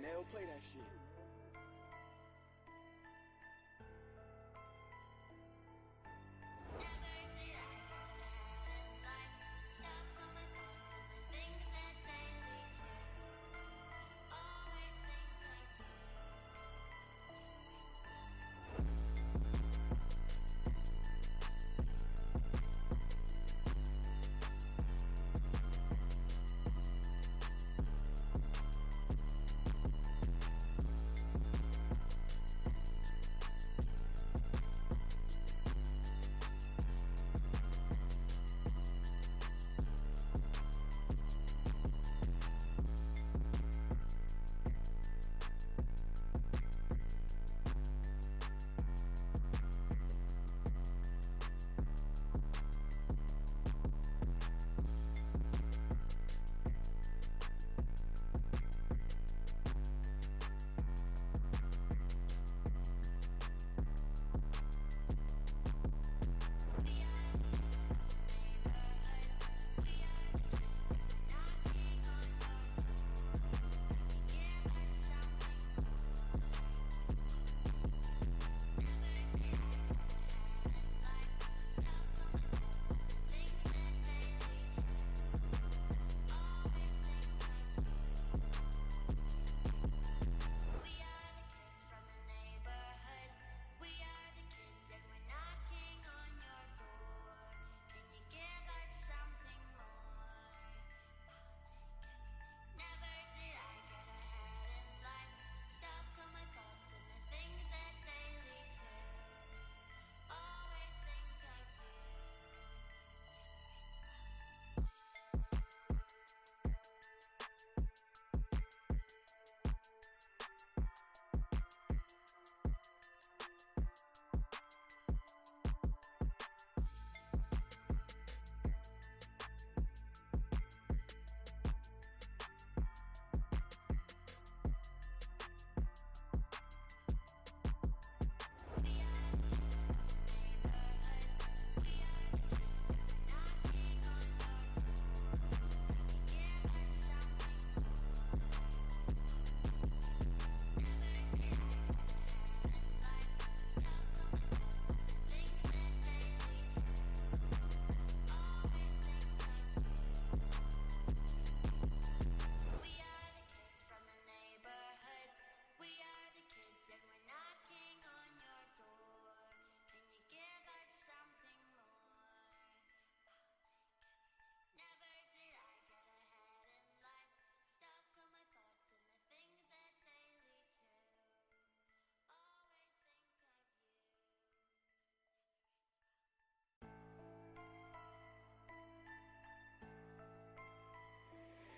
Nail, play that shit.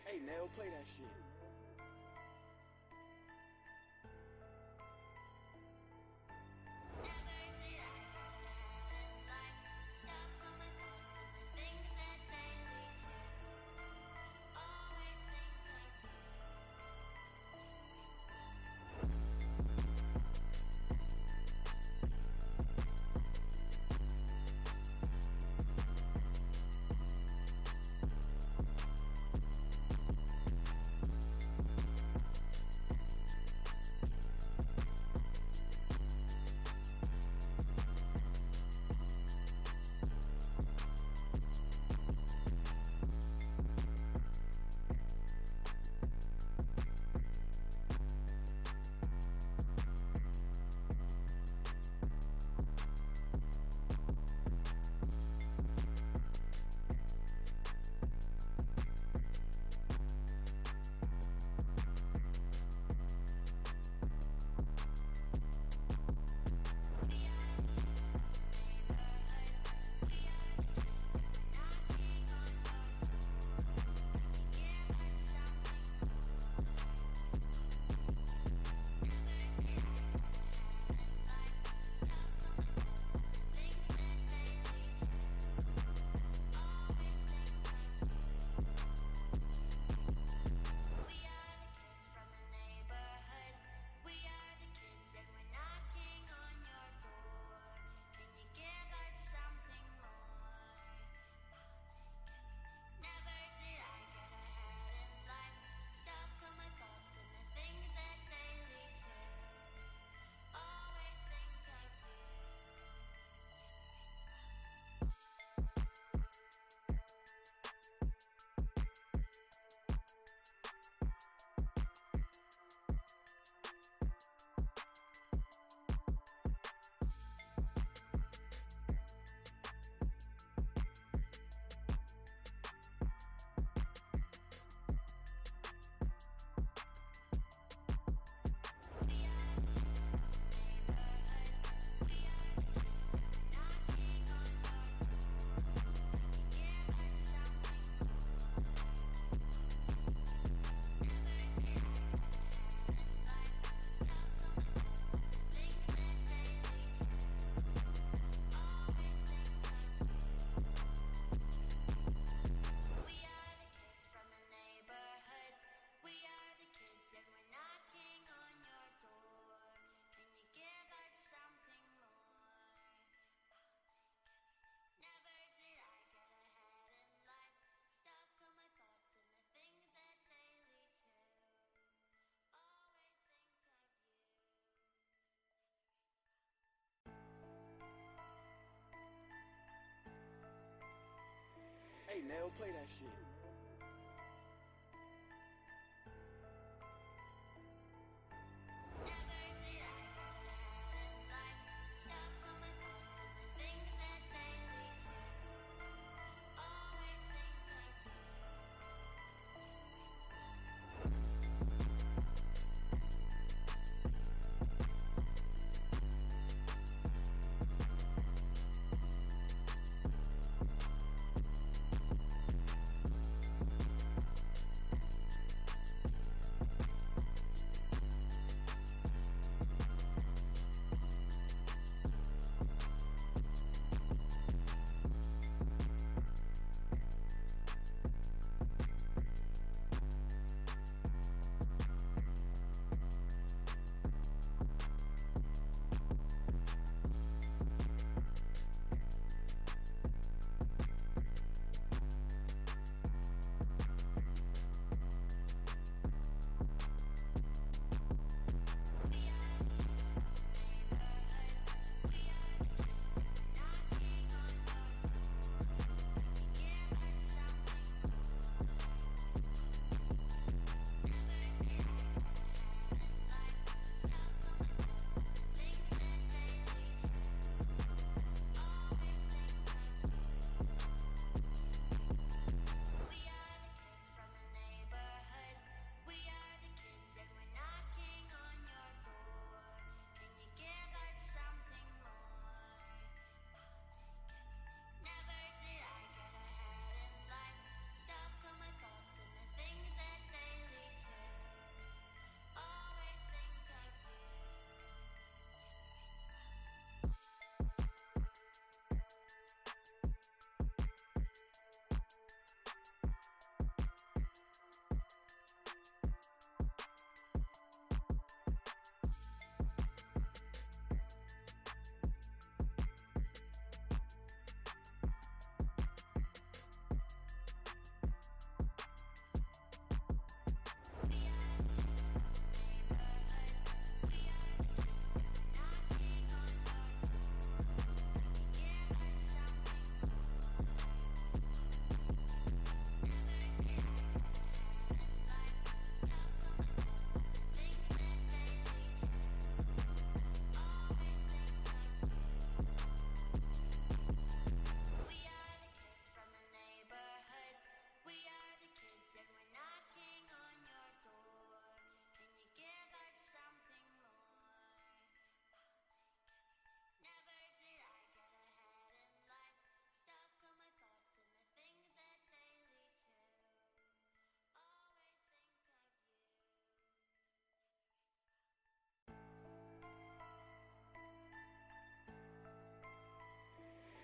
Hey, Nail, play that shit. Nail, play that shit.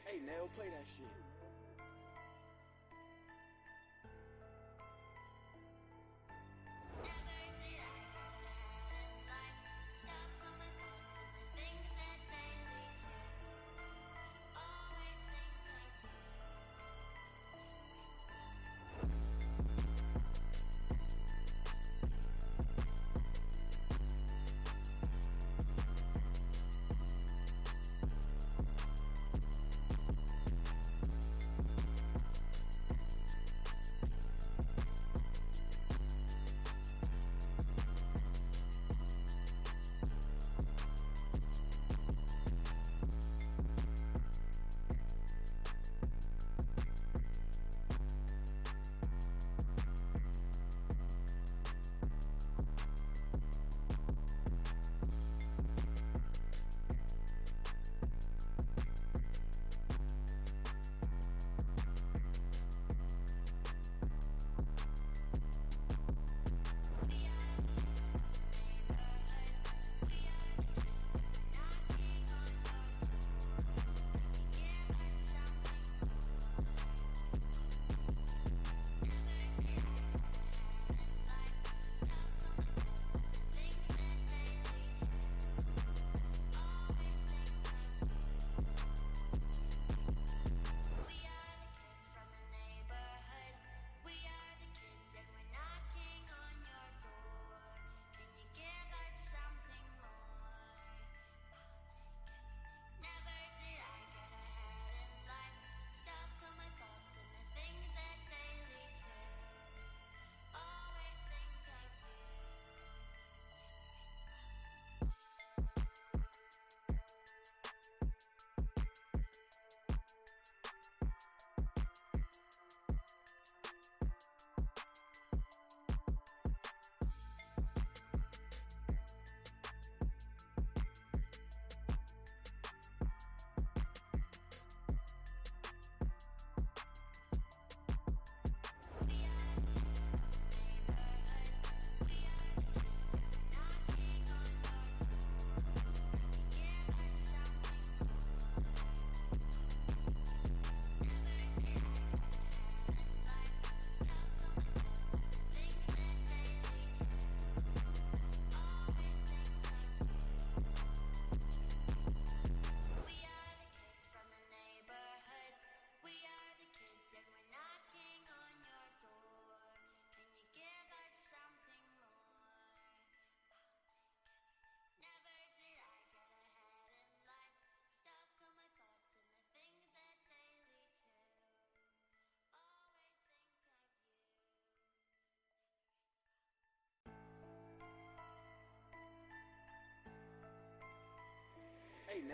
Hey, Nail, play that shit.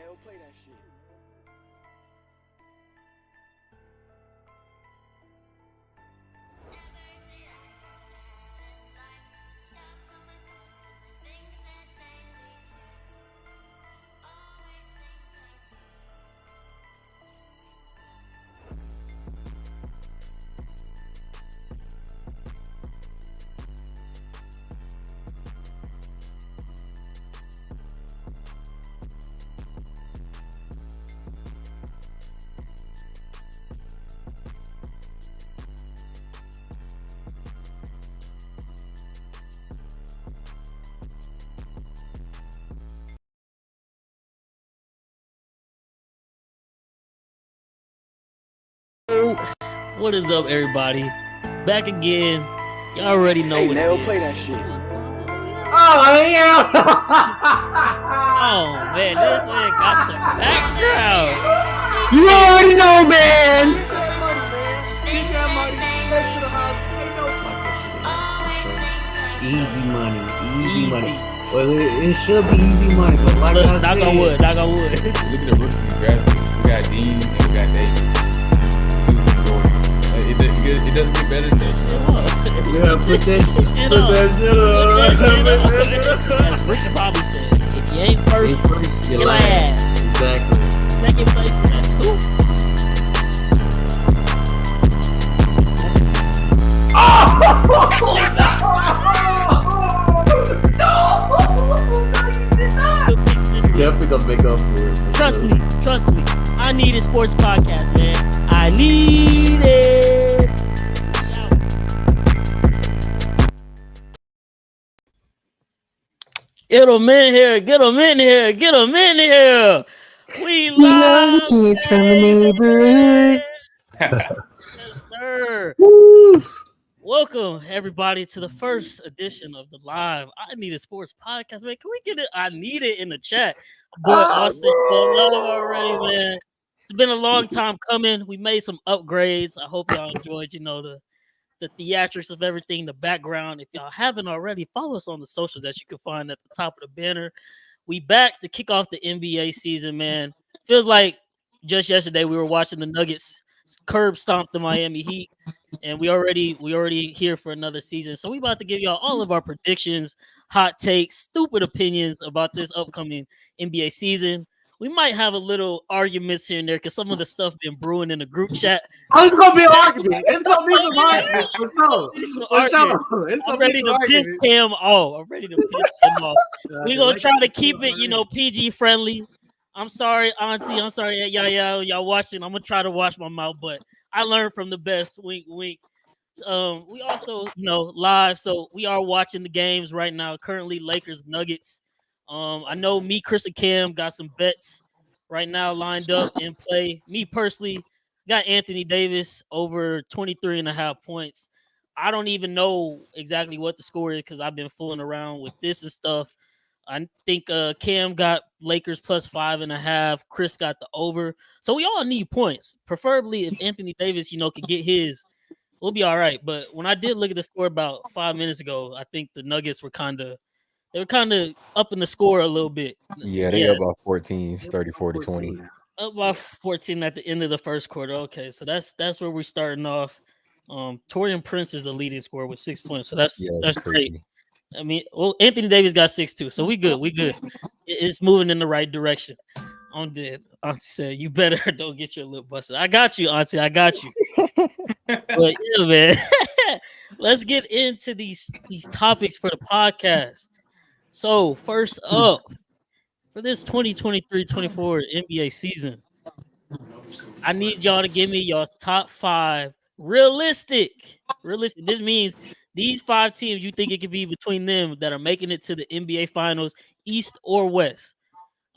Nail, play that shit. What is up, everybody? Back again. Y'all already know Hey, what Nail, it play is. that shit. Oh, yeah. Oh man, this man got the background. You already know, man. Get that money, man. Get that money. Straight to the house. Ain't no fucking shit. Easy money. Easy money. Well, it should be easy money, but like Look, I said, knock on wood. Look at the rookies we drafted. We got Dean and we got Davis. Two from Florida. It doesn't get better than that shit. yeah, put that shit up. As Ricky Bobby said, if you ain't first, You're you're last. Exactly. Second place is at 2. Definitely gonna make up for it. Trust me. I need a sports podcast, man. I need it. Get them in here. We love the kids from the neighborhood. Yes, sir. Welcome, everybody, to the first edition of the live I Need a Sports podcast, man. Can we get it? I need it in the chat. Boy, Austin, love already, man. It's been a long time coming. We made some upgrades. I hope y'all enjoyed, the theatrics of everything, the background. If y'all haven't already, follow us on the socials that you can find at the top of the banner. We back to kick off the NBA season, man. Feels like just yesterday we were watching the Nuggets curb stomp the Miami Heat, and we already here for another season. So we about to give y'all all of our predictions, hot takes, stupid opinions about this upcoming NBA season. We might have a little arguments here and there because some of the stuff been brewing in the group chat. Oh, it's gonna be an argument. It's gonna be some arguments for sure. I'm ready to piss Cam off. We're gonna try to keep it, PG friendly. I'm sorry, Auntie. I'm sorry, y'all watching. I'm gonna try to watch my mouth, but I learned from the best. Wink, wink. We also, live, so we are watching the games right now. Currently, Lakers Nuggets. I know me, Chris, and Cam got some bets right now lined up in play. Me personally got Anthony Davis over 23.5 points. I don't even know exactly what the score is because I've been fooling around with this and stuff. I think Cam got Lakers plus 5.5. Chris got the over. So we all need points. Preferably if Anthony Davis, could get his, we'll be all right. But when I did look at the score about 5 minutes ago, I think the Nuggets were kind of up in the score a little bit. Yeah, they up by 14, 34-20. Up by 14 at the end of the first quarter. Okay, so that's where we're starting off. Torian Prince is the leading scorer with 6 points. So that's great. I mean, well, Anthony Davis got 6 too. So we good. It's moving in the right direction. I'm dead. Auntie said, "You better don't get your lip busted." I got you, Auntie. I got you. But yeah, man. Let's get into these topics for the podcast. So first up, for this 2023-24 NBA season, I need y'all to give me y'all's top 5 realistic. This means these 5 teams you think it could be between them that are making it to the NBA Finals, East or West.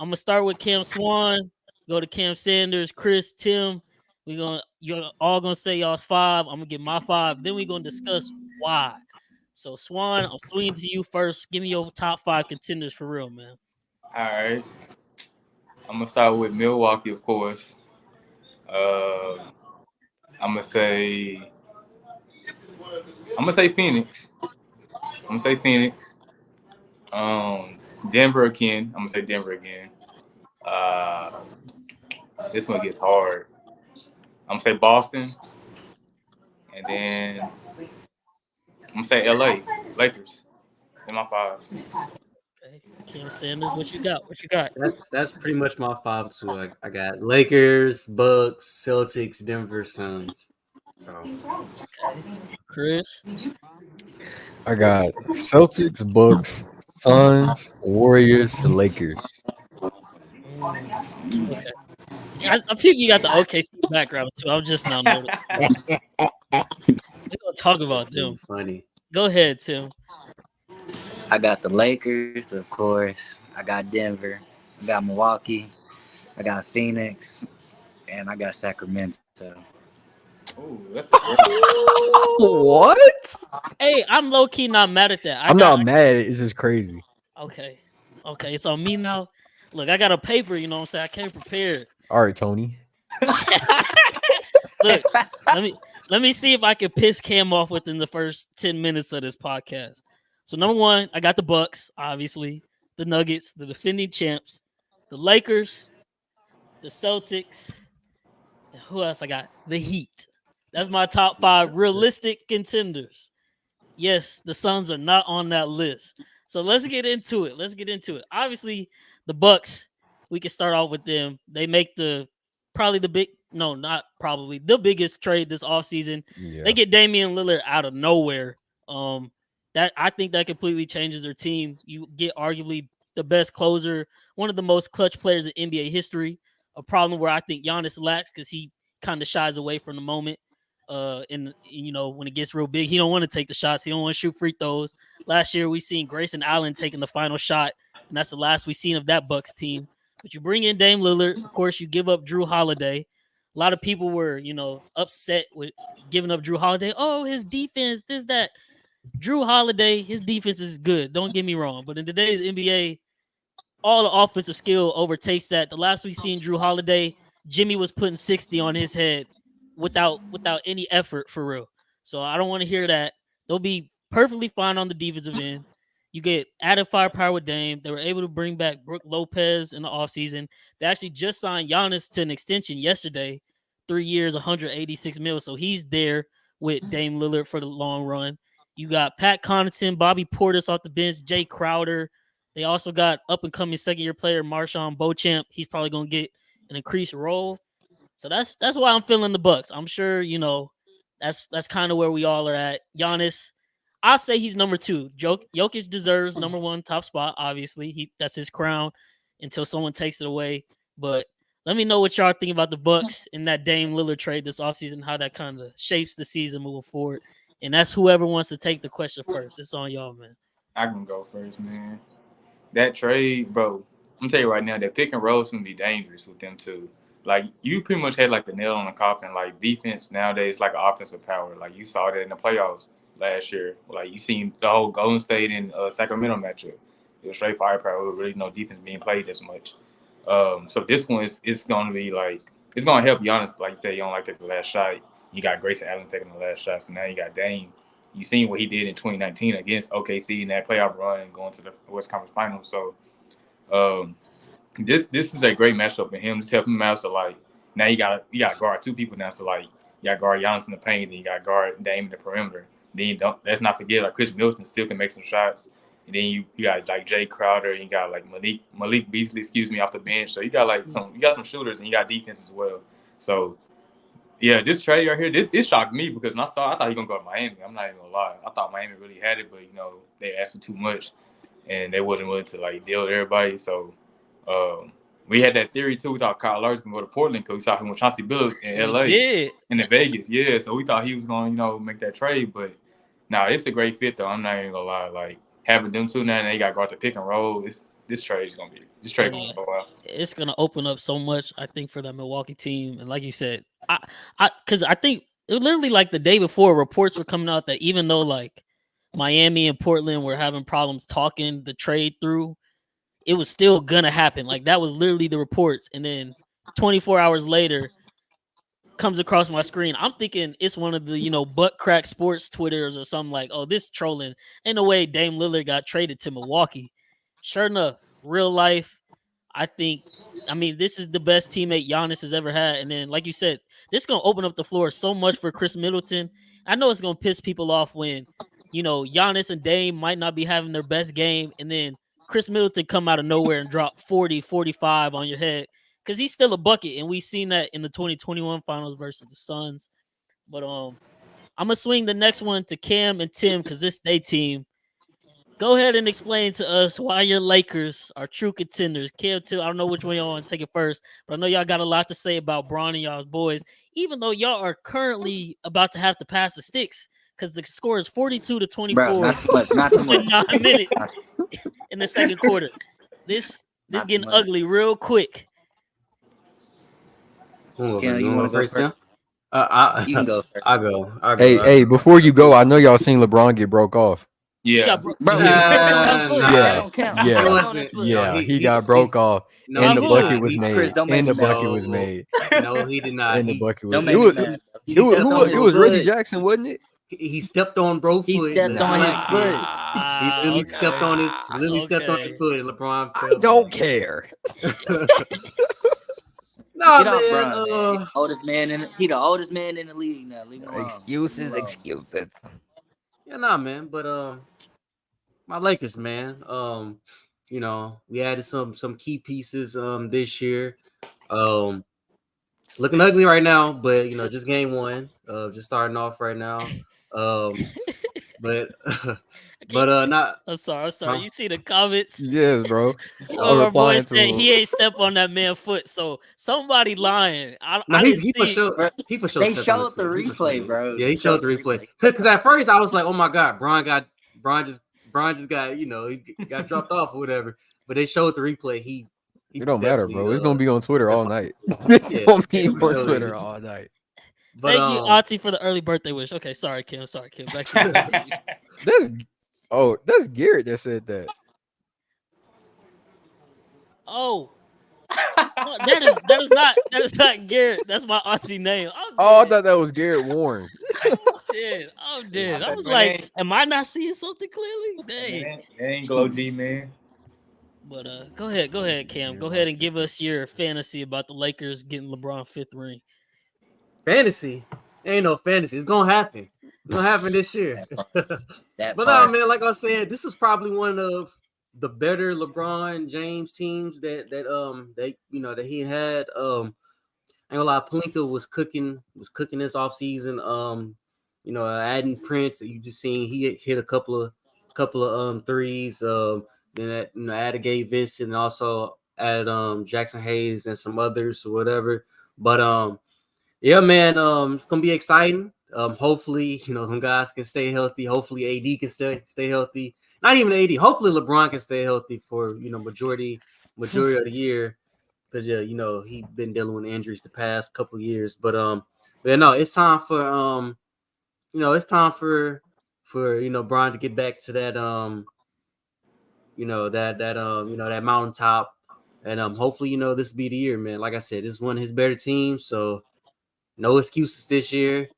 I'm gonna start with Cam Swan, go to Cam Sanders, Chris, Tim. You're all gonna say y'all's 5. I'm gonna get my 5. Then we're gonna discuss why. So Swan, I'm swinging to you first. Give me your top 5 contenders for real, man. All right. I'm gonna start with Milwaukee, of course. I'm gonna say Phoenix. Denver again. I'm gonna say Denver again. This one gets hard. I'm gonna say Boston, and then I'm gonna say LA Lakers. In my 5. Okay. Cam Sanders, what you got? What you got? That's pretty much my 5 too. I got Lakers, Bucks, Celtics, Denver, Suns. So Okay. Chris. I got Celtics, Bucks, Suns, Warriors, Lakers. Okay. I think you got the OKC background too. I'm just now noticing. We're gonna talk about them. funny. Go ahead, Tim. I got the Lakers, of course. I got Denver. I got Milwaukee. I got Phoenix. And I got Sacramento. Oh, that's What? Hey, I'm low key not mad at that. I'm not mad. It's just crazy. Okay. Okay, it's on me now. Look, I got a paper, you know what I'm saying? I came prepared. All right, Tony. Look, let me see if I can piss Cam off within the first 10 minutes of this podcast. So number 1, I got the Bucks, obviously, the Nuggets, the defending champs, the Lakers, the Celtics. Who else I got? The Heat. That's my top 5 realistic contenders. Yes, the Suns are not on that list. So let's get into it. Obviously, the Bucks, we can start off with them. They make the biggest trade this offseason. Yeah. They get Damian Lillard out of nowhere. That I think that completely changes their team. You get arguably the best closer, one of the most clutch players in NBA history. A problem where I think Giannis lacks because he kind of shies away from the moment. And you know, when it gets real big, he don't want to take the shots. He don't want to shoot free throws. Last year, we seen Grayson Allen taking the final shot, and that's the last we seen of that Bucks team. But you bring in Dame Lillard, of course, you give up Drew Holiday. A lot of people were, upset with giving up Drew Holiday. Oh, his defense, this, that. Drew Holiday, his defense is good. Don't get me wrong, but in today's NBA, all the offensive skill overtakes that. The last we seen Drew Holiday, Jimmy was putting 60 on his head without any effort for real. So I don't want to hear that. They'll be perfectly fine on the defensive end. You get added firepower with Dame. They were able to bring back Brook Lopez in the offseason. They actually just signed Giannis to an extension yesterday, 3 years, 186 mil. So he's there with Dame Lillard for the long run. You got Pat Connaughton, Bobby Portis off the bench, Jay Crowder. They also got up-and-coming second-year player Marshawn Beauchamp. He's probably going to get an increased role. So that's why I'm feeling the Bucks. I'm sure, that's kind of where we all are at. Giannis, I'll say he's number 2. Jokic deserves number 1 top spot, obviously. That's his crown until someone takes it away. But let me know what y'all think about the Bucks and that Dame Lillard trade this offseason, how that kind of shapes the season moving forward. And that's whoever wants to take the question first. It's on y'all, man. I can go first, man. That trade, bro, I'm gonna tell you right now, that pick and roll is gonna be dangerous with them too. Like, you pretty much had like the nail on the coffin. Like, defense nowadays, like offensive power. Like, you saw that in the playoffs last year. Like, you seen the whole Golden State and Sacramento matchup. It was straight firepower. With really no defense being played as much. So this one is gonna be like, it's gonna help Giannis. Like you said, you don't like take the last shot. You got Grayson Allen taking the last shot. So now you got Dame. You seen what he did in 2019 against OKC in that playoff run and going to the West Conference Finals. So this is a great matchup for him. Just help him out. So like now you got guard 2 people now. So like you got guard Giannis in the paint, then you got guard Dame in the perimeter. Then let's not forget like Chris Middleton still can make some shots. And then you got like Jay Crowder, and you got like Malik Beasley, off the bench. So you got like some shooters and you got defense as well. So yeah, this trade right here, it shocked me because I thought he was gonna go to Miami. I'm not even gonna lie. I thought Miami really had it, but they asked for too much and they wasn't willing to like deal with everybody. So we had that theory too. We thought Kyle Lowry was gonna go to Portland because we saw him with Chauncey Billups in LA and in Vegas. Yeah, so we thought he was gonna, make that trade, but it's a great fit though. I'm not even gonna lie. Like having them two now and they got to guard the pick and roll, this trade is gonna be gonna go out. It's gonna open up so much, I think, for that Milwaukee team. And like you said, because I think it literally like the day before reports were coming out that even though like Miami and Portland were having problems talking the trade through, it was still gonna happen. Like that was literally the reports. And then 24 hours later comes across my screen. I'm thinking it's one of the, butt crack sports Twitters or something like, oh, this trolling. Ain't no way Dame Lillard got traded to Milwaukee. Sure enough, real life. I think, this is the best teammate Giannis has ever had. And then, like you said, this is going to open up the floor so much for Chris Middleton. I know it's going to piss people off when, Giannis and Dame might not be having their best game. And then Chris Middleton come out of nowhere and drop 40, 45 on your head. Because he's still a bucket. And we've seen that in the 2021 finals versus the Suns. But I'm going to swing the next one to Cam and Tim because this is their team. Go ahead and explain to us why your Lakers are true contenders. Cam, Tim, I don't know which one y'all want to take it first, but I know y'all got a lot to say about Bron and y'all's boys, even though y'all are currently about to have to pass the sticks because the score is 42-24 not too much. 9 minutes in the second quarter. This getting ugly real quick. You want to go first, Tim? You can go first. I'll go. Hey, before you go, I know y'all seen LeBron get broke off. Yeah. He got broke off, and the bucket was made. No, he did not. And the bucket was made. It was Reggie Jackson, wasn't it? He stepped on bro's foot. He stepped on his foot. He literally stepped on his foot, and LeBron. I don't care. No, Get man. off Bron, man. He the oldest man in the league now. Leave him alone. Excuses. Yeah, nah, man. But my Lakers, man. We added some key pieces this year. It's looking ugly right now, but just game one. Just starting off right now. But not. I'm sorry. You see the comments? Yes, bro. Our boy said he ain't step on that man's foot, so somebody lying. He for sure. They showed the replay, bro. Yeah, he showed the replay. Because at first I was like, oh my god, Bron just got he got dropped off or whatever. But they showed the replay. It don't matter, bro. It's gonna be on Twitter all night. It's gonna be on Twitter all night. But, thank you, Auntie, for the early birthday wish. Okay, sorry, Kim. Back to you. That's Garrett that said that. Oh, no, that is not Garrett. That's my auntie name. I thought that was Garrett Warren. I'm dead. I was like, am I not seeing something clearly? Dang. That ain't Glow D, man. But go ahead, Cam. Go ahead and give us your fantasy about the Lakers getting LeBron 5th ring. Fantasy? Ain't no fantasy. It's gonna happen. It's gonna happen this year. But no, man, like I was saying, this is probably one of the better LeBron James teams that he had. I ain't gonna lie, Pelinka was cooking this offseason. Adding Prince, you just seen he hit a couple of threes. Then added Gabe Vincent and also added Jackson Hayes and some others or whatever. But yeah, man, it's gonna be exciting. Hopefully, some guys can stay healthy. Hopefully, AD can stay healthy. Not even AD. Hopefully, LeBron can stay healthy for majority of the year, because he's been dealing with injuries the past couple of years. But it's time for Bron to get back to that that mountaintop, and hopefully this will be the year, man. Like I said, this is one of his better teams, so no excuses this year.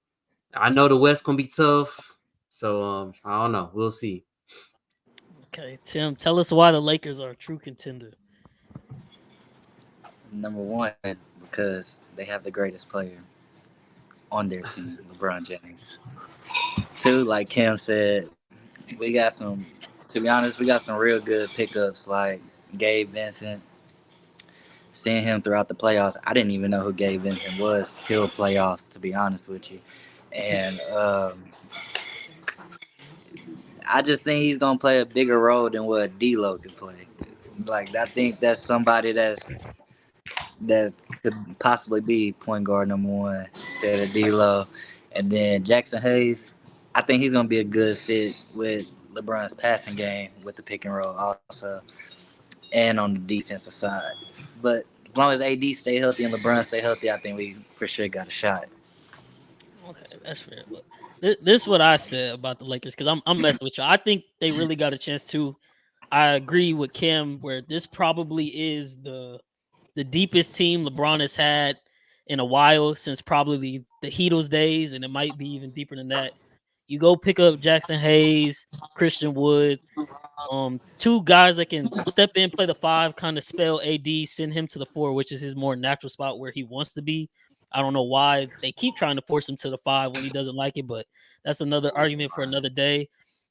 I know the West gonna be tough, so I don't know. We'll see. Okay, Tim, tell us why the Lakers are a true contender. Number one, because they have the greatest player on their team, LeBron James. Two, like Kim said, we got some real good pickups like Gabe Vincent. Seeing him throughout the playoffs, I didn't even know who Gabe Vincent was till playoffs, to be honest with you. And I just think he's gonna play a bigger role than what D'Lo could play. Like, I think that's somebody that could possibly be point guard number one instead of D'Lo. And then Jackson Hayes, I think he's gonna be a good fit with LeBron's passing game with the pick and roll also, and on the defensive side. But as long as AD stay healthy and LeBron stay healthy, I think we for sure got a shot. Okay, that's fair. Look, this is what I said about the Lakers, because I'm messing with you. I think they really got a chance too. I agree with Kim where this probably is the deepest team LeBron has had in a while, since probably the Heatles days, and it might be even deeper than that. You go pick up Jackson Hayes, Christian Wood, Two guys that can step in, play the 5, kind of spell AD, send him to the 4, which is his more natural spot where he wants to be. I don't know why they keep trying to force him to the 5 when he doesn't like it, but that's another argument for another day.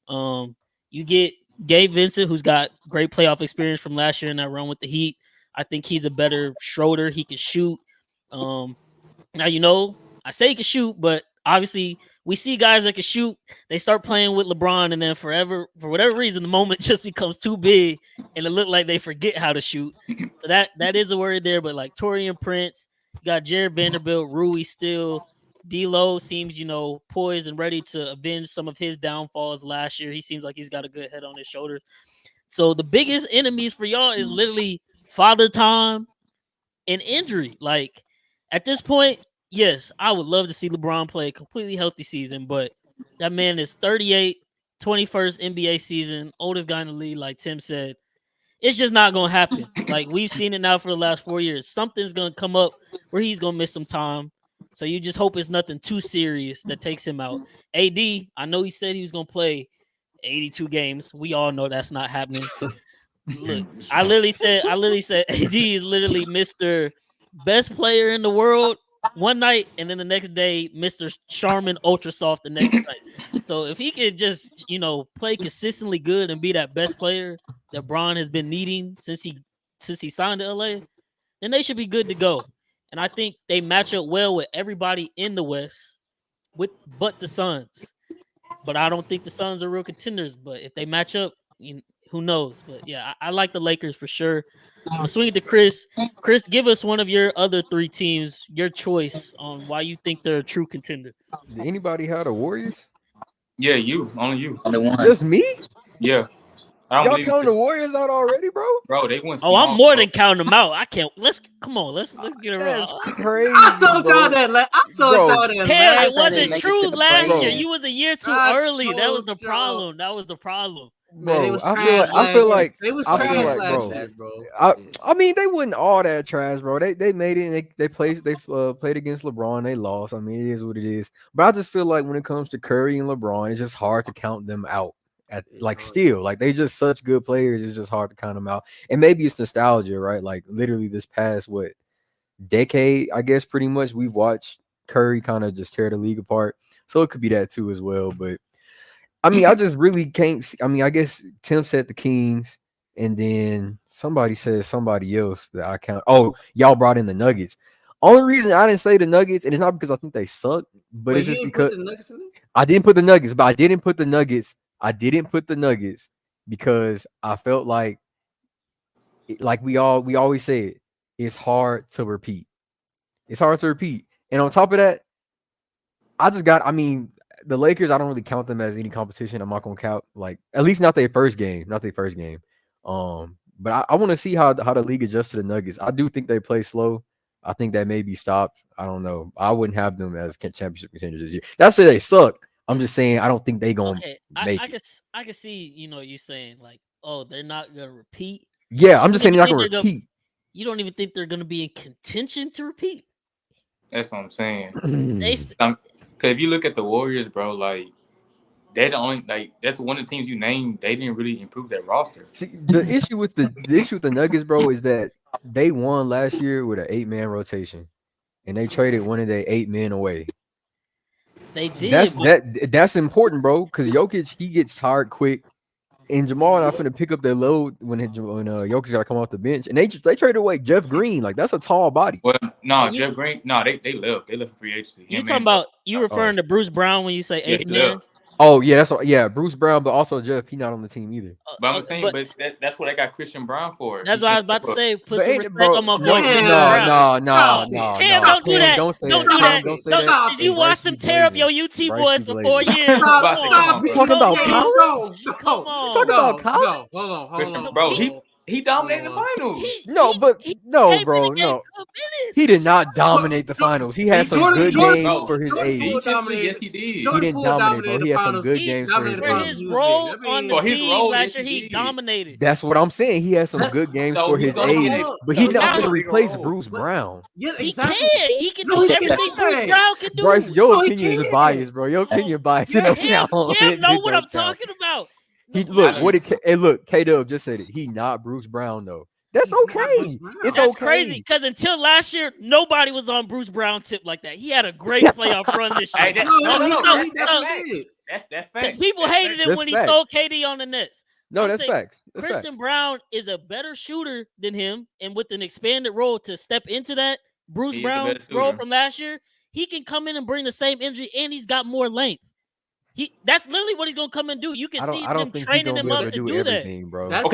You get Gabe Vincent, who's got great playoff experience from last year in that run with the Heat. I think he's a better Schroeder. He can shoot. Now, I say he can shoot, but obviously we see guys that can shoot. They start playing with LeBron, and then for whatever reason, the moment just becomes too big, and it looked like they forget how to shoot. So that is a worry there. But like Taurean Prince, you got Jared Vanderbilt, Rui still. D'Lo seems, poised and ready to avenge some of his downfalls last year. He seems like he's got a good head on his shoulder. So the biggest enemies for y'all is literally father time and injury. Like at this point, yes, I would love to see LeBron play a completely healthy season, but that man is 38, 21st NBA season, oldest guy in the league, like Tim said. It's just not going to happen. Like we've seen it now for the last 4 years. Something's going to come up where he's going to miss some time. So you just hope it's nothing too serious that takes him out. AD, I know he said he was going to play 82 games. We all know that's not happening. Look, I literally said AD is literally Mr. Best player in the world one night, and then the next day, Mr. Charmin Ultra Soft the next night. So if he could just, play consistently good and be that best player that Bron has been needing since he signed to LA, then they should be good to go. And I think they match up well with everybody in the West, but the Suns. But I don't think the Suns are real contenders. But if they match up, who knows? But yeah, I like the Lakers for sure. I'm swinging to Chris. Chris, give us one of your other 3 teams, your choice on why you think they're a true contender. Did anybody have the Warriors? Yeah, only you. Only one. Just me? Yeah. Y'all counting the Warriors out already, bro? Bro, they went. Oh, I'm more than counting them out. I can't. Let's get it That's wrong. crazy. I told y'all that. It wasn't make it true to the last playoffs. year. You was a year too early. That was the problem. Bro, I feel like they was I trash feel like, last bro. year, bro. I mean, they wasn't all that trash, bro. They made it. And they played against LeBron. They lost. I mean, it is what it is. But I just feel like when it comes to Curry and LeBron, it's just hard to count them out. They just such good players. It's just hard to count them out. And maybe it's nostalgia, right? Like literally this past decade, I guess pretty much we've watched Curry kind of just tear the league apart. So it could be that too as well. But I mean, I just really can't see. I mean, I guess Tim said the Kings, and then somebody said somebody else that I count. Oh, y'all brought in the Nuggets. Only reason I didn't say the Nuggets, and it's not because I think they suck, but it's just because I didn't put the Nuggets. But I didn't put the Nuggets. I didn't put the Nuggets because I felt like we always say it, it's hard to repeat. It's hard to repeat. And on top of that, the Lakers, I don't really count them as any competition. I'm not gonna count, at least not their first game. But I want to see how the league adjusts to the Nuggets. I do think they play slow. I think that may be stopped. I don't know. I wouldn't have them as championship contenders this year. That's say they suck. I'm just saying I don't think they gonna make it. I can see, you saying like, oh, they're not gonna repeat. Yeah, I'm just saying they're not gonna repeat. You don't even think they're gonna be in contention to repeat. That's what I'm saying. Because if you look at the Warriors, bro, like they're the only that's one of the teams you named. They didn't really improve their roster. See, the issue with the Nuggets, bro, is that they won last year with an 8-man rotation, and they traded one of their 8 men away. They did. That's important, bro, because Jokic, he gets tired quick, and Jamal and I finna pick up their load when Jokic got to come off the bench, and they traded away Jeff Green. Like that's a tall body. Well, Jeff Green. No, they left. They left for free agency. You talking about referring to Bruce Brown when you say 8 men? Oh yeah, Bruce Brown, but also Jeff. He not on the team either. But I'm saying, that's what I got Christian Brown for. That's what I was about to say. Put some respect on my boy. No. Cam, don't do that. Don't do that. Don't say that. Did you watch them tear up your UT boys for 4 years? Stop. We talking about college? Come on. Talking about college? Hold on. Bro, he dominated the finals. No. He did not dominate the finals. He had some good games for his age. Yes, he did. He didn't dominate, bro. He had some good games for his For age. his role on the team last year, he dominated. That's what I'm saying. He had some good games for his age, but he's not going to replace Bruce Brown. Yeah, He can do everything Bruce Brown can do. Bryce, your opinion is biased, bro. Your opinion biased. Cam know what I'm talking about. K-Dub just said it. He not Bruce Brown though. That's okay. It's That's okay. crazy because until last year, nobody was on Bruce Brown tip like that. He had a great playoff run this year. That's facts. Because people hated it when he stole KD on the Nets. No, that's facts. Christian Brown is a better shooter than him, and with an expanded role to step into that Bruce Brown role from last year, he can come in and bring the same energy, and he's got more length. That's literally what he's gonna come and do. You can see them training him up to do that, bro. That's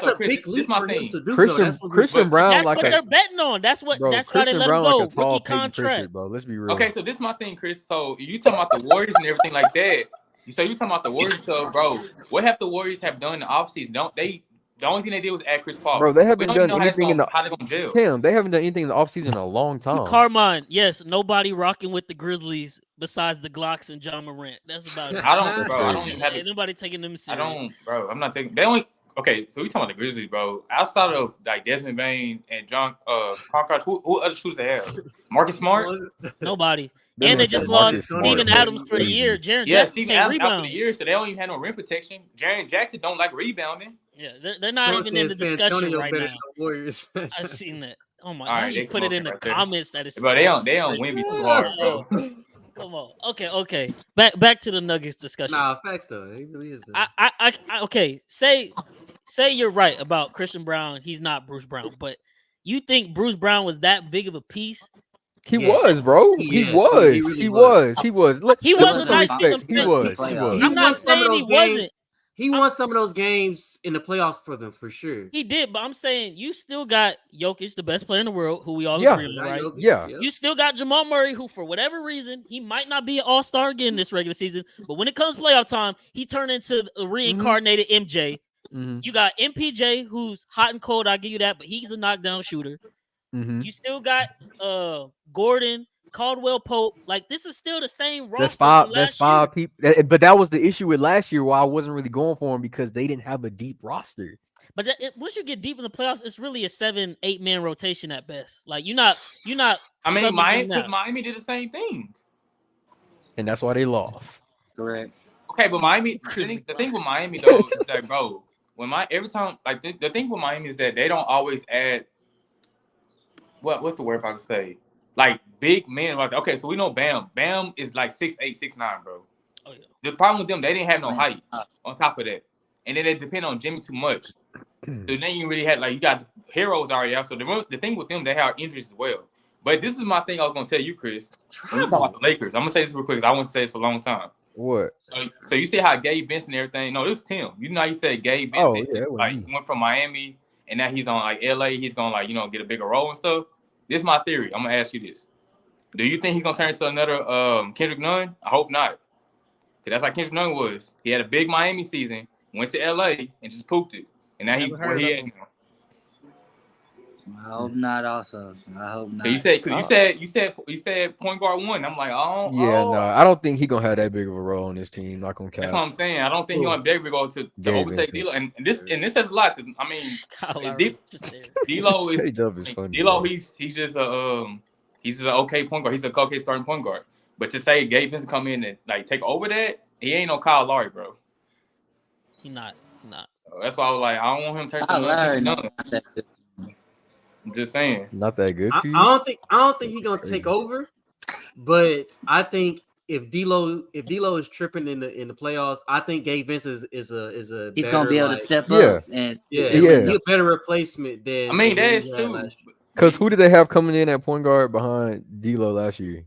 a big leap for him to do. Christian Brown, that's what they're betting on. That's why they let him go. Like rookie contract, bro. Let's be real. Okay, so this is my thing, Chris. So you talking about the Warriors and everything like that? So you talking about the Warriors, bro? What have the Warriors have done in the offseason? The only thing they did was add Chris Paul. Bro, they haven't done anything how they gonna jail. Damn, they haven't done anything in the offseason in a long time. Carmine, yes, nobody rocking with the Grizzlies besides the Glocks and John Morant. That's about it. I don't even have nobody taking them serious. I'm not taking. They only. Okay, so we talking about the Grizzlies, bro. Outside of like Desmond Bain and John Concord, who other shooters they have? Marcus Smart? Nobody. And they just lost Steven Adams for the year. Jaren Jackson Steven Adams out for the year, so they don't even have no rim protection. Jaren Jackson don't like rebounding. Yeah, they're not even in the discussion right now. I've seen that. Oh my god, you put it in the comments that it's. But they don't win me too hard, bro. Come on. Okay. Back to the Nuggets discussion. Nah, facts though. He really is. I okay. Say you're right about Christian Brown. He's not Bruce Brown, but you think Bruce Brown was that big of a piece? He was, bro. He was. Look, he was a nice piece. He was. I'm not saying he wasn't. He won some of those games in the playoffs for them, for sure. He did, but I'm saying you still got Jokic, the best player in the world, who we all agree on, right? Yeah. You still got Jamal Murray, who for whatever reason, he might not be an all-star again this regular season, but when it comes to playoff time, he turned into a reincarnated MJ. Mm-hmm. You got MPJ, who's hot and cold, I'll give you that, but he's a knockdown shooter. Mm-hmm. You still got Gordon, Caldwell Pope. Like, this is still the same roster. That's five people. But that was the issue with last year why I wasn't really going for him because they didn't have a deep roster. But once you get deep in the playoffs, it's really a 7-8 man rotation at best. Like, you're not. I mean, Miami did the same thing, and that's why they lost. Correct. Okay, but Miami. The thing with Miami though is that, bro, every time, like the thing with Miami is that they don't always add. What's the word if I can say? Like big men, like okay, so we know Bam. Bam is like 6'8", 6'9", bro. Oh yeah. The problem with them, they didn't have no height on top of that, and then they depend on Jimmy too much. So then you really had you got heroes already out. So the thing with them, they have injuries as well. But this is my thing I was gonna tell you, Chris. When you talk about the Lakers, I'm gonna say this real quick because I want to say this for a long time. What? So you see how Gabe Vincent and everything? No, it was Tim. You know how you said Gabe Vincent? Oh, yeah, he went from Miami and now he's on LA. He's gonna get a bigger role and stuff. This is my theory. I'm gonna ask you this: do you think he's gonna turn into another Kendrick Nunn? I hope not, because that's like Kendrick Nunn was. He had a big Miami season, went to LA, and just pooped it, and now he's where he at now. I hope not. Also, I hope not. You said point guard one. I'm like, I don't think he's gonna have that big of a role on this team. Not gonna count. That's what I'm saying. I don't think he's gonna be able to go to overtake D'Lo. And this has a lot. I mean, D'Lo is funny. D'Lo, he's just he's an okay point guard. He's a okay starting point guard. But to say Gabe Vincent come in and take over that, he ain't no Kyle Lowry, bro. He's not. So that's why I was like, I don't want him to turn to nothing. I'm just saying. Not that good to you. I don't think he's gonna take over, but I think if D'Lo is tripping in the playoffs, I think Gabe Vincent is a he's gonna be able to step up and he's a better replacement than. I mean, that is true. Because who did they have coming in at point guard behind D'Lo last year?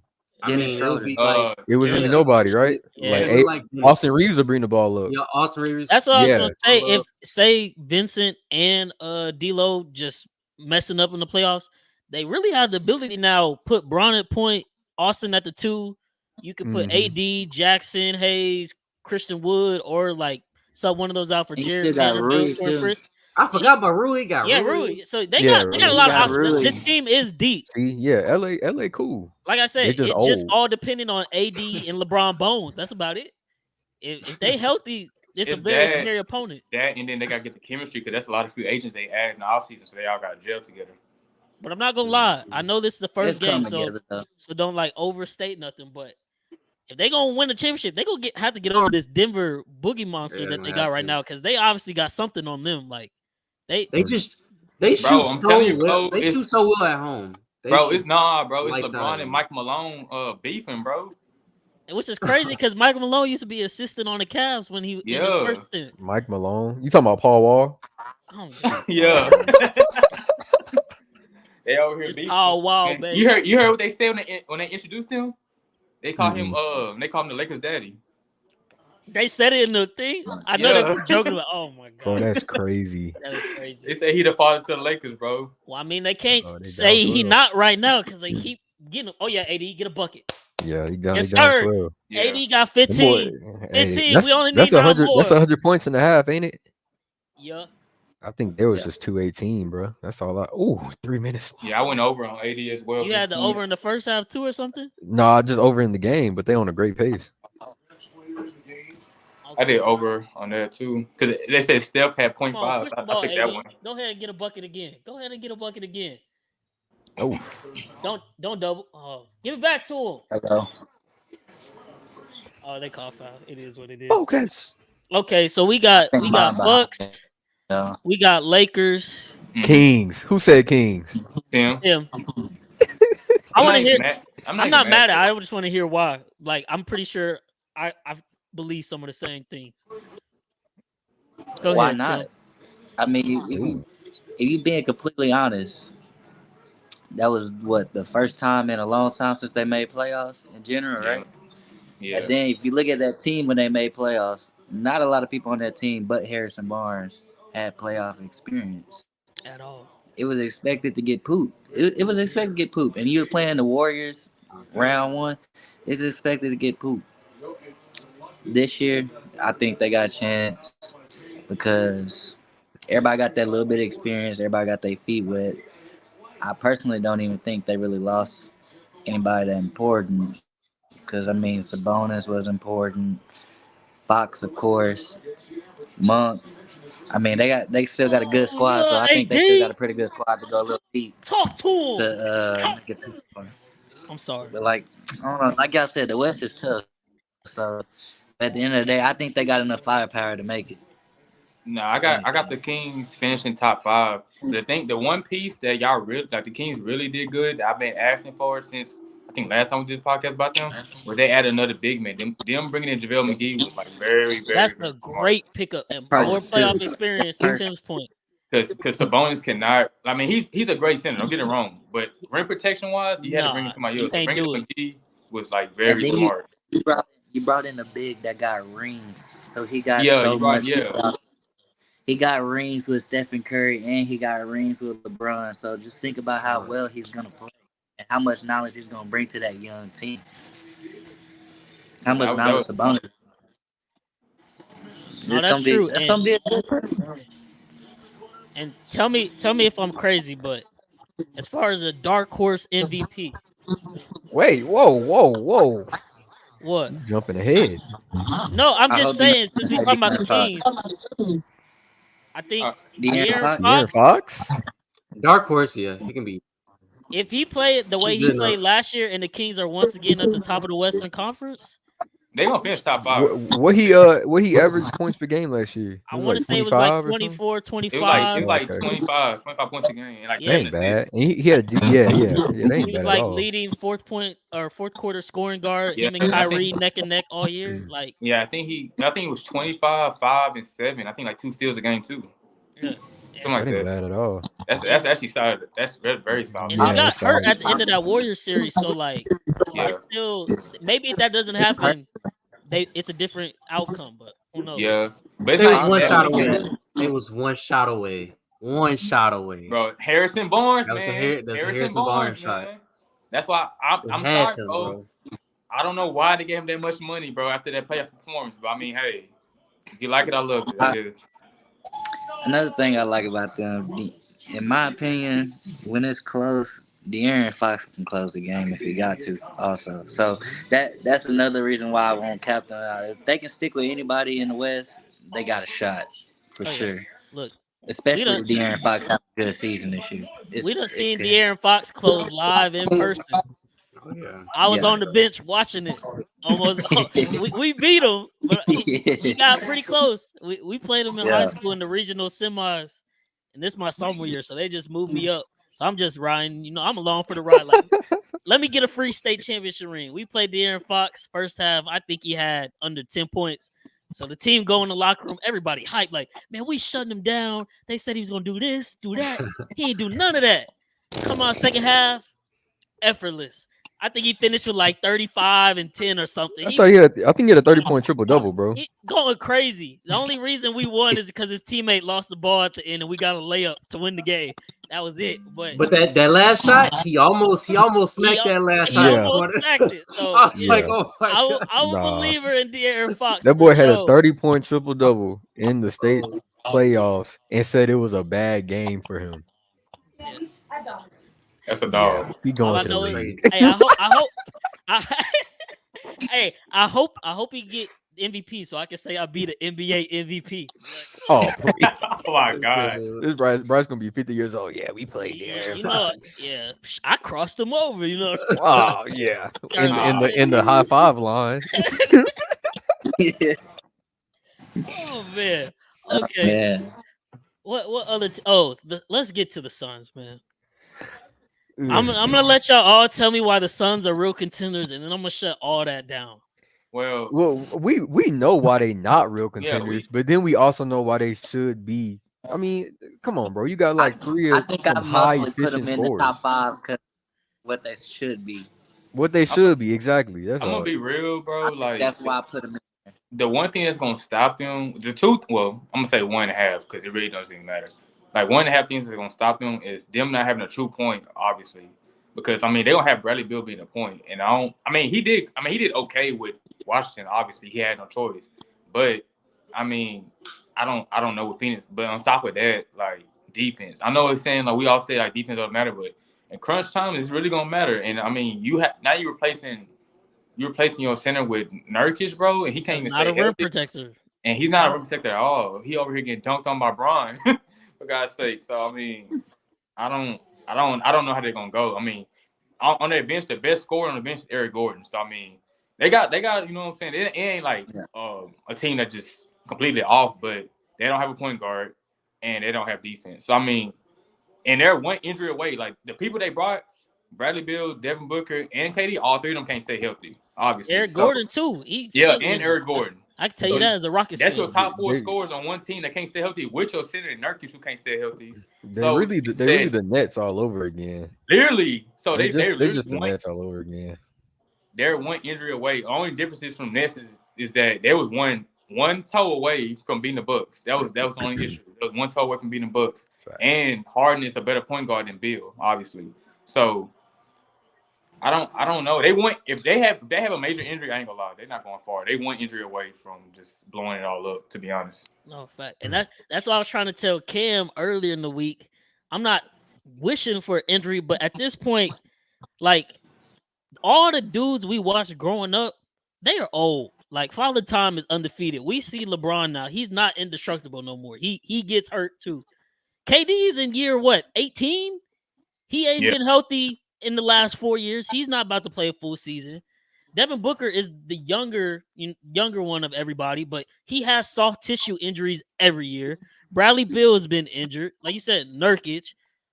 It was really nobody, right? Yeah. Like Austin Reeves will bring the ball up. Yeah, Austin Reeves. That's what I was gonna say. If say Vincent and D'Lo just messing up in the playoffs, they really have the ability now. Put Braun at point, Austin at the 2. You could put AD, Jackson, Hayes, Christian Wood, or one of those out for Jared. I forgot about Rui. Rui. So they got a lot of options. Rui. This team is deep. See, LA cool. Like I said, it's just all depending on AD and LeBron Bones. That's about it. If they healthy, it's a very scary opponent. That and then they gotta get the chemistry because that's a lot of free agents they add in the offseason, so they all got to gel together. But I'm not gonna lie. I know this is the first game, so don't overstate nothing. But if they gonna win the championship, they gonna have to get over this Denver boogie monster that they got right now because they obviously got something on them. Like they shoot I'm telling you, bro, They shoot so well at home. Bro, it's lights LeBron out. and Mike Malone beefing, bro. which is crazy because Michael Malone used to be assistant on the Cavs when he in his first stint. Mike Malone. You talking about Paul Wall? Oh, God. Yeah. They over here beefing. Oh wow, baby. You heard what they said when they introduced him? They call him the Lakers daddy. They said it in the thing. I know they were joking about. Oh my God, bro, that's crazy. That is crazy. They say he the father to the Lakers, bro. Well, I mean, they can't say he not right now because they keep getting him. Oh yeah, AD, get a bucket. Yeah, he got. Yes, he got sir. 12. Yeah. AD got 15. Boy, 15. We only need 100. more. That's 100 points and a half, ain't it? Yeah. I think there was just 218, bro. That's all I. 3 minutes. Yeah, I went over on AD as well. You had the over in the first half too, or something? No, just over in the game, but they on a great pace. I did over on that too because they said Steph had 0.5. So I took that one. Go ahead and get a bucket again. Oh, don't double. Oh, give it back to him. Hello. Oh, they call foul. It is what it is. focus. Okay, so we got Bucks. Yeah. We got Lakers. Kings. Who said Kings? Tim. I want to hear. I'm not mad at it. I just want to hear why. Like, I'm pretty sure I believe some of the same things. Go Why ahead. not? Tim. I mean, if you being completely honest, that was the first time in a long time since they made playoffs in general, right? Yeah. And then if you look at that team when they made playoffs, not a lot of people on that team, but Harrison Barnes, had playoff experience at all. It was expected to get pooped. It was expected to get pooped, and you're playing the Warriors round one. It's expected to get pooped. This year, I think they got a chance because everybody got that little bit of experience. Everybody got their feet wet. I personally don't even think they really lost anybody that important because, I mean, Sabonis was important. Fox, of course. Monk. I mean, they still got a good squad, so I think they still got a pretty good squad to go a little deep. Talk to him. To get this far. I'm sorry. But, like, I don't know. Like I said, the West is tough. So, at the end of the day, I think they got enough firepower to make it. No, I got the Kings finishing top 5. The one piece that y'all really the Kings really did good that I've been asking for since I think last time we did this podcast about them, where they added another big man. Them bringing in JaVale McGee was like very, very. That's very a great pickup and more playoff experience to Tim's point. Because Sabonis cannot. I mean, he's a great center. Don't get it wrong, but rim protection wise, he had to bring in somebody else. Bringing in McGee was like very smart. You brought in a big that got rings, so he got so much. He got rings with Stephen Curry and he got rings with LeBron. So just think about how well he's gonna play and how much knowledge he's gonna bring to that young team. How much knowledge Sabonis. No, that's true. And tell me if I'm crazy, but as far as a dark horse MVP. Wait, whoa. What? You jumping ahead. No, I'm just saying, since we talking about the Kings, I think De'Aaron Fox. Dark horse, yeah, he can be. If he played the way he played last year, and the Kings are once again at the top of the Western Conference, they gonna finish top 5. What he averaged points per game last year? I want to say it was like 24, 25. It was like 25 points a game. Like that ain't bad. And he had yeah. That ain't he was bad like at all. leading fourth quarter scoring guard. Him and Kyrie neck and neck all year. Like I think it was 25, 5, and 7. I think like 2 steals a game too. Yeah. That ain't bad at all. That's actually solid. That's very solid. And he got hurt at the end of that Warriors series, so like, it's still maybe if that doesn't happen, it's a different outcome. But who knows? Yeah, but it was one shot away. It was one shot away. One shot away, bro. Harrison Barnes, man. That's the Harrison Barnes shot. That's why I'm sorry, bro. I don't know why they gave him that much money, bro, after that playoff performance. But I mean, hey, if you like it, I love it. Another thing I like about them, in my opinion, when it's close, De'Aaron Fox can close the game if he got to also. So that's another reason why I won't cap them out. If they can stick with anybody in the West, they got a shot for sure. Look, especially if De'Aaron Fox has a good season this year. We done seen De'Aaron Fox close live in person. I was on the bench watching it. almost. We beat him, but he got pretty close. We played him in high school in the regional semis, and this is my sophomore year, so they just moved me up. So I'm just riding. You know, I'm along for the ride. Like, let me get a free state championship ring. We played De'Aaron Fox first half. I think he had under 10 points. So the team go in the locker room, everybody hyped, like, man, we shutting him down. They said he was gonna do this, do that. He ain't do none of that. Come on, second half, effortless. I think he finished with like 35 and 10 or something. I think he had a 30-point triple-double, bro. He going crazy. The only reason we won is because his teammate lost the ball at the end and we got a layup to win the game. That was it. But that last shot, he almost smacked that last shot. He almost smacked it. So I was like, oh my God. I'm a believer in De'Aaron Fox. That boy had a 30-point triple-double in the state playoffs and said it was a bad game for him. Yeah. That's a dog. Yeah, he going to the league. Hey, I hope he get MVP so I can say I beat an NBA MVP. Oh, oh my God. This Bryce gonna be 50 years old. Yeah, we played there. You know, yeah, I crossed him over. You know. Oh yeah, in the high five line. Oh man. Okay. What other? Let's get to the Suns, man. I'm gonna let y'all all tell me why the Suns are real contenders, and then I'm gonna shut all that down. Well, we know why they not real contenders, but then we also know why they should be. I mean, come on, bro. You got like three of some high efficient scorers. In the top 5 because what they should be. What they should be, exactly. That's I'm gonna be real, bro. Like that's why I put them in there. The one thing that's gonna stop them, I'm gonna say 1.5 because it really doesn't even matter. Like 1.5 things that's gonna stop them is them not having a true point, obviously. Because I mean they don't have Bradley Beal being a point. And he did okay with Washington, obviously. He had no choice. But I mean, I don't know with Phoenix. But on top of that, like defense. I know it's saying like we all say like defense doesn't matter, but in crunch time it's really gonna matter. And I mean you're replacing your center with Nurkic, bro, and he can't even not a rim protector. And he's not a rim protector at all. He over here getting dunked on by Bron. For God's sake. So I mean, I don't know how they're gonna go. I mean, on their bench, the best scorer on the bench is Eric Gordon. So I mean, they got you know what I'm saying? It ain't like a team that just completely off, but they don't have a point guard and they don't have defense. So I mean, and they're one injury away. Like the people they brought, Bradley Beal, Devin Booker, and KD, all three of them can't stay healthy. Obviously, Eric Gordon too. And Eric Gordon. I can tell you that as a Rockets that's fan. your top 4 scorers on one team that can't stay healthy with your center and Nurkic who can't stay healthy. They're really the Nets all over again. Literally. So they're just the Nets all over again. They're one injury away. The only difference is from Nets is that there was one toe away from beating the Bucks. That was the only issue. There was one toe away from beating the Bucks. Facts. And Harden is a better point guard than Beal, obviously. So I don't know. If they have a major injury, I ain't gonna lie, they're not going far. They one injury away from just blowing it all up, to be honest. No fact. And that's what I was trying to tell Cam earlier in the week. I'm not wishing for injury, but at this point, like all the dudes we watched growing up, they are old. Like Father Time is undefeated. We see LeBron now. He's not indestructible no more. He gets hurt too. KD's in year 18? He ain't been healthy in the last 4 years. He's not about to play a full season. Devin Booker is the younger one of everybody, but he has soft tissue injuries every year. Bradley Beal has been injured. Like you said, Nurkic.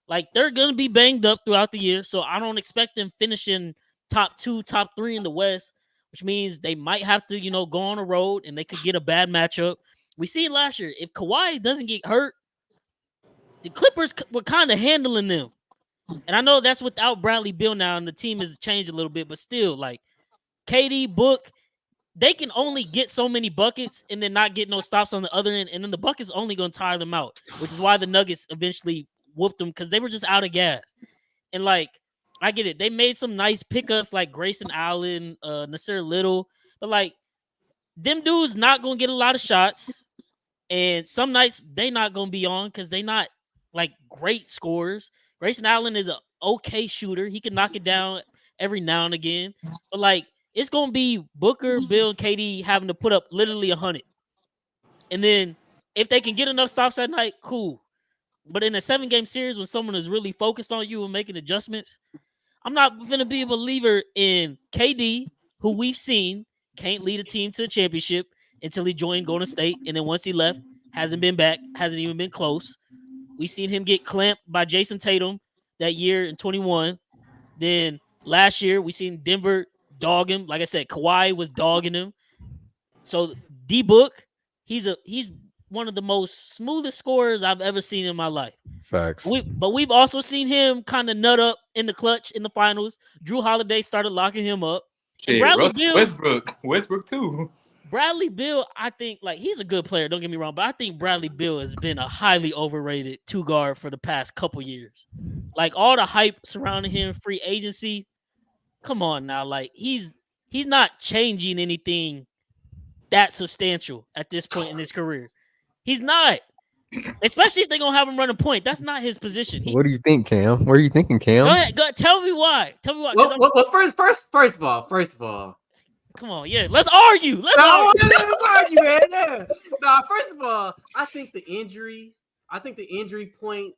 Like, they're going to be banged up throughout the year, so I don't expect them finishing top 2, top 3 in the West, which means they might have to, go on a road, and they could get a bad matchup. We seen last year, if Kawhi doesn't get hurt, the Clippers were kind of handling them. And I know that's without Bradley Beal now, and the team has changed a little bit, but still, like, KD, Book, they can only get so many buckets and then not get no stops on the other end, and then the bucket's only going to tire them out, which is why the Nuggets eventually whooped them, because they were just out of gas. And, like, I get it. They made some nice pickups like Grayson Allen, Nasir Little, but, like, them dudes not going to get a lot of shots, and some nights they not going to be on because they not, like, great scorers. Grayson Allen is an okay shooter. He can knock it down every now and again. But, like, it's going to be Booker, Bill, and KD having to put up literally 100. And then if they can get enough stops at night, cool. But in a 7-game series when someone is really focused on you and making adjustments, I'm not going to be a believer in KD, who we've seen, can't lead a team to a championship until he joined Golden State, and then once he left, hasn't been back, hasn't even been close. We seen him get clamped by Jason Tatum that year in 21. Then last year, we seen Denver dog him. Like I said, Kawhi was dogging him. So D-Book, he's one of the most smoothest scorers I've ever seen in my life. Facts. But we've also seen him kind of nut up in the clutch in the finals. Drew Holiday started locking him up. Shit, Westbrook too. Bradley Beal, I think, like, he's a good player. Don't get me wrong, but I think Bradley Beal has been a highly overrated two guard for the past couple years. Like, all the hype surrounding him, free agency. Come on now, like, he's not changing anything that substantial at this point in his career. He's not. Especially if they're gonna have him run a point. That's not his position. What do you think, Cam? What are you thinking, Cam? Go ahead. Tell me why. Well, first of all. Come on, yeah. Let's argue. Let's argue, man. Yeah. Nah, first of all, I think the injury point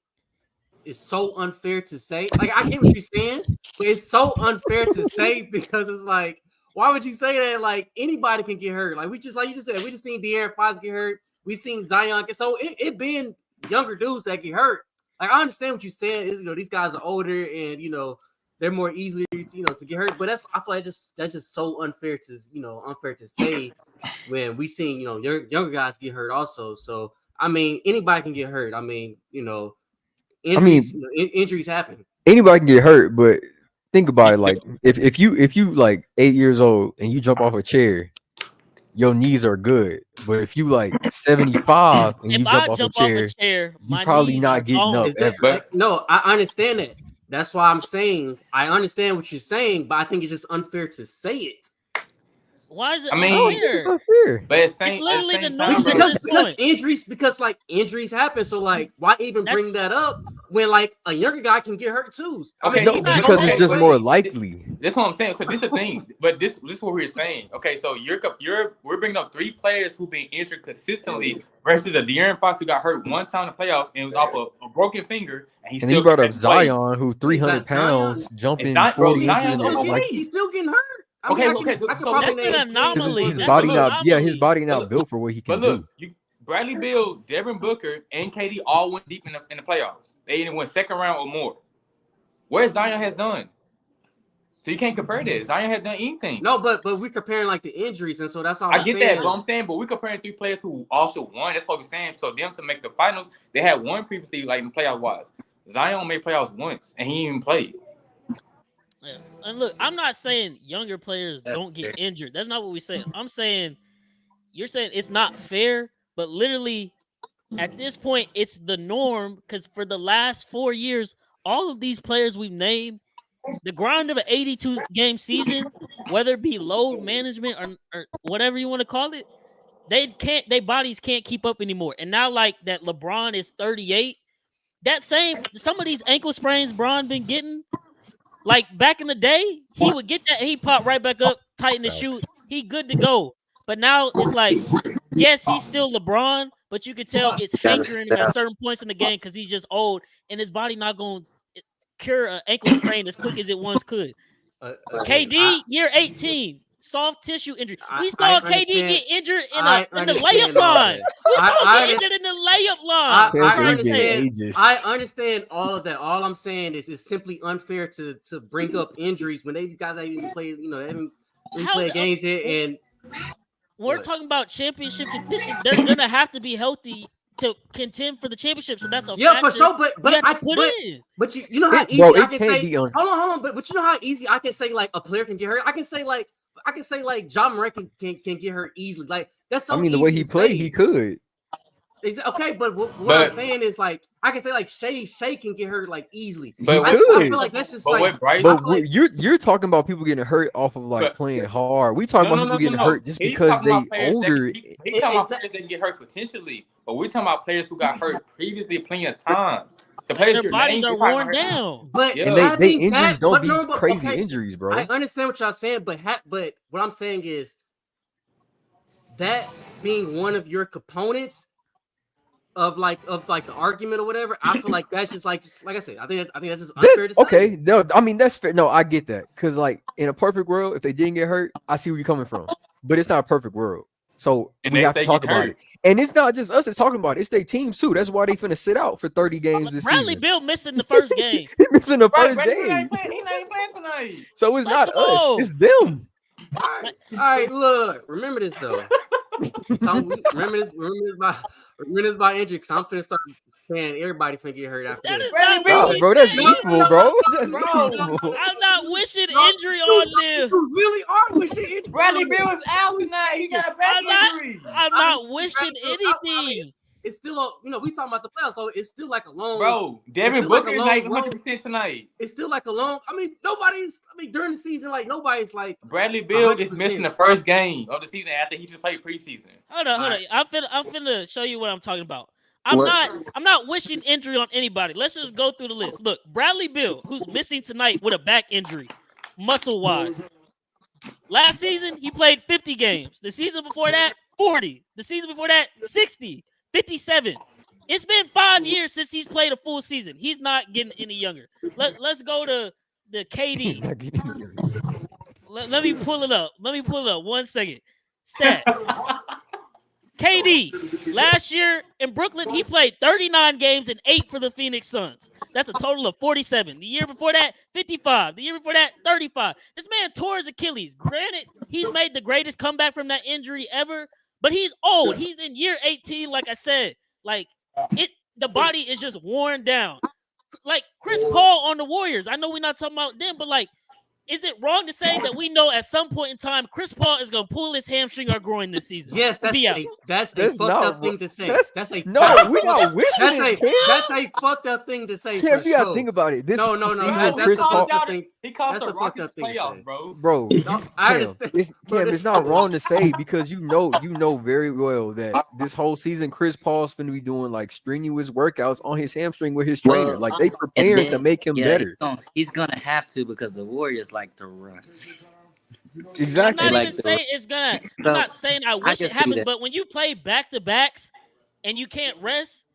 is so unfair to say. Like, I get what you're saying, but it's so unfair to say because it's like, why would you say that? Like, anybody can get hurt. Like, like you just said, we just seen De'Aaron Fox get hurt. We seen Zion get, so it been younger dudes that get hurt. Like, I understand what you're saying is, these guys are older and they're more easily to get hurt. But I feel like that's just so unfair to say when we seen younger guys get hurt also. So I mean, anybody can get hurt. I mean, injuries happen. Anybody can get hurt, but think about it. Like, if you like 8 years old and you jump off a chair, your knees are good. But if you like 75 and you jump off a chair, you probably not getting up ever. No, I understand that. That's why I'm saying I understand what you're saying, but I think it's just unfair to say it. Why is it unfair? It's unfair. But it's literally the norm because injuries happen. So like, why even bring that up when like a younger guy can get hurt too? Because it's just more likely. That's what I'm saying. So this is the thing. But this is what we're saying. Okay, so we're bringing up three players who've been injured consistently versus a De'Aaron Fox who got hurt one time in the playoffs and was off a broken finger. And he brought up Zion, who 300 pounds, jumping 40 inches. He's still getting hurt. Okay. So that's an anomaly. His body not built for what he can do. Bradley Beal, Devin Booker, and KD all went deep in the playoffs. They even went second round or more. Where Zion has done. So you can't compare this. Zion has done anything. No, but we're comparing like the injuries, and so that's all. I get that, but I'm saying, but we're comparing three players who also won. That's what we're saying. So them to make the finals, they had one previously, like in playoff wise. Zion made playoffs once, and he didn't even played. Yes. And look, I'm not saying younger players don't get injured. That's not what we're saying. I'm saying you're saying it's not fair, but literally at this point, it's the norm because for the last 4 years, all of these players we've named, the grind of an 82-game season, whether it be load management or whatever you want to call it, their bodies can't keep up anymore. And now, like that LeBron is 38, some of these ankle sprains Bron been getting. Like back in the day, he would get that, he pop right back up, tighten the shoe, he good to go. But now it's like, yes, he's still LeBron, but you can tell it's hankering him at certain points in the game because he's just old and his body not going to cure an ankle sprain as quick as it once could. KD, year 18, soft tissue injury. We saw KD get injured in the layup line. We saw him get injured in the layup line. I understand all of that. All I'm saying is it's simply unfair to bring up injuries when these guys haven't even played. They haven't played games yet. And we're talking about championship condition. They're gonna have to be healthy to contend for the championship. So that's a factor. For sure. But you know how easy I can say. Hold on. But you know how easy I can say like a player can get hurt. I can say like John Moran can get hurt easily. Like that's so. I mean, the way he played, he could. Okay, but what I'm saying is like I can say like Shea can get hurt like easily. But I feel like that's just you're talking about people getting hurt off of like playing hard. We talking about people getting hurt just because they older. He's talking about players that can get hurt potentially, but we're talking about players who got hurt previously playing times. Their bodies are worn down. But and they injuries don't be crazy injuries, bro. I understand what y'all saying, but what I'm saying is that being one of your components of the argument or whatever, I feel like that's just like I said, I think that's just unfair to say. Okay, no, I mean that's fair. No, I get that because like in a perfect world, if they didn't get hurt, I see where you're coming from. but it's not a perfect world. So And we they have to say talk get about hurt. it. And it's not just us that's talking about it. It's their teams too. That's why they finna sit out for 30 games this Bradley season. Bill missing the first game. He missing the Right, first Bradley Bill game. ain't playing. He ain't playing tonight. So it's Let's not us. go. It's them. All right, look. Remember this though. Remember this by injury, because I'm finna start saying everybody finna get hurt after That this. is not Bradley what Bill, we bro, that's said. equal, bro. That's Bro. equal. I'm not wishing No, injury on them. You really are wishing injury. Bradley Bill is out tonight. He got a back injury. I'm not wishing anything. It's still a, we talking about the playoffs, so it's still like a long. Bro, Devin still like Booker a is not long 100% tonight. It's still like a long. During the season, like nobody's like. Bradley Bill 100%. is missing the first game of the season after he just played preseason. Hold on. I'm finna show you what I'm talking about. I'm not wishing injury on anybody. Let's just go through the list. Look, Bradley Bill, who's missing tonight with a back injury, muscle-wise. Last season, he played 50 games. The season before that, 40. The season before that, 60, 57. It's been 5 years since he's played a full season. He's not getting any younger. Let's go to the KD. Let me pull it up. 1 second. Stats. KD, last year in Brooklyn, he played 39 games and 8 for the Phoenix Suns. That's a total of 47. The year before that, 55. The year before that, 35. This man tore his Achilles. Granted, he's made the greatest comeback from that injury ever, but he's old. He's in year 18, like I said. Like, the body is just worn down. Like Chris Paul on the Warriors. I know we're not talking about them, but like, is it wrong to say that we know at some point in time Chris Paul is going to pull his hamstring or groin this season? Yes, that's a fucked up thing to say. That's a fucked up thing to say. Can't be. I think about it. This no. season, Chris Paul. He cost That's the a fucked up Rockets thing to playoff, say. bro. I understand. It's not wrong to say because you know very well that this whole season Chris Paul's finna be doing like strenuous workouts on his hamstring with his trainer. Like they preparing to make him better. He's gonna have to because the Warriors like to run. Exactly. I'm not even saying it's gonna. I'm not saying I wish it happened, but when you play back to backs and you can't rest,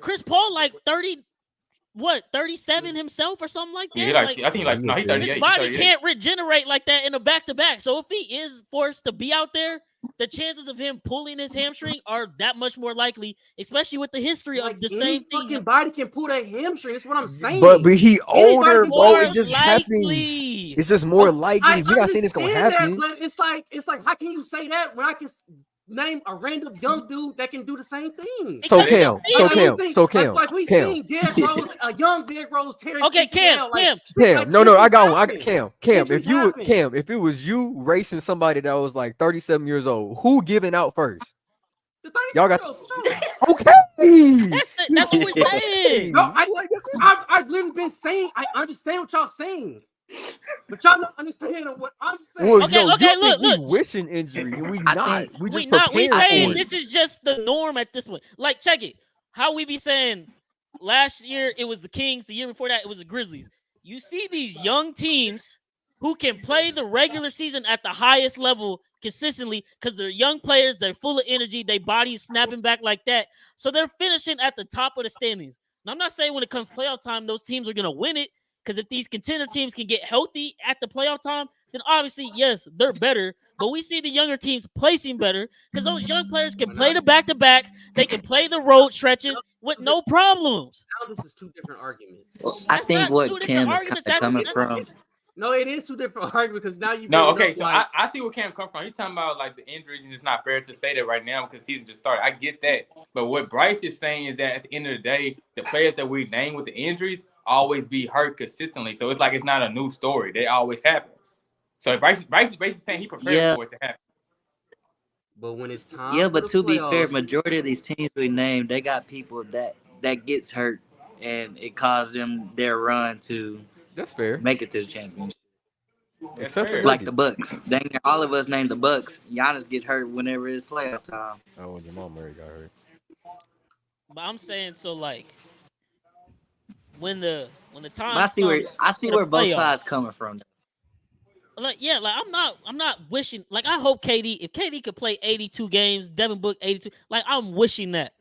Chris Paul like 37 himself or something like that. Yeah, I think he's 38. His body can't regenerate like that in a back to back. So if he is forced to be out there, the chances of him pulling his hamstring are that much more likely, especially with the history of the same thing. Fucking body can pull that hamstring. That's what I'm saying. But he older, bro. It just likely. happens. It's just more likely. We're not saying it's gonna happen. But it's like, how can you say that when I can name a random young dude that can do the same thing? So Cam. Like we seen Derrick Rose, a young Derrick Rose tearing. Okay, Cam. No, I got one. I got Cam. If it was you racing somebody that was like 37 years old, who giving out first? Y'all got okay. That's what we're saying. No, I've literally been saying. I understand what y'all saying, but y'all not understanding what I'm saying. Well, okay. Look. We wishing injury, and we not. We just We saying for this is just the norm at this point. Like, check it. How we be saying last year it was the Kings. The year before that it was the Grizzlies. You see these young teams who can play the regular season at the highest level consistently because they're young players, they're full of energy, their bodies snapping back like that. So they're finishing at the top of the standings. Now, I'm not saying when it comes playoff time, those teams are going to win it because if these contender teams can get healthy at the playoff time, then obviously, yes, they're better. But we see the younger teams placing better because those young players can play the back-to-backs. They can play the road stretches with no problems. Now this is two different arguments. Well, I think what Cam is coming from. No, it is two different arguments because now you. So I see where Cam come from. He's talking about like the injuries, and it's not fair to say that right now because the season just started. I get that, but what Bryce is saying is that at the end of the day, the players that we name with the injuries always be hurt consistently. So it's like it's not a new story; they always happen. So Bryce is basically saying he prepared for it to happen. But when it's time, but to be fair, majority of these teams we named, they got people that gets hurt, and it caused them their run to. That's fair. Make it to the championship. Except like the Bucks. Dang, all of us named the Bucks. Giannis get hurt whenever it's playoff time. Oh, Jamal Murray got hurt. But I'm saying so like when the time. I see where both sides coming from. Like I'm not wishing. Like I hope if KD could play 82 games, Devin Book 82. Like I'm wishing that.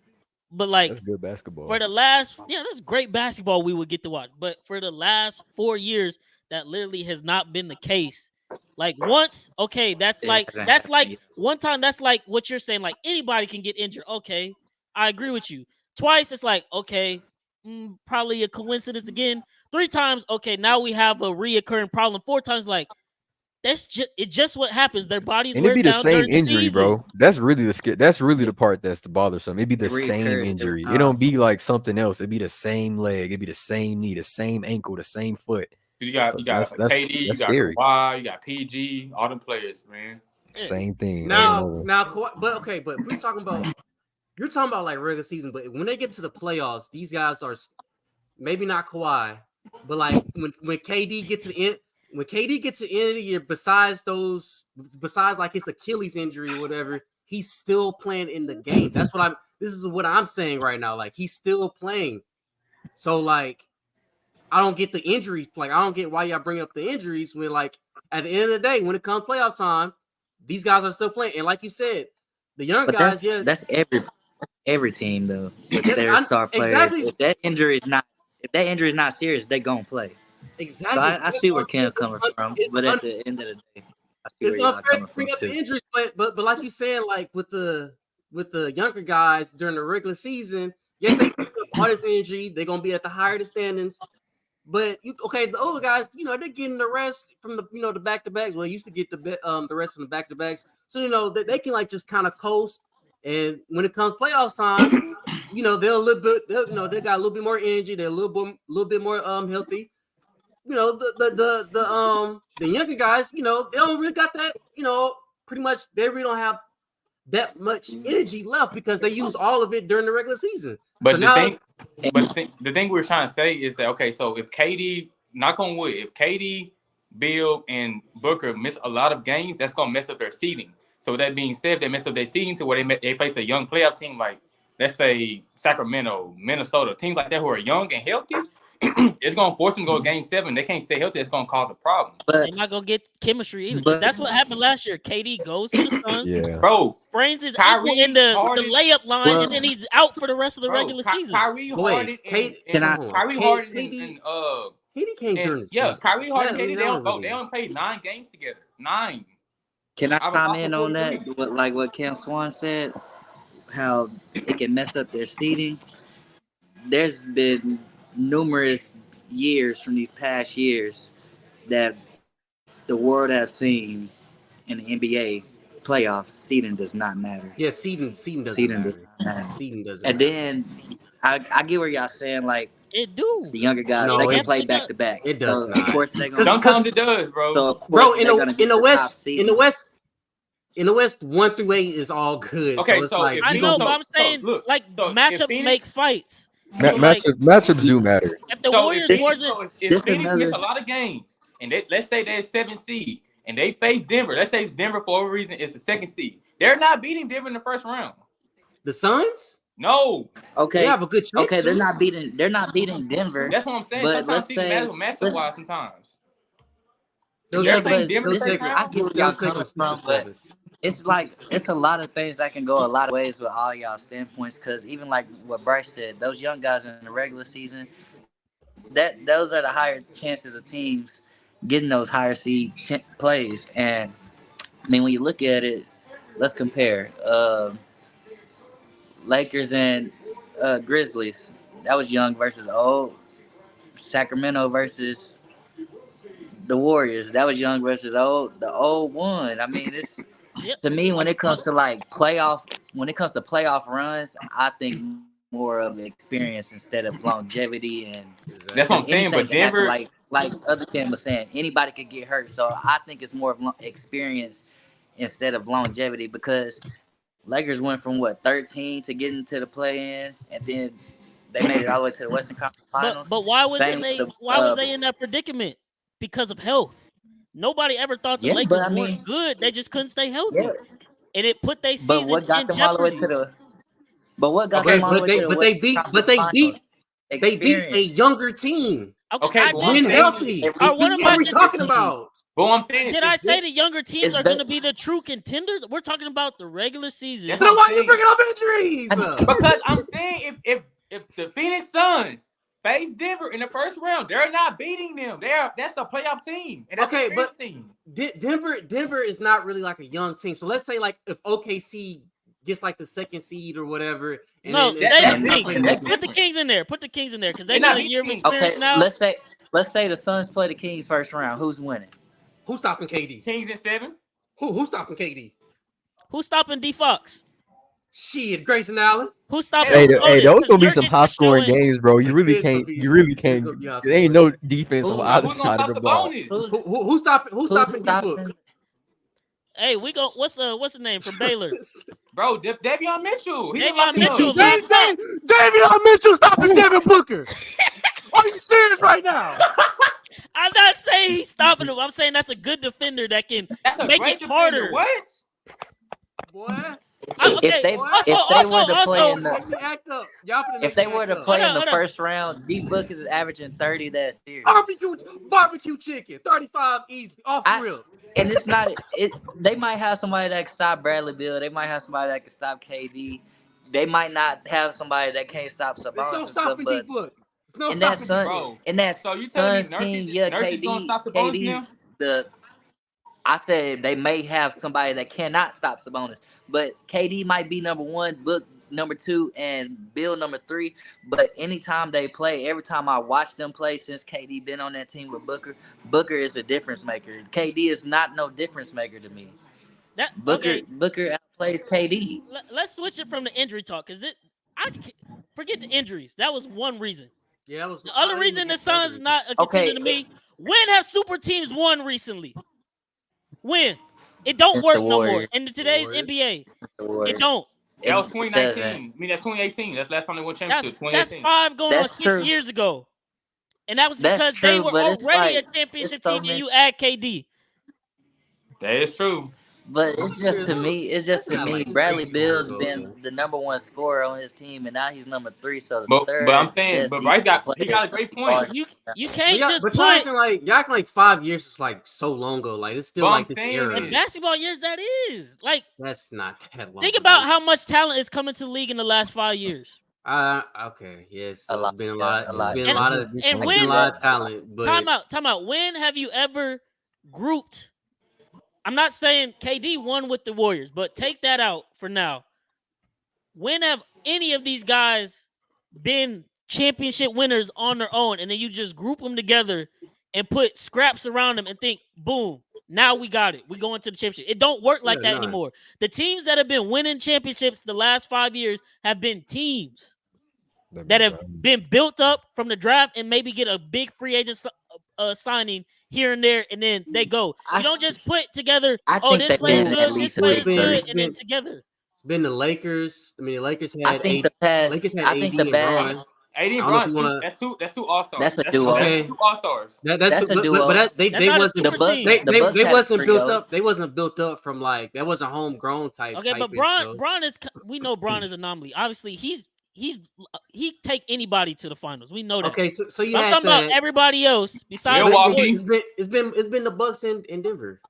But like that's good basketball. For the last, that's great basketball we would get to watch. But for the last 4 years, that literally has not been the case. Like once, okay, that's like one time. That's like what you're saying. Like anybody can get injured. Okay, I agree with you. Twice, it's like okay, probably a coincidence again. 3 times, okay, now we have a reoccurring problem. 4 times, like that's just what happens. Their bodies and it wear be the down same during the injury, season. bro. That's really the part that's the bothersome. It be the same injury. It don't be like something else. It be the same leg. It be the same knee, the same ankle, the same foot. You got KD, you got Kawhi, you got PG, all them players, man. Same thing. Now, but if we're talking about, you're talking about like regular season, but when they get to the playoffs, these guys are maybe not Kawhi, but like when KD gets to the end. When KD gets to the end of the year, besides like his Achilles injury or whatever, he's still playing in the game. This is what I'm saying right now. Like he's still playing. So like, I don't get the injuries. Like I don't get why y'all bring up the injuries when like at the end of the day, when it comes playoff time, these guys are still playing. And like you said, the younger guys, that's every team though. With their star players. Exactly. If that injury is not serious, they gonna play. Exactly. So I see where Cam coming from, but at the end of the day, I see where y'all coming from too. The injuries, but like you said, like with the younger guys during the regular season, yes, they hardest injury, they're gonna be at the higher standings. But the older guys, they're getting the rest from the the back-to-backs. Well, they used to get the rest from the back-to-backs, so they can like just kind of coast. And when it comes playoffs time, they got a little bit more energy, they're a little bit more healthy. The younger guys, they don't really got that, pretty much they really don't have that much energy left because they used all of it during the regular season. But the thing we're trying to say is that, okay, so if KD, knock on wood, if KD, Bill, and Booker miss a lot of games, that's going to mess up their seeding. So with that being said, if they mess up their seeding to where they face a young playoff team like, let's say, Sacramento, Minnesota, teams like that who are young and healthy, it's going to force them to go to game 7. They can't stay healthy. It's going to cause a problem. They're not going to get chemistry either. That's what happened last year. KD goes to the Suns, bro, sprains his ankle in the layup line, and then he's out for the rest of the regular season. Kyrie Harden and KD came during the season. Yeah, Kyrie Harden and KD, they only played 9 games together. 9. Can I comment on that? What Cam Swan said, how it can mess up their seeding. There's been numerous years from these past years that the world have seen in the NBA playoffs, seeding does not matter. Yeah, seeding doesn't matter. Seeding doesn't and matter. Then I get where y'all saying like it do. The younger guys, they can play back to back. It does not. Of course they gonna. Sometimes it does, bro. So in the West, 1 through 8 is all good. Okay, so like, I know, but I'm saying matchups make fights. Matchups do matter. If the Warriors wasn't, if Phoenix miss a lot of games, and let's say they're 7th seed, and they face Denver. Let's say it's Denver for a reason. It's the 2nd seed. They're not beating Denver in the first round. The Suns? No. Okay. They have a good chance. Okay, they're not beating Denver. That's what I'm saying. But sometimes seeding matters matchup wise. Sometimes. I get where y'all coming from, but it's like it's a lot of things that can go a lot of ways with all y'all standpoints. Because even like what Bryce said, those young guys in the regular season, those are the higher chances of teams getting those higher seed plays. And I mean, when you look at it, let's compare Lakers and Grizzlies. That was young versus old. Sacramento versus the Warriors. That was young versus old. The old won. I mean, it's to me when it comes to playoff runs, I think more of experience instead of longevity. And that's what I'm saying. But Denver, like other Tim was saying, anybody could get hurt. So I think it's more of experience instead of longevity because Lakers went from 13 to get into the play-in, and then they made it all the way to the Western Conference Finals. But why was they in that predicament? Because of health. Nobody ever thought the Lakers weren't good. They just couldn't stay healthy, and it put their season in jeopardy. All the way to the? But what got them all the way to the? But they beat a younger team. Okay, when healthy. What are we talking about? But what I'm saying did I say the younger teams are going to be the true contenders? We're talking about the regular season. So why are you bringing up injuries? Because I'm saying if the Phoenix Suns face Denver in the first round. They're not beating them. That's a playoff team. And that's Okay, but team. Denver is not really like a young team. So let's say like if OKC gets like the second seed or whatever. And no, then say the Kings. Kings. Put the Kings in there. Put the Kings in there because they got a year of experience now. Let's say the Suns play the Kings first round. Who's winning? Who's stopping KD? Kings in 7. Who's stopping KD? Who's stopping D Fox? Shit, Grayson Allen. Who's stopping? Hey, those gonna be some high scoring games, bro. You really can't. There ain't no defense on either side of the ball. Who's stopping D-Book? Hey, we go. What's the name from Baylor? Bro, Davion Mitchell. Davion Mitchell. Davion Mitchell stopping Devin Booker. Are you serious right now? I'm not saying he's stopping him. I'm saying that's a good defender that can make it harder. What? Boy. If they were to play in the first round, D Book is averaging 30 that series. Barbecue chicken, 35 easy off the real. And it's not. They might have somebody that can stop Bradley Beal. They might have somebody that can stop KD. They might not have somebody that can't stop Sabonis. There's no stopping D Book. In that so you telling me team, yeah, KD's I said they may have somebody that cannot stop Sabonis, but KD might be number 1, Book number 2, and Bill number 3. But anytime they play, every time I watch them play since KD been on that team with Booker, Booker is a difference maker. KD is not no difference maker to me. Booker outplays KD. Let's switch it from the injury talk because I forget the injuries. That was one reason. Yeah, that was the other reason the Suns not a contender to me. When have super teams won recently? When? It don't work no more in today's NBA. It don't. That was 2019. I mean, that's 2018. That's last time they won championship. 2018. That's 5 going on 6 years ago. And that was because they were already a championship team and you add KD. That is true. But it's just to me. Bradley Beal's been the number 1 scorer on his team, and now he's number 3. So but I'm saying, but Bryce got a great point. You can't just but put y'all acting like 5 years is like so long ago. Like it's still like this era. In basketball years, that is like that's not that long. Think about how much talent is coming to the league in the last 5 years. Okay, yes, there's been a lot of talent. But time out. When have you ever grouped? I'm not saying KD won with the Warriors, but take that out for now. When have any of these guys been championship winners on their own, and then you just group them together and put scraps around them and think, boom, now we got it. We go into the championship. It don't work like that anymore. The teams that have been winning championships the last 5 years have been teams that have been built up from the draft and maybe get a big free agent signing here and there, and then they go. You don't just put together, this player's good, this player's good, and then together. It's been the Lakers. I mean, the Lakers had Lakers had AD and Bron. AD and Bron, that's two all-stars. That's a duo. That's 2 all-stars. That's a duo. But they wasn't built up. They wasn't built up from like that wasn't homegrown type. Okay, but Bron is. We know Bron is an anomaly. Obviously, he take anybody to the finals. We know that. Okay, so you. I'm talking about everybody else besides Milwaukee. It's been the Bucks and Denver.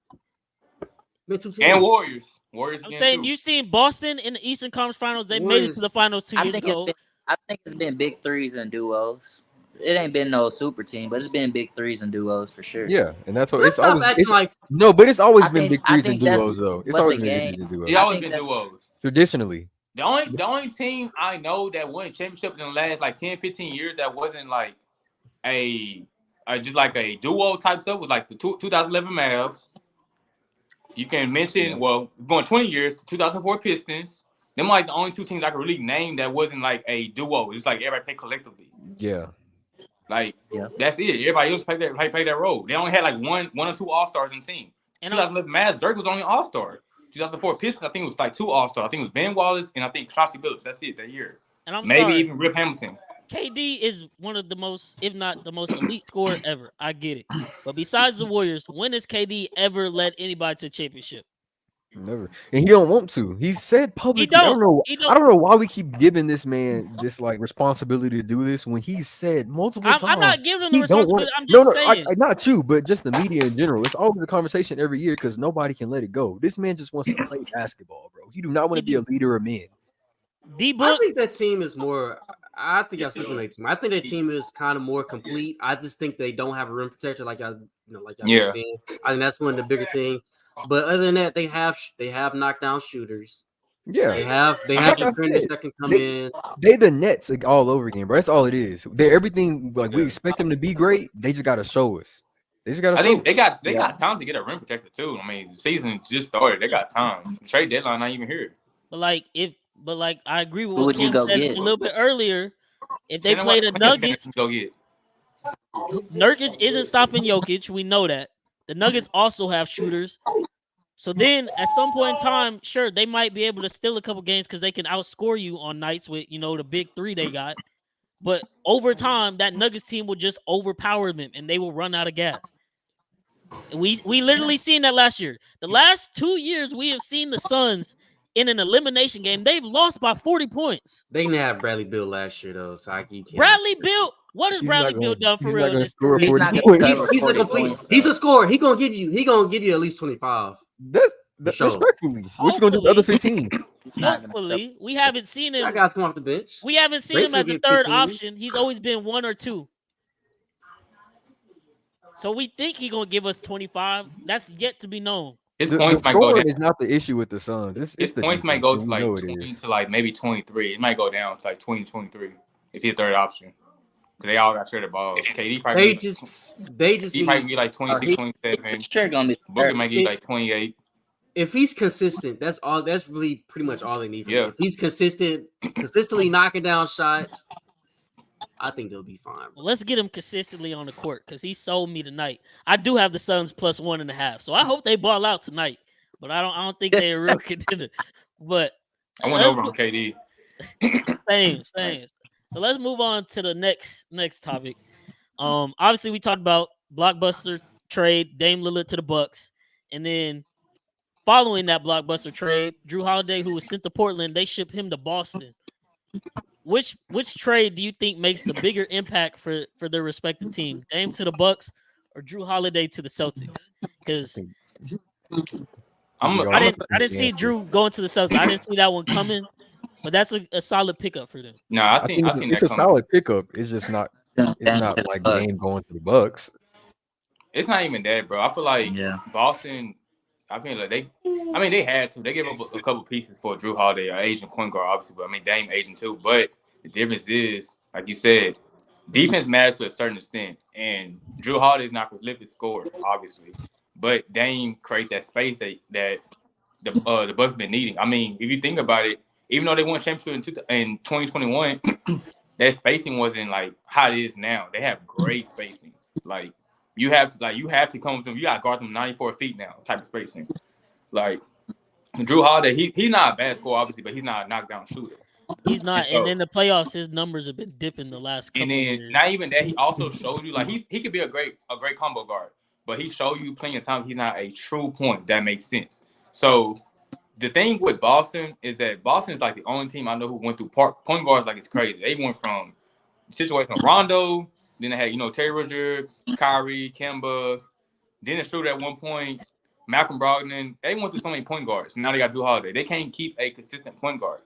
Been 2 teams. And Warriors. I'm saying you've seen Boston in the Eastern Conference Finals. They made it to the finals 2 years ago. I think it's been big threes and duos. It ain't been no super team, but it's been big threes and duos for sure. Yeah, and that's what it's always. But it's always been big threes and duos though. It's always been big threes and duos. It's always been duos. Traditionally. The only team I know that won a championship in the last like 10, 15 years that wasn't like just like a duo type stuff was like the 2011 Mavs. You can mention, going 20 years, the 2004 Pistons. Them like the only 2 teams I can really name that wasn't like a duo. It's like everybody played collectively. Yeah. Like that's it. Everybody else played that role. They only had like one or 2 all-stars in the team. And 2011 Mavs, Dirk was only all-star. 2004 Pistons, I think it was like 2 all-stars. I think it was Ben Wallace and I think Chauncey Billups. That's it that year. And I'm maybe sorry. Even Rip Hamilton. KD is one of the most, if not the most elite scorer ever. I get it. But besides the Warriors, when has KD ever led anybody to championship? Never. And he don't want to. He said publicly. I don't know why we keep giving this man this like responsibility to do this when he said multiple times. I'm not giving him the responsibility. I'm just saying. Not you, but just the media in general. It's always a conversation every year because nobody can let it go. This man just wants to play basketball, bro. He do not want to be a leader of men. I think that team is more. I think y'all sleeping on their team. I think their team is kind of more complete. I just think they don't have a rim protector like y'all, like y'all been saying. I think that's one of the bigger things. But other than that, they have knockdown shooters. Yeah, they have defenders that can come in. They the Nets like, all over again, bro. That's all it is. They everything like we expect them to be great. They just gotta show us. They just gotta. I think they got time to get a rim protector too. I mean, the season just started. They got time. The trade deadline not even here. But I agree with what Kim said a little bit earlier. If they play the Nuggets, Nurkic isn't stopping Jokic. We know that. The Nuggets also have shooters. So then at some point in time, sure, they might be able to steal a couple games because they can outscore you on nights with, the big three they got. But over time, that Nuggets team will just overpower them and they will run out of gas. We literally seen that last year. The last 2 years, we have seen the Suns in an elimination game. They've lost by 40 points. They didn't have Bradley Beal last year, though. So Bradley Beal, what has Bradley Beal done for real? He's a complete. He's a scorer. He gonna give you at least 25. That's respectfully. What you gonna do with the other 15? Hopefully, we haven't seen him. That guy's come off the bench. We haven't seen him as a third option. He's always been 1 or 2. So we think he's gonna give us 25. That's yet to be known. His points might go down. Is not the issue with the Suns. His points might go to like 20 to like maybe 23. It might go down to like 20, 23 if he's a third option. Because they all got shredded balls. KD probably he might be like 26, 27. Sure gonna be. Booker might be like 28. If he's consistent, that's all. That's really pretty much all they need. If he's consistently knocking down shots, I think they'll be fine. Well, let's get him consistently on the court because he sold me tonight. I do have the Suns plus 1.5, so I hope they ball out tonight. But I don't think they're a real contender. But I went over on KD. Same. So let's move on to the next topic. Obviously we talked about blockbuster trade, Dame Lillard to the Bucks, and then following that blockbuster trade, Drew Holiday, who was sent to Portland, they shipped him to Boston. Which trade do you think makes the bigger impact for their respective teams? Dame to the Bucks or Drew Holiday to the Celtics? Because I didn't see Drew going to the Celtics. I didn't see that one coming, but that's a solid pickup for them. No, I think it's a solid pickup. It's just not. It's not like Dame going to the Bucks. It's not even that, bro. I feel like Boston. I feel like they had to. They gave up a couple pieces for Drew Holiday, an Asian point guard, obviously. But Dame Asian too. But the difference is, like you said, defense matters to a certain extent, and Drew Holiday is not a prolific scorer, obviously. But Dame create that space that the Bucks been needing. I mean, if you think about it, even though they won championship in 2021, that spacing wasn't like how it is now. They have great spacing. Like you have to come with them. You got to guard them 94 feet now, type of spacing. Like Drew Holiday, he's not a bad scorer, obviously, but he's not a knockdown shooter. He's not, and in the playoffs, his numbers have been dipping the last couple of years. And not even that, he also showed you like he could be a great combo guard, but he showed you plenty of times he's not a true point. That makes sense. So the thing with Boston is that Boston is like the only team I know who went through point guards like it's crazy. They went from the situation of Rondo, then they had Terry Rozier, Kyrie, Kemba, Dennis Schroeder at one point, Malcolm Brogdon. They went through so many point guards. Now they got Drew Holiday. They can't keep a consistent point guard.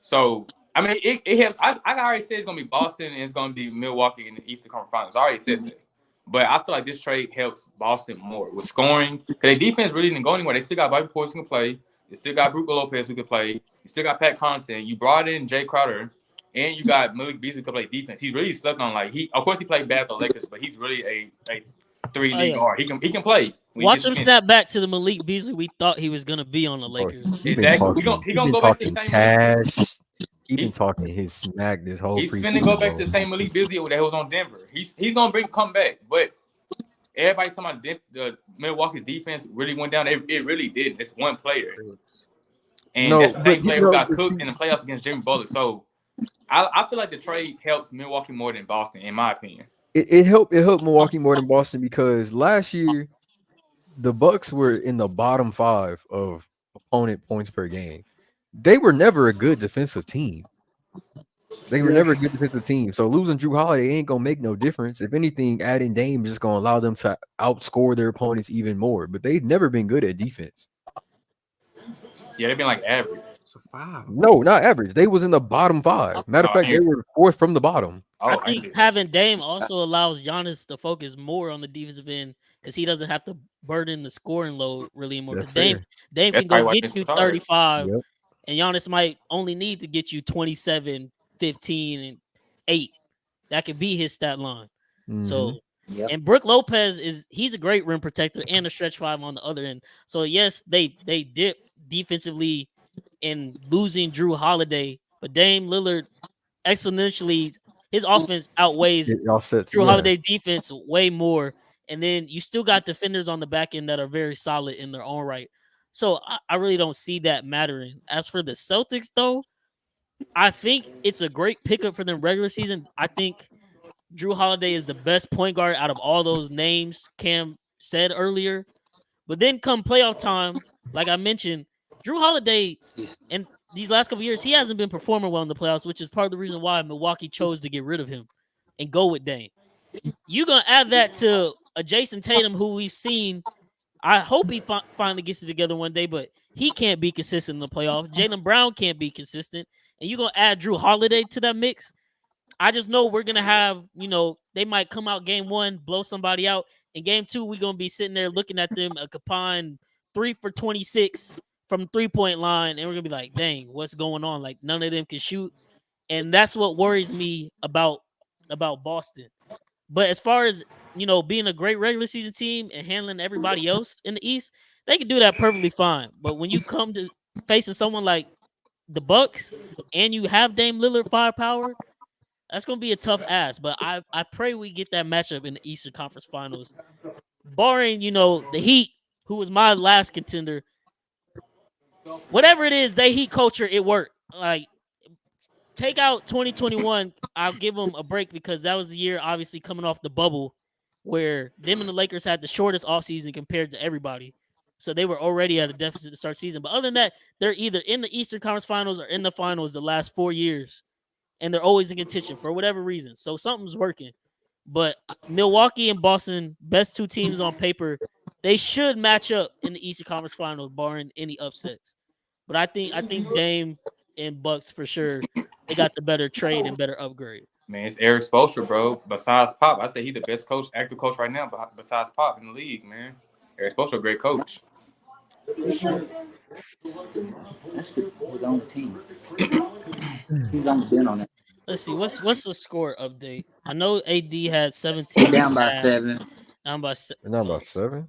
So, I mean, I already said it's going to be Boston and it's going to be Milwaukee in the Eastern Conference Finals. I already said that. But I feel like this trade helps Boston more with scoring. Because their defense really didn't go anywhere. They still got Bobby Portis who can play. They still got Brook Lopez who can play. You still got Pat Connaughton. You brought in Jay Crowder. And you got Malik Beasley who can play defense. He's really slept on. Of course, he played bad for the Lakers, but he's really a 3D guard. He can play. Watch him snap back to the Malik Beasley we thought he was going to be on the Lakers. Exactly. He's going to go back to the same cash. He's been talking his smack this whole preseason. He's going to go back to the same Malik Beasley that was on Denver. He's going to come back. But everybody's talking about the Milwaukee's defense really went down. It really did. It's one player. And that's the same player who got cooked in the playoffs against Jimmy Butler. So I feel like the trade helps Milwaukee more than Boston, in my opinion. It helped Milwaukee more than Boston because last year the Bucks were in the bottom 5 of opponent points per game. They were never a good defensive team. So losing Drew Holiday ain't gonna make no difference. If anything, adding Dame is just gonna allow them to outscore their opponents even more. But they've never been good at defense. Yeah, they've been like average. So 5. No, not average. They was in the bottom 5. Matter of fact, they were 4th from the bottom. I think having Dame also allows Giannis to focus more on the defensive end because he doesn't have to burden the scoring load really anymore. Because Dame can go get you 35, and Giannis might only need to get you 27, 15, and 8. That could be his stat line. So, and Brook Lopez he's a great rim protector and a stretch 5 on the other end. So yes, they dip defensively in losing Drew Holiday, but Dame Lillard exponentially his offense outweighs Drew Holiday's defense way more. And then you still got defenders on the back end that are very solid in their own right. So I really don't see that mattering. As for the Celtics, though, I think it's a great pickup for them regular season. I think Drew Holiday is the best point guard out of all those names Cam said earlier. But then come playoff time, like I mentioned, Drew Holiday in these last couple of years, he hasn't been performing well in the playoffs, which is part of the reason why Milwaukee chose to get rid of him and go with Dame. You're going to add that to a Jason Tatum who we've seen. I hope he finally gets it together one day, but he can't be consistent in the playoffs. Jaylen Brown can't be consistent. And you're going to add Drew Holiday to that mix. I just know we're going to have, they might come out game 1, blow somebody out. In game 2, we're going to be sitting there looking at them, a combined 3 for 26 from 3-point line. And we're going to be like, dang, what's going on? Like, none of them can shoot. And that's what worries me about Boston. But as far as, being a great regular season team and handling everybody else in the East, they can do that perfectly fine. But when you come to facing someone like the Bucks and you have Dame Lillard firepower, that's going to be a tough ask. But I pray we get that matchup in the Eastern Conference Finals. Barring, the Heat, who was my last contender. Whatever it is, they Heat culture, it worked. Like, take out 2021, I'll give them a break because that was the year, obviously, coming off the bubble where them and the Lakers had the shortest offseason compared to everybody. So they were already at a deficit to start season. But other than that, they're either in the Eastern Conference Finals or in the finals the last 4 years. And they're always in contention for whatever reason. So something's working. But Milwaukee and Boston, best 2 teams on paper, they should match up in the Eastern Conference Finals, barring any upsets. But I think Dame and Bucks for sure, they got the better trade and better upgrade. Man, it's Eric Spoelstra, bro. Besides Pop, I say he's the best coach, active coach right now. Besides Pop in the league, man. Eric Spoelstra, a great coach. Sure. That's his own team. He's on the bin on it. Let's see. What's the score update? I know AD had 17. Down by 7. Down by 7.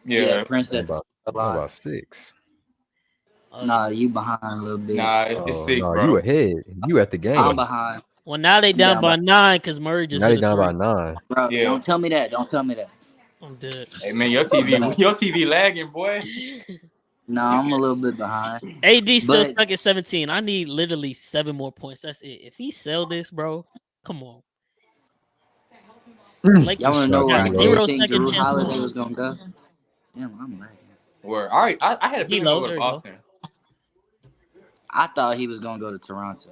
Yeah, Princess. Down by 6. Nah, you behind a little bit. Nah, it's 6, bro. You ahead. You at the game. I'm behind. Well, now they down by 9 because Murray just. Now they down by 9. Bro, Yeah. Don't tell me that. I'm dead. Hey man, your TV lagging, boy. No, I'm a little bit behind. AD still stuck at 17. I need literally 7 more points. That's it. If he sell this, bro, come on. Y'all want to know where I 0 think second Drew chance. Holiday was going to go? Damn, I'm lagging. Word. All right, I had a feeling D-Lo, over there to you go. Boston. I thought he was going to go to Toronto.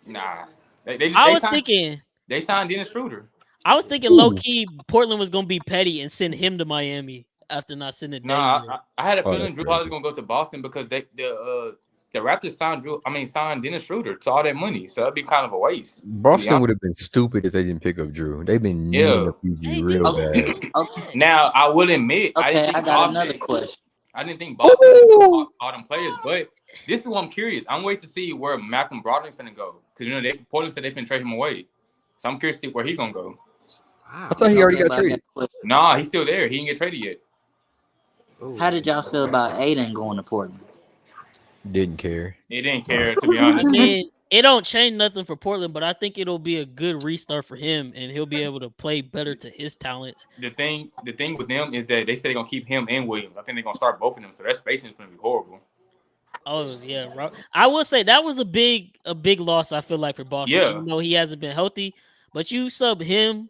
Nah. They signed Dennis Schroeder. I was thinking low key Portland was gonna be petty and send him to Miami after not sending. Nah, I had a feeling Drew Holiday's gonna go to Boston because the Raptors signed Dennis Schroeder to all that money, so that'd be kind of a waste. Boston would have been stupid if they didn't pick up Drew. They've been needing a PG real bad. Okay. Now I will admit, I got another question. I didn't think Boston would all them players, but this is what I'm curious. I'm waiting to see where Malcolm Brogdon's finna go because Portland said they finna trade him away, so I'm curious to see where he gonna go. I thought he already got traded. Nah, he's still there. He didn't get traded yet. How did y'all feel about Aiden going to Portland? Didn't care. He didn't care, to be honest. I mean, it don't change nothing for Portland, but I think it'll be a good restart for him, and he'll be able to play better to his talents. The thing with them is that they said they're gonna keep him and Williams. I think they're gonna start both of them, so that spacing is gonna be horrible. Oh yeah, I will say that was a big loss. I feel like for Boston, even though he hasn't been healthy, but you sub him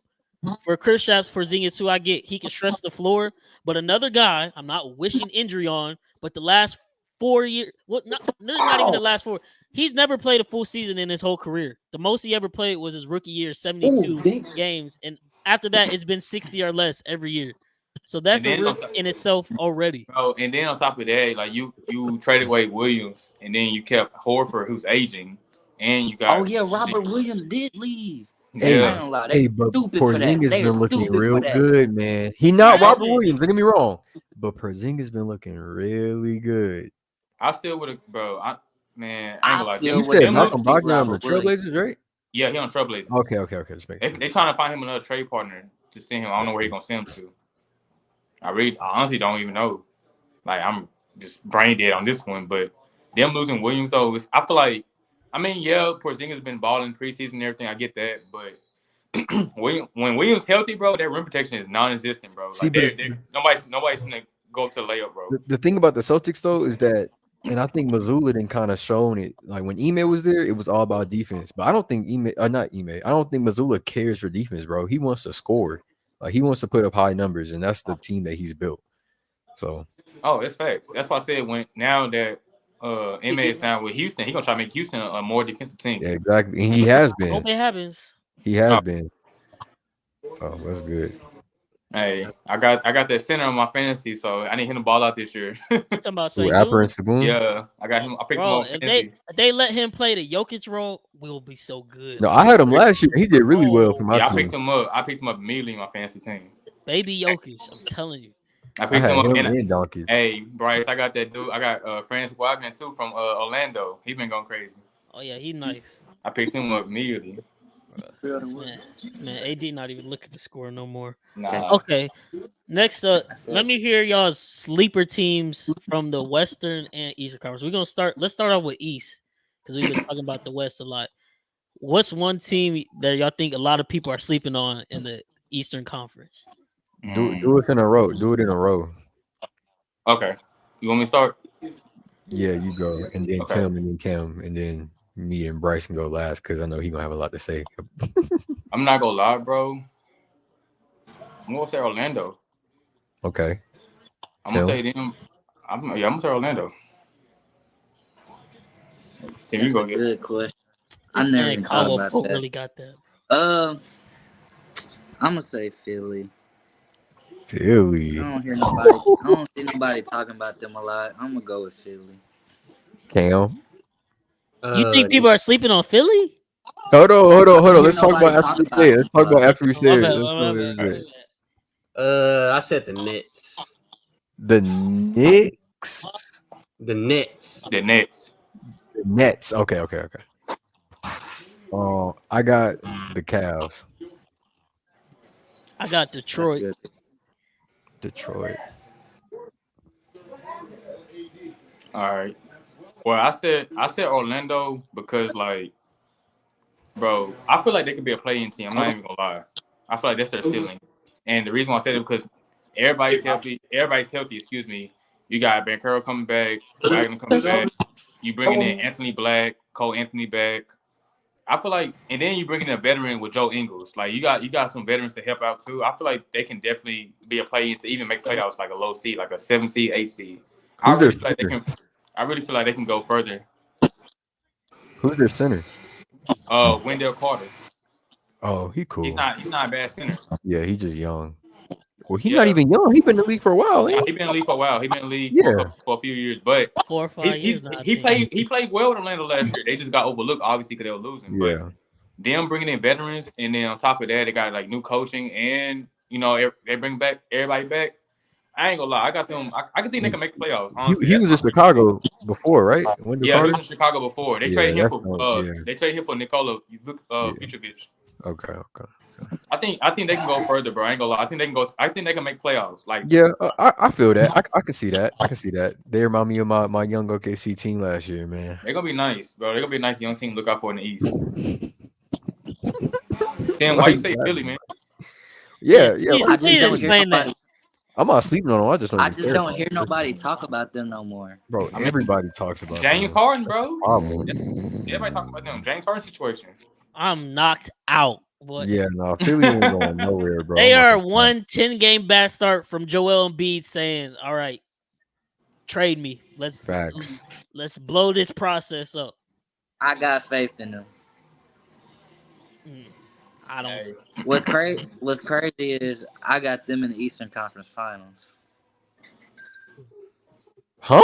for Kristaps Porzingis, who I get, he can stretch the floor. But another guy, I'm not wishing injury on, but the last 4 years, not even the last 4. He's never played a full season in his whole career. The most he ever played was his rookie year, 72 games, and after that, it's been 60 or less every year. So that's a And then risk in itself already. Bro, and then on top of that, like you traded away Williams, and then you kept Horford, who's aging, and you got. Oh yeah, Robert Williams did leave. Hey, I Yeah, ain't gonna lie, hey, they but stupid for that. Porzingis They been are looking stupid real for that. good, man. He not Man, Robert Williams. Don't get me wrong, but Porzingis been looking really good. I still would have, bro. I ain't I gonna lie. still You would said have Malcolm picked Brogdon on the Robert Williams. Trailblazers, right? Yeah, he on Trailblazers. Okay. Just make sure. They trying to find him another trade partner to send him. I don't know where he gonna send him to. I honestly don't even know. Like I'm just brain dead on this one, but them losing Williams though, I feel like. I mean, yeah, Porzingis has been balling preseason and everything. I get that, but when Williams healthy, bro, that rim protection is non-existent, bro. See, Like but nobody's gonna go up to the layup, bro. the thing about the Celtics though is that, and I think Mazzulla didn't kind of shown it. Like when Ime was there, it was all about defense. But I don't think not Ime. I don't think Mazzulla cares for defense, bro. He wants to score. Like he wants to put up high numbers, and that's the team that he's built. So. Oh, that's facts. That's why I said now that Ime is signed with Houston, he gonna try to make Houston a more defensive team. Yeah, exactly. And he has been. Hope it happens. He has been. So that's good. Hey, I got that center on my fantasy, so I need him to ball out this year. Talking about Ooh, St. Apper and Saboon? Yeah, I got him. I picked him Bro, up. if they let him play the Jokic role, we'll be so good. No, I had him last year. He did really well for my Yeah, team. I picked him up immediately in my fantasy team. Baby Jokic, I'm telling you. I picked him up and Donkeys. Hey, Bryce, I got that dude. I got Francis Wagner too from Orlando. He been going crazy. Oh yeah, he nice. I picked him up immediately. This man, AD not even looking to score no more. Nah. Okay, next up, let me hear y'all's sleeper teams from the Western and Eastern Conference. Let's start off with East because we've been talking about the West a lot. What's one team that y'all think a lot of people are sleeping on in the Eastern Conference? Do it in a row. Do it in a row. Okay. You want me to start? Yeah, you go. And then Tim and then Cam. And then me and Bryce can go last because I know he's gonna have a lot to say. I'm not gonna lie, bro. I'm gonna say Orlando. Okay. I'm gonna say them. I'm gonna say Orlando. That's a good question. I This never man even thought Caldwell about Pope that. really got that. I'm gonna say Philly. Philly. I don't hear nobody. I don't see nobody talking about them a lot. I'm gonna go with Philly. Cam. You think people are sleeping on Philly? Hold on. Let's Hear talk about nobody after we talk say it. about Let's talk about after we My say bad, it. my bad. I said the Nets. The Knicks. The Nets. The Nets. The Nets. Okay. I got the Cavs. I got Detroit. Detroit. All right. Well, I said Orlando because, like, bro, I feel like they could be a play-in team. I'm not even gonna lie. I feel like that's their ceiling. And the reason why I said it is because everybody's healthy. Excuse me. You got Bankero coming back, Wagner coming back. You bringing in Anthony Black, Cole Anthony back. I feel like, and then you bring in a veteran with Joe Ingles. Like you got some veterans to help out too. I feel like they can definitely be a play-in to even make playoffs like a low seed, like a 7 seed, 8 seed. I really feel like they can go further. Who's their center? Wendell Carter. Oh, he cool. He's not a bad center. Yeah, he's just young. Well, he's not even young. He's been in the league for a while. He's been in the league for a while. He's been in the league for a few years, but 4 or 5 years. He played well with Orlando last year. They just got overlooked, obviously, because they were losing. Yeah. But them bringing in veterans, and then on top of that, they got like new coaching, and they bring back everybody back. I ain't gonna lie, I got them. I can think they can make the playoffs. Honestly, he was in Chicago before, right? He was in Chicago before. They traded him for they traded him for Nikola Vucevic. Okay. I think they can go further, bro. I ain't gonna lie. I think they can make playoffs. Like I feel that. I can see that. They remind me of my young OKC team last year, man. They're gonna be nice, bro. They're gonna be a nice young team to look out for in the East. Then why you say Philly, man? Yeah. Please explain that. I'm not sleeping on them. I just don't hear nobody talk about them no more. Bro, everybody talks about James Harden, bro. Everybody talking about them. James Harden situation. I'm knocked out. Boy. Yeah, no, Philly ain't going nowhere, bro. They are 1 10-game bad start from Joel Embiid saying, "All right, trade me. Let's blow this process up." I got faith in them. I don't. What's crazy is I got them in the Eastern Conference Finals. Huh?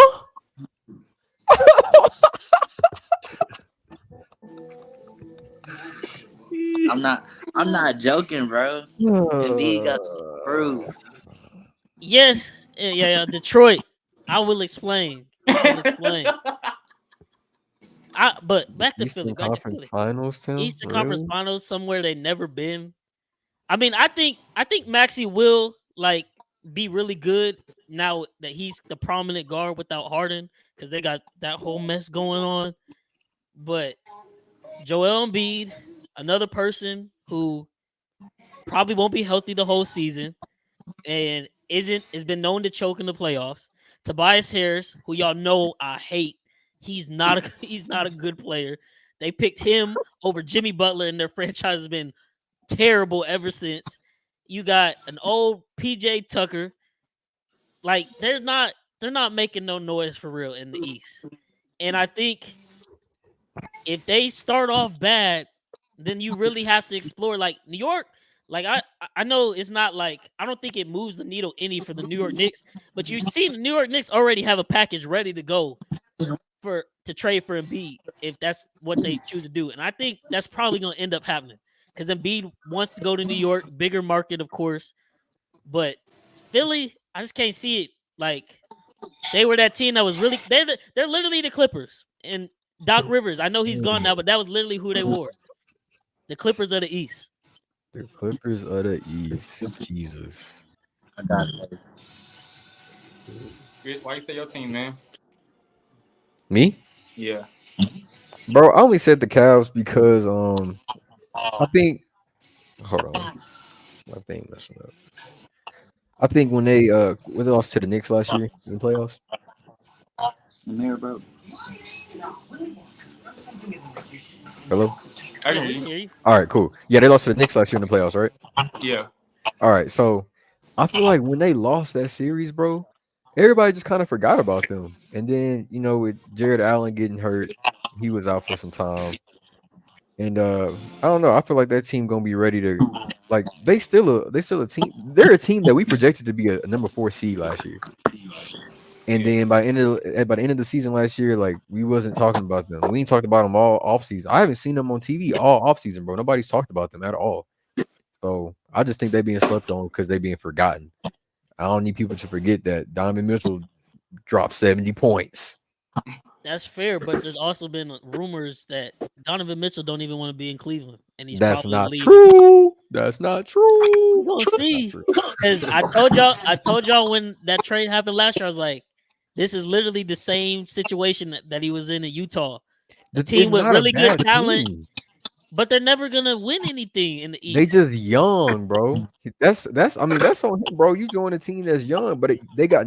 I'm not joking, bro. Embiid got to prove. Yes, yeah. Detroit. I will explain. But back to Philly. Eastern Conference Finals, Tim. Eastern Really? Conference Finals, somewhere they never been. I mean, I think Maxey will like be really good now that he's the prominent guard without Harden because they got that whole mess going on. But Joel Embiid, another person who probably won't be healthy the whole season and has been known to choke in the playoffs. Tobias Harris, who y'all know I hate, he's not a good player. They picked him over Jimmy Butler, and their franchise has been terrible ever since. You got an old PJ Tucker. Like they're not making no noise for real in the East. And I think if they start off bad, then you really have to explore like New York. Like I know it's not like I don't think it moves the needle any for the New York Knicks, but you see the New York Knicks already have a package ready to go to trade for Embiid if that's what they choose to do. And I think that's probably going to end up happening because Embiid wants to go to New York, bigger market, of course. But Philly, I just can't see it. Like they were that team that was really they're literally the Clippers and Doc Rivers. I know he's gone now, but that was literally who they were. The Clippers of the East. The Clippers of the East. Jesus. I got it. Chris, why you say your team, man? Me? Yeah. Bro, I only said the Cavs because I think hold on. My thing messing up. I think when they lost to the Knicks last year in the playoffs. I'm here, bro. Hello? I can hear you. All right, cool. Yeah, they lost to the Knicks last year in the playoffs, right? Yeah. All right, so I feel like when they lost that series, bro, everybody just kind of forgot about them. And then, with Jared Allen getting hurt, he was out for some time. And I don't know. I feel like that team gonna be ready to like they still a team. They're a team that we projected to be a number 4 seed last year. And then by the end of the season last year, like we wasn't talking about them. We ain't talked about them all off season. I haven't seen them on TV all off season, bro. Nobody's talked about them at all. So I just think they're being slept on because they're being forgotten. I don't need people to forget that Donovan Mitchell dropped 70 points. That's fair, but there's also been rumors that Donovan Mitchell don't even want to be in Cleveland, and he's That's probably not leaving. true. That's not true. We're gonna see. Because I told y'all when that trade happened last year, I was like, this is literally the same situation that he was in Utah. The team with really good talent, but they're never gonna win anything in the East. They just young, bro. That's on him, bro. You join a team that's young, but they got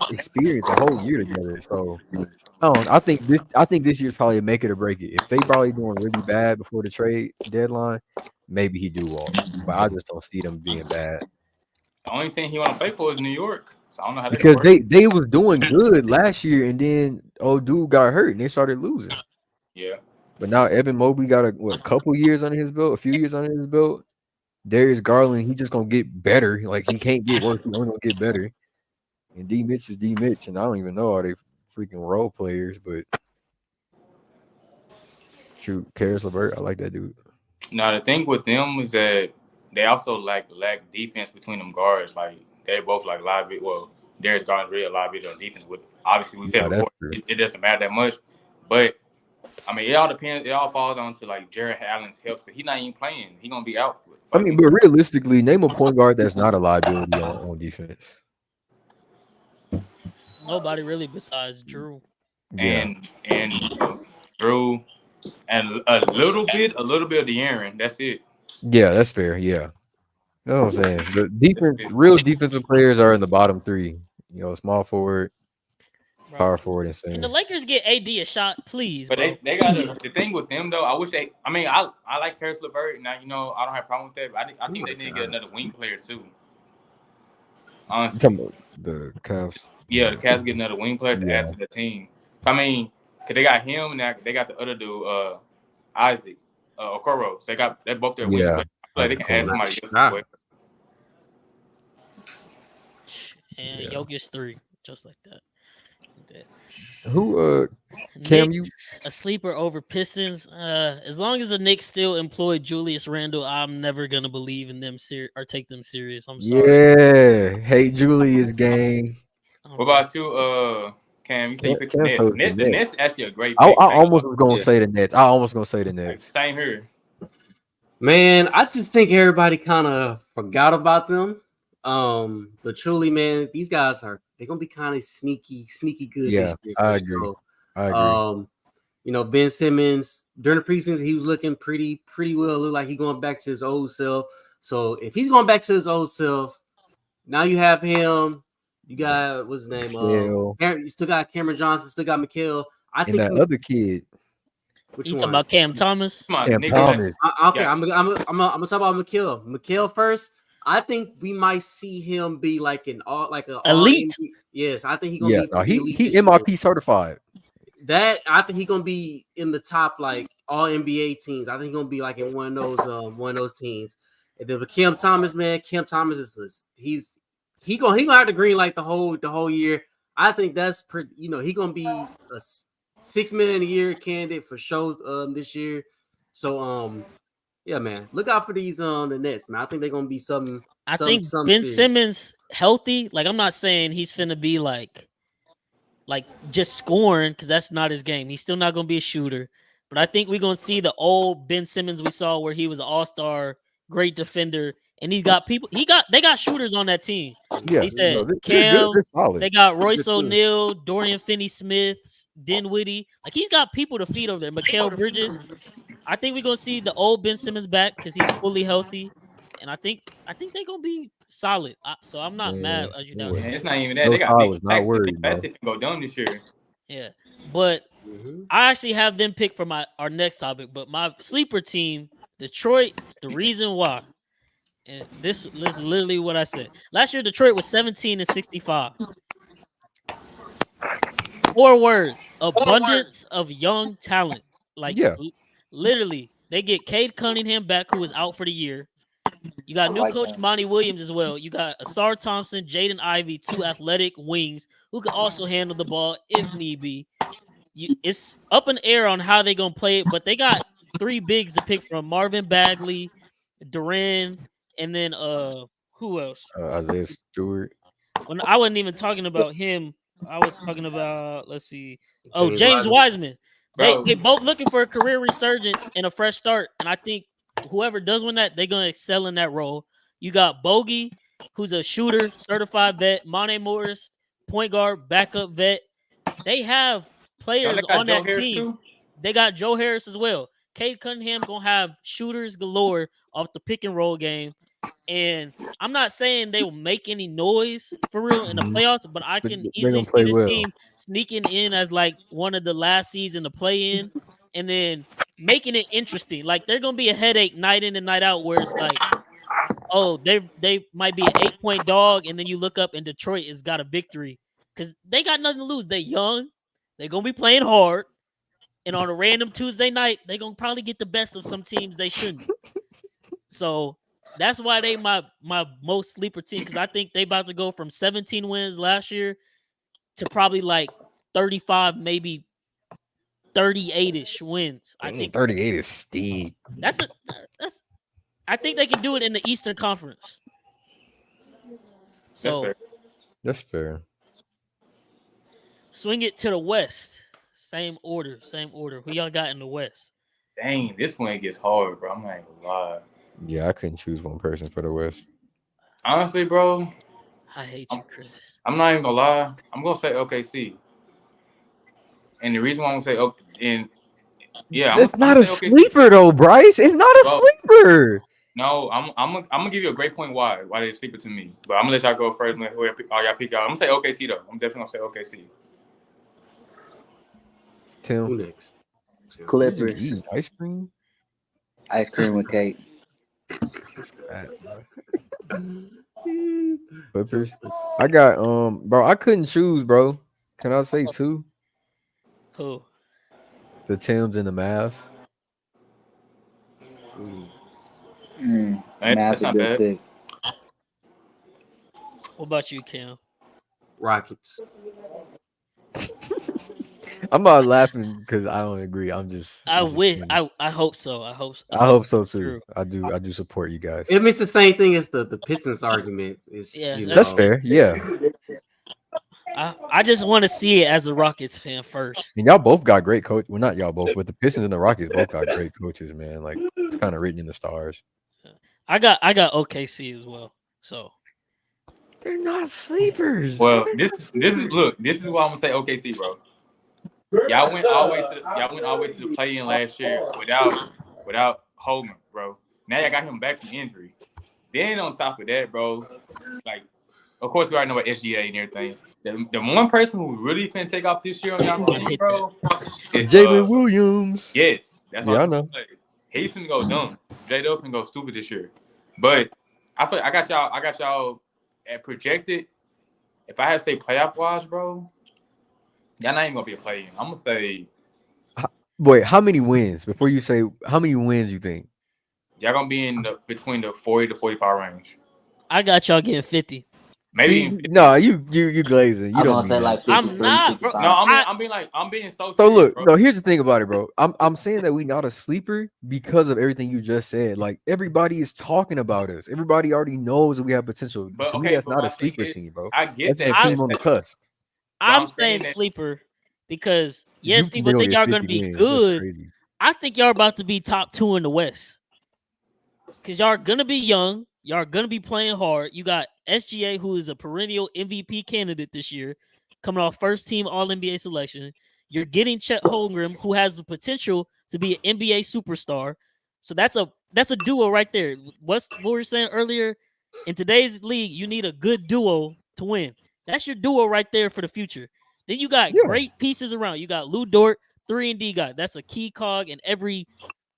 experience a whole year together. So I think this year's probably a make it or break it. If they probably doing really bad before the trade deadline, maybe he do walk. But I just don't see them being bad. The only team he want to play for is New York. So I don't know how because they was doing good last year, and then old dude got hurt and they started losing. Yeah. But now Evan Mobley got a couple years under his belt, a few years under his belt. Darius Garland, he just gonna get better. Like he can't get worse, he only gonna get better. And D Mitch is D Mitch, and I don't even know are they freaking role players, but shoot, Karis LeVert, I like that dude. Now the thing with them is that they also lack defense between them guards. Like they both like liability. Well, Darius Garland's real liability on defense. With obviously we said before it doesn't matter that much, but I mean it all depends. It all falls on to like Jared Allen's health. But he's not even playing. He's gonna be out. But realistically, name a point guard that's not a liability on defense. Nobody really besides Drew. Yeah. And Drew and a little bit of De'Aaron. That's it. Yeah, that's fair. Yeah. You know what I'm saying? The defense, real defensive players are in the bottom 3. Small forward, power forward, and center. Can the Lakers get AD a shot, please? But bro? they got the thing with them though. I wish they. I mean, I like Karis LeVert. Now I don't have a problem with that. But I think they need to get another wing player too. Honestly, talking about the Cavs. Yeah, the Cavs get another wing player to add to the team. I mean, cause they got him. Now they got the other dude, Isaac Okoro. So they both their wing players. Like they can add somebody else. Nah. And Jokic 3, just like that. Who Cam, Knicks, a sleeper over Pistons. As long as the Knicks still employ Julius Randle, I'm never gonna believe in them or take them serious. I'm sorry. Yeah, hate Julius gang. What about you, Cam? You say you picked the Nets. The Nets actually a great I pick. almost was gonna say the Nets. I almost gonna say the Nets. Same here. Man, I just think everybody kind of forgot about them. But truly, man, these guys they're gonna be kind of sneaky good. Yeah, this year I agree. sure. I agree. You know, Ben Simmons during the preseason, he was looking pretty well. Looked like he's going back to his old self. So if he's going back to his old self, now you have him. You got what's his name? You still got Cameron Johnson. Still got Mikal. I think that other kid. Which you one? talking about Cam Thomas? Cam Thomas. Okay, I'm gonna talk about Mikal. Mikal first. I think we might see him be like an elite. Yes, I think he's gonna be. No, he MIP certified. That I think he's gonna be in the top like all NBA teams. I think he's gonna be like in one of those teams. And then with Cam Thomas, man, Cam Thomas is he gonna have the green light the whole year. I think that's pretty. You know, he's gonna be a $6 million a year candidate for sure this year. So yeah, man, look out for these the Nets, man. I think they're gonna be something. I think Ben Simmons healthy. Like I'm not saying he's finna be like just scoring because that's not his game. He's still not gonna be a shooter. But I think we're gonna see the old Ben Simmons we saw where he was an all-star, great defender, and they got shooters on that team. Yeah, he said Cam. They got Royce O'Neal, Dorian Finney-Smith, Dinwiddie. Like he's got people to feed over there. Mikal Bridges. I think we're gonna see the old Ben Simmons back because he's fully healthy, and I think they're gonna be solid. So I'm not mad at you now. It's not even that. They got big facts to go down this year. Yeah, but I actually have them picked for our next topic. But my sleeper team, Detroit. The reason why, and this is literally what I said. Last year, Detroit was 17-65. 4 words: abundance of young talent. Literally, they get Cade Cunningham back, who was out for the year. You got new coach Monty Williams as well. You got Asar Thompson, Jaden Ivey, 2 athletic wings who can also handle the ball if need be. It's up in the air on how they're going to play it, but they got 3 bigs to pick from: Marvin Bagley, Duran, and then who else? Isaiah Stewart. When I wasn't even talking about him, I was talking about, let's see. James Wiseman. They both looking for a career resurgence and a fresh start. And I think whoever does win that, they're going to excel in that role. You got Bogey, who's a shooter, certified vet. Monte Morris, point guard, backup vet. They have players on that team. They got Joe Harris as well. Cade Cunningham going to have shooters galore off the pick and roll game. And I'm not saying they will make any noise for real in the playoffs, but I can easily see this team sneaking in as like one of the last seeds in the play-in and then making it interesting. Like they're gonna be a headache night in and night out where it's like, oh, they might be an 8-point dog, and then you look up and Detroit has got a victory because they got nothing to lose. They're young, they're gonna be playing hard, and on a random Tuesday night, they're gonna probably get the best of some teams they shouldn't. So that's why they my most sleeper team, because I think they about to go from 17 wins last year to probably like 35, maybe 38-ish wins. I think 38 is steep. I think they can do it in the Eastern Conference. So that's fair. Swing it to the West. Same order. Who y'all got in the West? Dang, this one gets hard, bro. I'm not gonna lie. Yeah, I couldn't choose one person for the West. Honestly, bro. I hate you, Chris. I'm not even gonna lie. I'm gonna say OKC. And the reason why I'm gonna say it's not a sleeper though, Bryce. It's not a sleeper. No, I'm gonna give you a great point why they're sleeper to me. But I'm gonna let y'all go first. All y'all pick out. I'm gonna say OKC though. I'm definitely gonna say OKC. Tim. Who next? Clippers. Ice cream with cake. Clippers. I got bro. I couldn't choose, bro. Can I say 2? Who? The Timbs and the Mavs. That's a good pick. What about you, Cam? Rockets. I'm not laughing because I don't agree. I'm just. I wish. I hope so. I hope so too. True. I do support you guys. It means the same thing as the Pistons argument. Is that's fair. Yeah. I just want to see it as a Rockets fan first. And y'all both got great coach. Well, not y'all both, but the Pistons and the Rockets both got great coaches, man. Like it's kind of written in the stars. I got OKC as well. So they're not sleepers. Well, this is why I'm gonna say OKC, bro. Y'all went all the way to the play-in last year without Holman, bro. Now y'all got him back from injury. Then on top of that, bro, like of course we already know about SGA and everything. The one person who really finna take off this year on y'all team, bro, is Jalen Williams. Yes, that's what I know. He's finna go dumb. J-Dub finna go stupid this year. But I got y'all at projected. If I had to say playoff wise, bro, y'all not even gonna be a play-in. I'm gonna say. Wait, how many wins? Before you say how many wins you think? Y'all gonna be in between the 40 to 45 range. I got y'all getting 50. Maybe no, you glazing. You don't. Say like 53, I'm not, bro. 55. No, I'm being so. So serious, look, bro. no. Here's the thing about it, bro. I'm saying that we not a sleeper because of everything you just said. Like everybody is talking about us. Everybody already knows that we have potential. But, to me, that's not a sleeper team, bro. I get that's that. a team on the cusp. I'm saying sleeper because yes, people think y'all gonna be wins. good. I think y'all about to be top 2 in the West because y'all are gonna be young. Y'all are gonna be playing hard. You got SGA, who is a perennial MVP candidate this year, coming off first team All NBA selection. You're getting Chet Holmgren, who has the potential to be an NBA superstar. So that's a duo right there. What we were saying earlier, in today's league, you need a good duo to win. That's your duo right there for the future. Then you got great pieces around. You got Lou Dort, 3-and-D guy. That's a key cog in every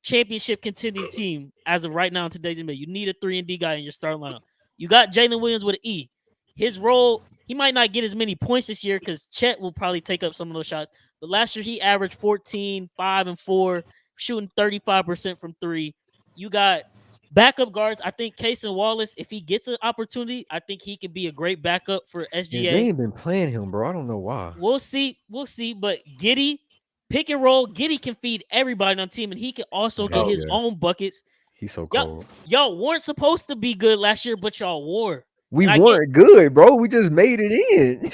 championship contending team as of right now in today's NBA. You need a 3-and-D guy in your starting lineup. You got Jalen Williams with an E. His role, he might not get as many points this year because Chet will probably take up some of those shots. But last year he averaged 14, 5, and 4, shooting 35% from 3. You got backup guards. I think Cason Wallace, if he gets an opportunity, I think he could be a great backup for SGA. Yeah, they ain't been playing him, bro. I don't know why. We'll see. But Giddey, pick and roll. Giddey can feed everybody on the team, and he can also get his own buckets. He's so cold. Y'all weren't supposed to be good last year, but y'all were. We weren't good, bro. We just made it in.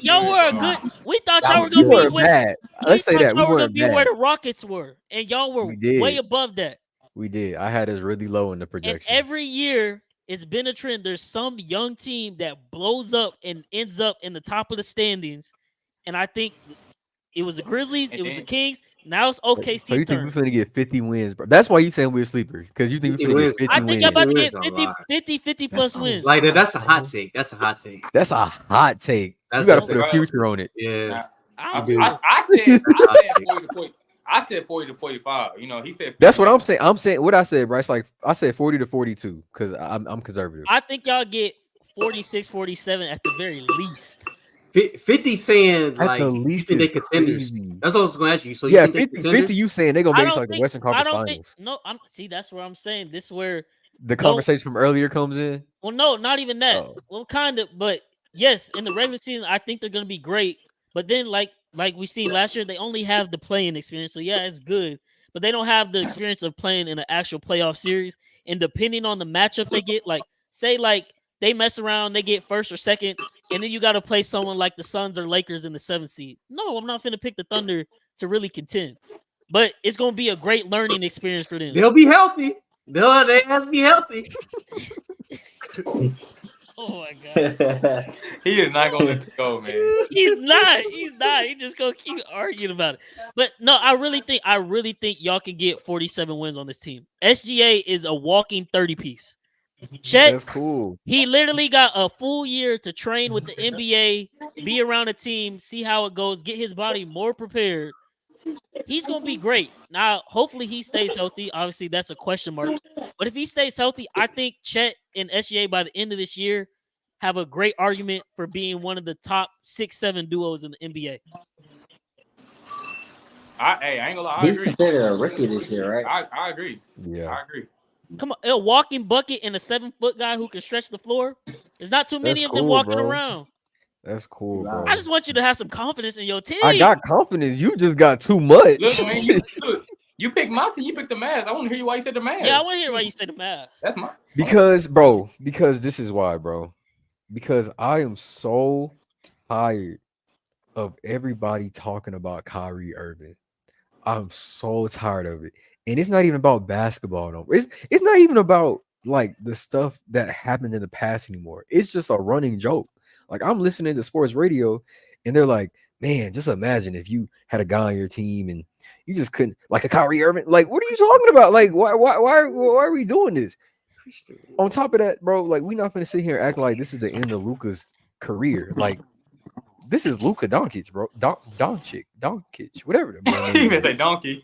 Y'all were good. We thought y'all were going to be bad. Let's say that we weren't bad. Where the Rockets were, and y'all were way above that. We did. I had us really low in the projections. And every year, it's been a trend. There's some young team that blows up and ends up in the top of the standings, and I think it was the Grizzlies, it was the Kings. Now it's OKC's so you think turn. we're going to get 50 wins, bro? That's why you saying we're a sleeper, because you think we're going to get 50 wins. I think y'all about to get 50 plus wins. Like that's a hot take. That's a hot take. That's a hot take. You got to put a future on it. Yeah. I said 40 to 45. You know, he said 40. That's what I'm saying. I'm saying what I said, Bryce. Like I said 40 to 42 because I'm conservative. I think y'all get 46, 47 at the very least. 50 saying like the least they contenders. That's what I was going to ask you. So yeah, you think 50 you saying they're gonna make like the Western Conference Finals? That's where I'm saying this where the conversation from earlier comes in. Well, no, not even that. Well, kind of, but yes, in the regular season, I think they're gonna be great. But then, like we seen last year, they only have the playing experience. So yeah, it's good, but they don't have the experience of playing in an actual playoff series. And depending on the matchup they get, like say they mess around, they get first or second, and then you got to play someone like the Suns or Lakers in the 7th seed. No, I'm not finna pick the Thunder to really contend. But it's gonna be a great learning experience for them. They'll be healthy. They have to be healthy. Oh my god. He is not gonna let it go, man. He's not. He just gonna keep arguing about it. But no, I really think y'all can get 47 wins on this team. SGA is a walking 30 piece. Chet, that's cool. He literally got a full year to train with the NBA, be around a team, see how it goes, get his body more prepared. He's gonna be great. Now, hopefully he stays healthy. Obviously, that's a question mark. But if he stays healthy, I think Chet and SGA by the end of this year have a great argument for being one of the top 6-7 duos in the NBA. I ain't gonna lie. He's considered a rookie this year, right? I agree. Yeah, I agree. Come on, a walking bucket and a 7-foot guy who can stretch the floor. There's not too many of them walking around. That's cool, bro. I just want you to have some confidence in your team. I got confidence. You just got too much. Look, man, you picked my team. You picked the Mavs. I want to hear you why you said the Mavs. Yeah, I want to hear why you said the Mavs. That's my because this is why, bro. Because I am so tired of everybody talking about Kyrie Irving. I'm so tired of it. And it's not even about basketball no more. It's not even about like the stuff that happened in the past anymore. It's just a running joke. Like I'm listening to sports radio and they're like, man, just imagine if you had a guy on your team and you just couldn't, like a Kyrie Irving. Like, what are you talking about? Like, why are we doing this? On top of that, bro, like we're not gonna sit here and act like this is the end of Luka's career. Like, this is Luka Doncic, bro. Doncic, whatever. You even say donkey.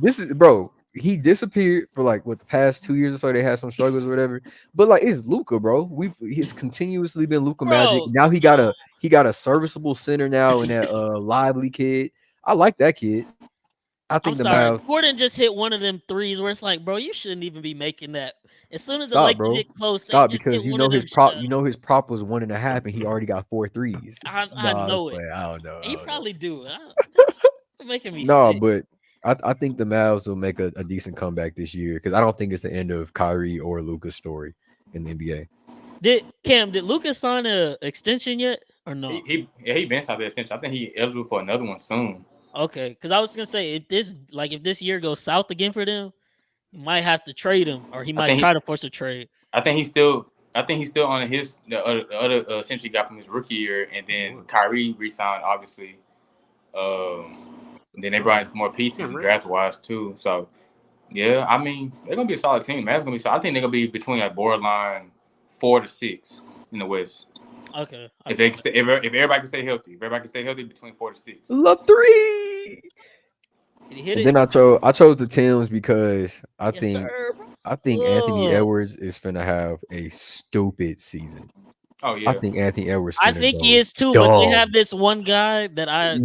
This is, bro. He disappeared for like the past 2 years or so. They had some struggles or whatever. But like, it's Luka, bro. He's continuously been Luka magic. Now he got a serviceable center now in that Lively kid. I like that kid. I think Gordon just hit one of them threes where it's like, bro, you shouldn't even be making that. As soon as the Lakers get close, stop, because you know his prop. You know his prop was 1.5, and he already got 4 threes. I know it. I don't know. He probably do. That's making me sick. But I think the Mavs will make a decent comeback this year because I don't think it's the end of Kyrie or Luka's story in the NBA. Did Luka sign an extension yet or no? He been signed the extension. I think he eligible for another one soon. Okay, because I was gonna say if this year goes south again for them, you might have to trade him, or he might try to force a trade. I think he's still on the other extension he got from his rookie year, and then Kyrie re-signed obviously. And then they brought in some more pieces draft wise too. So yeah, I mean they're gonna be a solid team. Man's gonna be solid. I think they're gonna be between like borderline 4 to 6 in the West. Okay. If everybody can stay healthy, between 4 to 6. Love 3. Then I chose the Timbs because I think Anthony Edwards is finna have a stupid season. Oh yeah, I think Anthony Edwards. I think he is too, but they have this one guy that I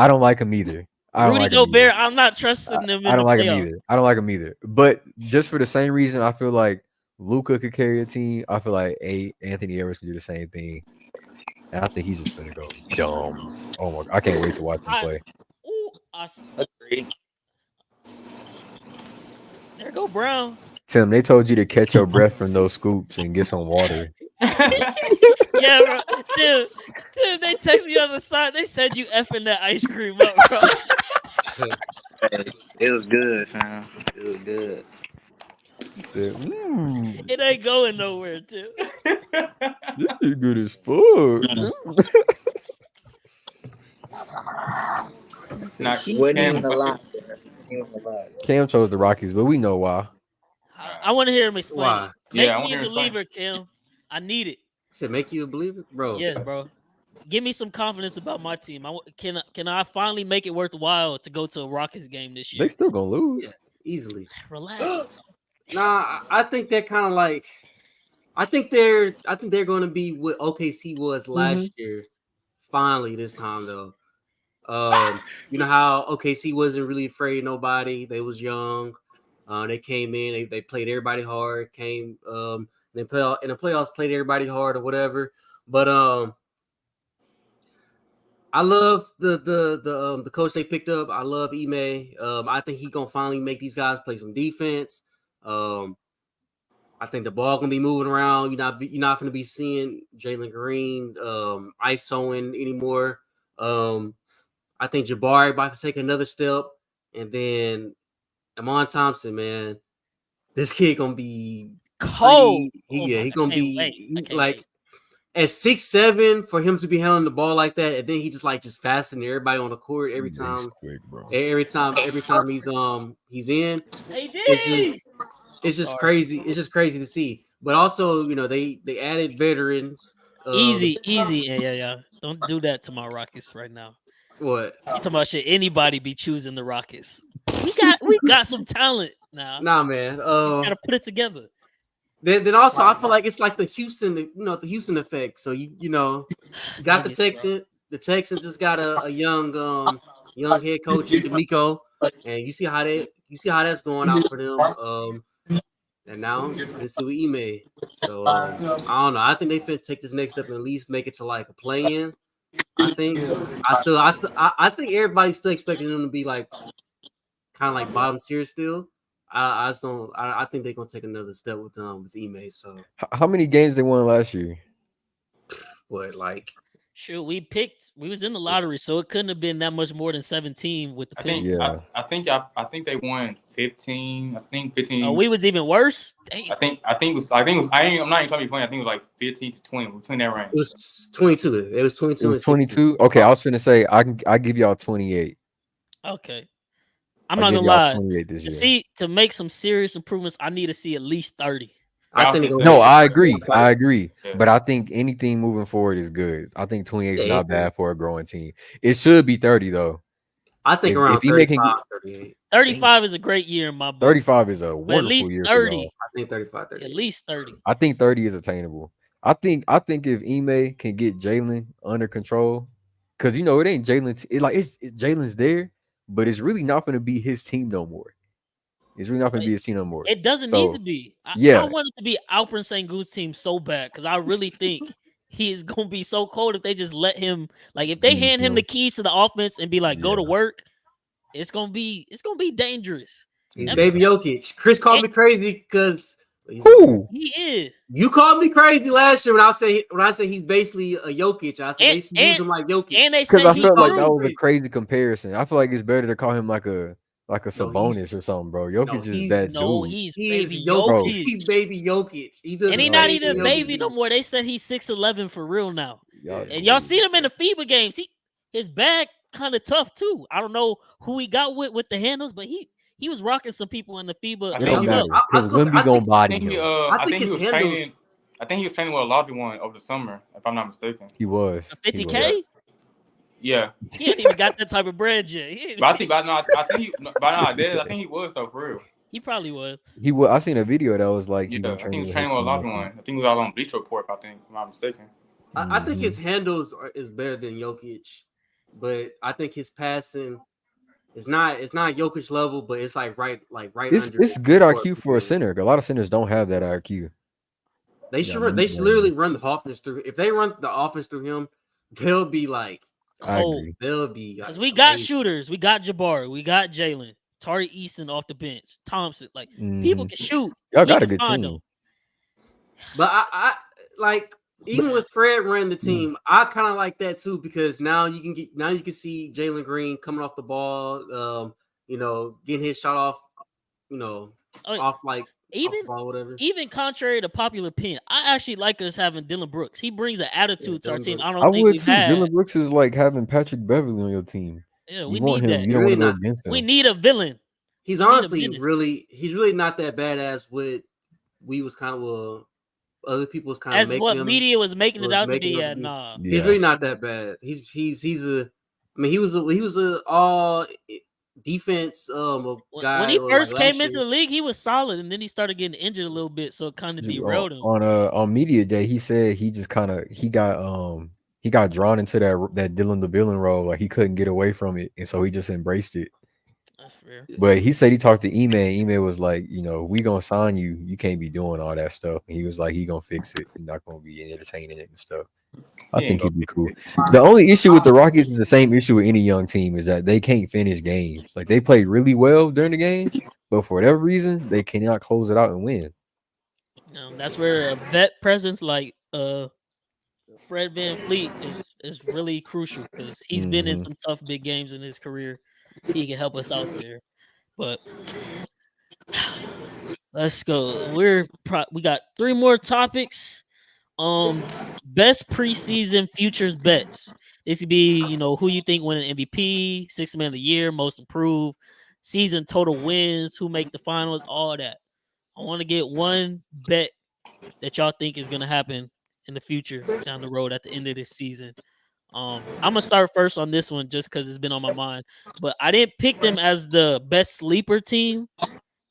don't like him either. Rudy Gobert, I'm not trusting him. I don't like him either. But just for the same reason, I feel like Luka could carry a team. I feel like Anthony Edwards could do the same thing. And I think he's just gonna go dumb. Oh my! I can't wait to watch him play. Agreed. There go Brown. Tim, they told you to catch your breath from those scoops and get some water. Yeah, bro. Dude, they text me on the side. They said you effing that ice cream up, bro. It was good, fam. It was good. He said, it ain't going nowhere, too. This is good as fuck. He wasn't even alive. Cam chose the Rockies, but we know why. I want to hear him explain Why? it. Make me a believer, Cam. I need it. Said make you a believer, bro. Yeah, bro. Give me some confidence about my team. Can I finally make it worthwhile to go to a Rockets game this year? They still gonna lose. Yeah, easily. Relax. Nah, I think they're kind of like. I think they're going to be what OKC was last year. Finally, this time though. You know how OKC wasn't really afraid of nobody. They was young. They came in. They played everybody hard. They play in the playoffs. Played everybody hard or whatever. But I love the coach they picked up. I love Ime. I think he's gonna finally make these guys play some defense. I think the ball gonna be moving around. You're not gonna be seeing Jalen Green ISOing anymore. I think Jabari about to take another step, and then Amon Thompson, man, this kid gonna be cold. He gonna be like at 6'7" for him to be handling the ball like that, and then he just faster than everybody on the court every time. Quick, bro. Every time he's in. It's just crazy. It's just crazy to see. But also, they added veterans. Easy. Yeah. Don't do that to my Rockets right now. What? You talking about should anybody be choosing the Rockets? We got some talent now. Nah, man. Just gotta put it together. Then also, I feel like it's like the Houston effect. So you got the Texans. The Texans just got a young head coach, D'Amico, and you see how that's going out for them. And now let's see what Ime. So I don't know. I think they finna take this next step and at least make it to like a play-in. I think I think everybody's still expecting them to be like kind of like bottom tier still. I just don't. I think they're gonna take another step with Ime. So How many games they won last year? what like? Sure, we was in the lottery, so it couldn't have been that much more than 17 with the Pistons. I think they won 15. I think 15. Oh, we was even worse. Damn. I think it was. I'm not even trying to be funny. I think it was like 15 to 20 between that range. It was 22. It was 22. It was 22. Okay, I was finna say I give y'all 28. Okay. I'm not gonna lie. 28 this year. To make some serious improvements, I need to see at least 30. I think I agree. Yeah. But I think anything moving forward is good. I think 28 is not bad for a growing team. It should be 30 though. I think around 35, 38. 35 is a great year in my book. 35 is a wonderful year. 30. I think 35, 38. At least 30. I think 30 is attainable. I think if Ime can get Jalen under control, because it ain't Jalen. It's Jalen's there, but it's really not going to be his team no more. It's really not going to be his team no more. It doesn't need to be. I want it to be Alperen Sengun's team so bad because I really think he is going to be so cold if they just let him. Like if they hand him the keys to the offense and be like, go to work, it's gonna be dangerous. He's baby Jokic. Chris called me crazy because who he is. You called me crazy last year when I said he's basically a Jokic. I said they should use him like Jokic. And they said I felt like that was a crazy comparison. I feel like it's better to call him like a Sabonis or something, bro. Jokic is that dude. He's baby Jokic. He's baby Jokic. And he's not even baby no more. They said he's 6'11" for real now. And y'all see him in the FIBA games. His bag kind of tough too. I don't know who he got with the handles, but he was rocking some people in the FIBA. Because Wemby gonna body him. I think he was training. I think he was training with a larger one over the summer, if I'm not mistaken. He was. 50K? Yeah. He ain't even got that type of bread yet. I think he was though, for real. He probably was. He was. I seen a video that was like, I think he was training with a larger one. I think he was out on Bleacher Report, if I'm not mistaken. I think his handles is better than Jokic, but I think his passing it's not Jokic level, but it's like right under. It's good IQ for a center. A lot of centers don't have that IQ. They should literally run the offense through. If they run the offense through him, they'll be like they'll be because we got shooters, we got Jabari, we got Jalen, Tari Eason off the bench, Thompson. Like people can shoot. Y'all got a good team. Them. But I like. Even with Fred running the team, I kind of like that too because now you can see Jalen Green coming off the ball, getting his shot off, off like even off ball, whatever. Even contrary to popular opinion, I actually like us having Dylan Brooks. He brings an attitude to our team. I would too. Dylan Brooks is like having Patrick Beverly on your team. Yeah, we need that. You don't want to go against him. We need a villain. He's honestly really not that badass. What we was kind of other people was kind of as what media was making it out to be. Nah, he's really not that bad. He was a all defense guy. When he first came into the league, he was solid, and then he started getting injured a little bit, so it kind of derailed him. On media day, he said he just got drawn into that Dylan the Villain role, like he couldn't get away from it, and so he just embraced it. Fair. But he said he talked to Ime. Ime was like, we gonna sign you. You can't be doing all that stuff. And he was like, he gonna fix it. He's not gonna be entertaining it and stuff. I think he'd be cool. The only issue with the Rockets is the same issue with any young team is that they can't finish games. Like they play really well during the game, but for whatever reason, they cannot close it out and win. That's where a vet presence like Fred VanVleet is really crucial because he's been in some tough big games in his career. He can help us out there, but let's go. We got 3 more topics. Best preseason futures bets. This could be, who you think win an MVP, 6th man of the year, most improved, season total wins, who make the finals, all that. I want to get one bet that y'all think is gonna happen in the future down the road at the end of this season. I'm gonna start first on this one just because it's been on my mind. But I didn't pick them as the best sleeper team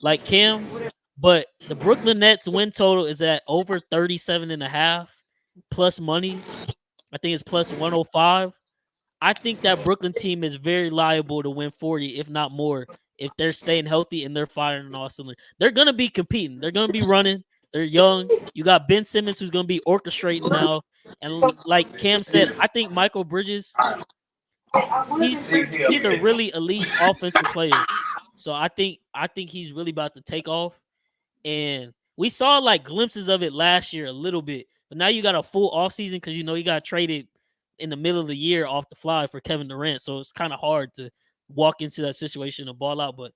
like Cam, but the Brooklyn Nets win total is at over 37.5 plus money. I think it's plus 105. I think that Brooklyn team is very liable to win 40, if not more, if they're staying healthy and they're firing on all cylinders. They're gonna be competing. They're gonna be running. They're young. You got Ben Simmons who's gonna be orchestrating now. And like Cam said, I think Michael Bridges, he's a really elite offensive player. So I think he's really about to take off. And we saw like glimpses of it last year a little bit, but now you got a full offseason because you got traded in the middle of the year off the fly for Kevin Durant. So it's kind of hard to walk into that situation and ball out. But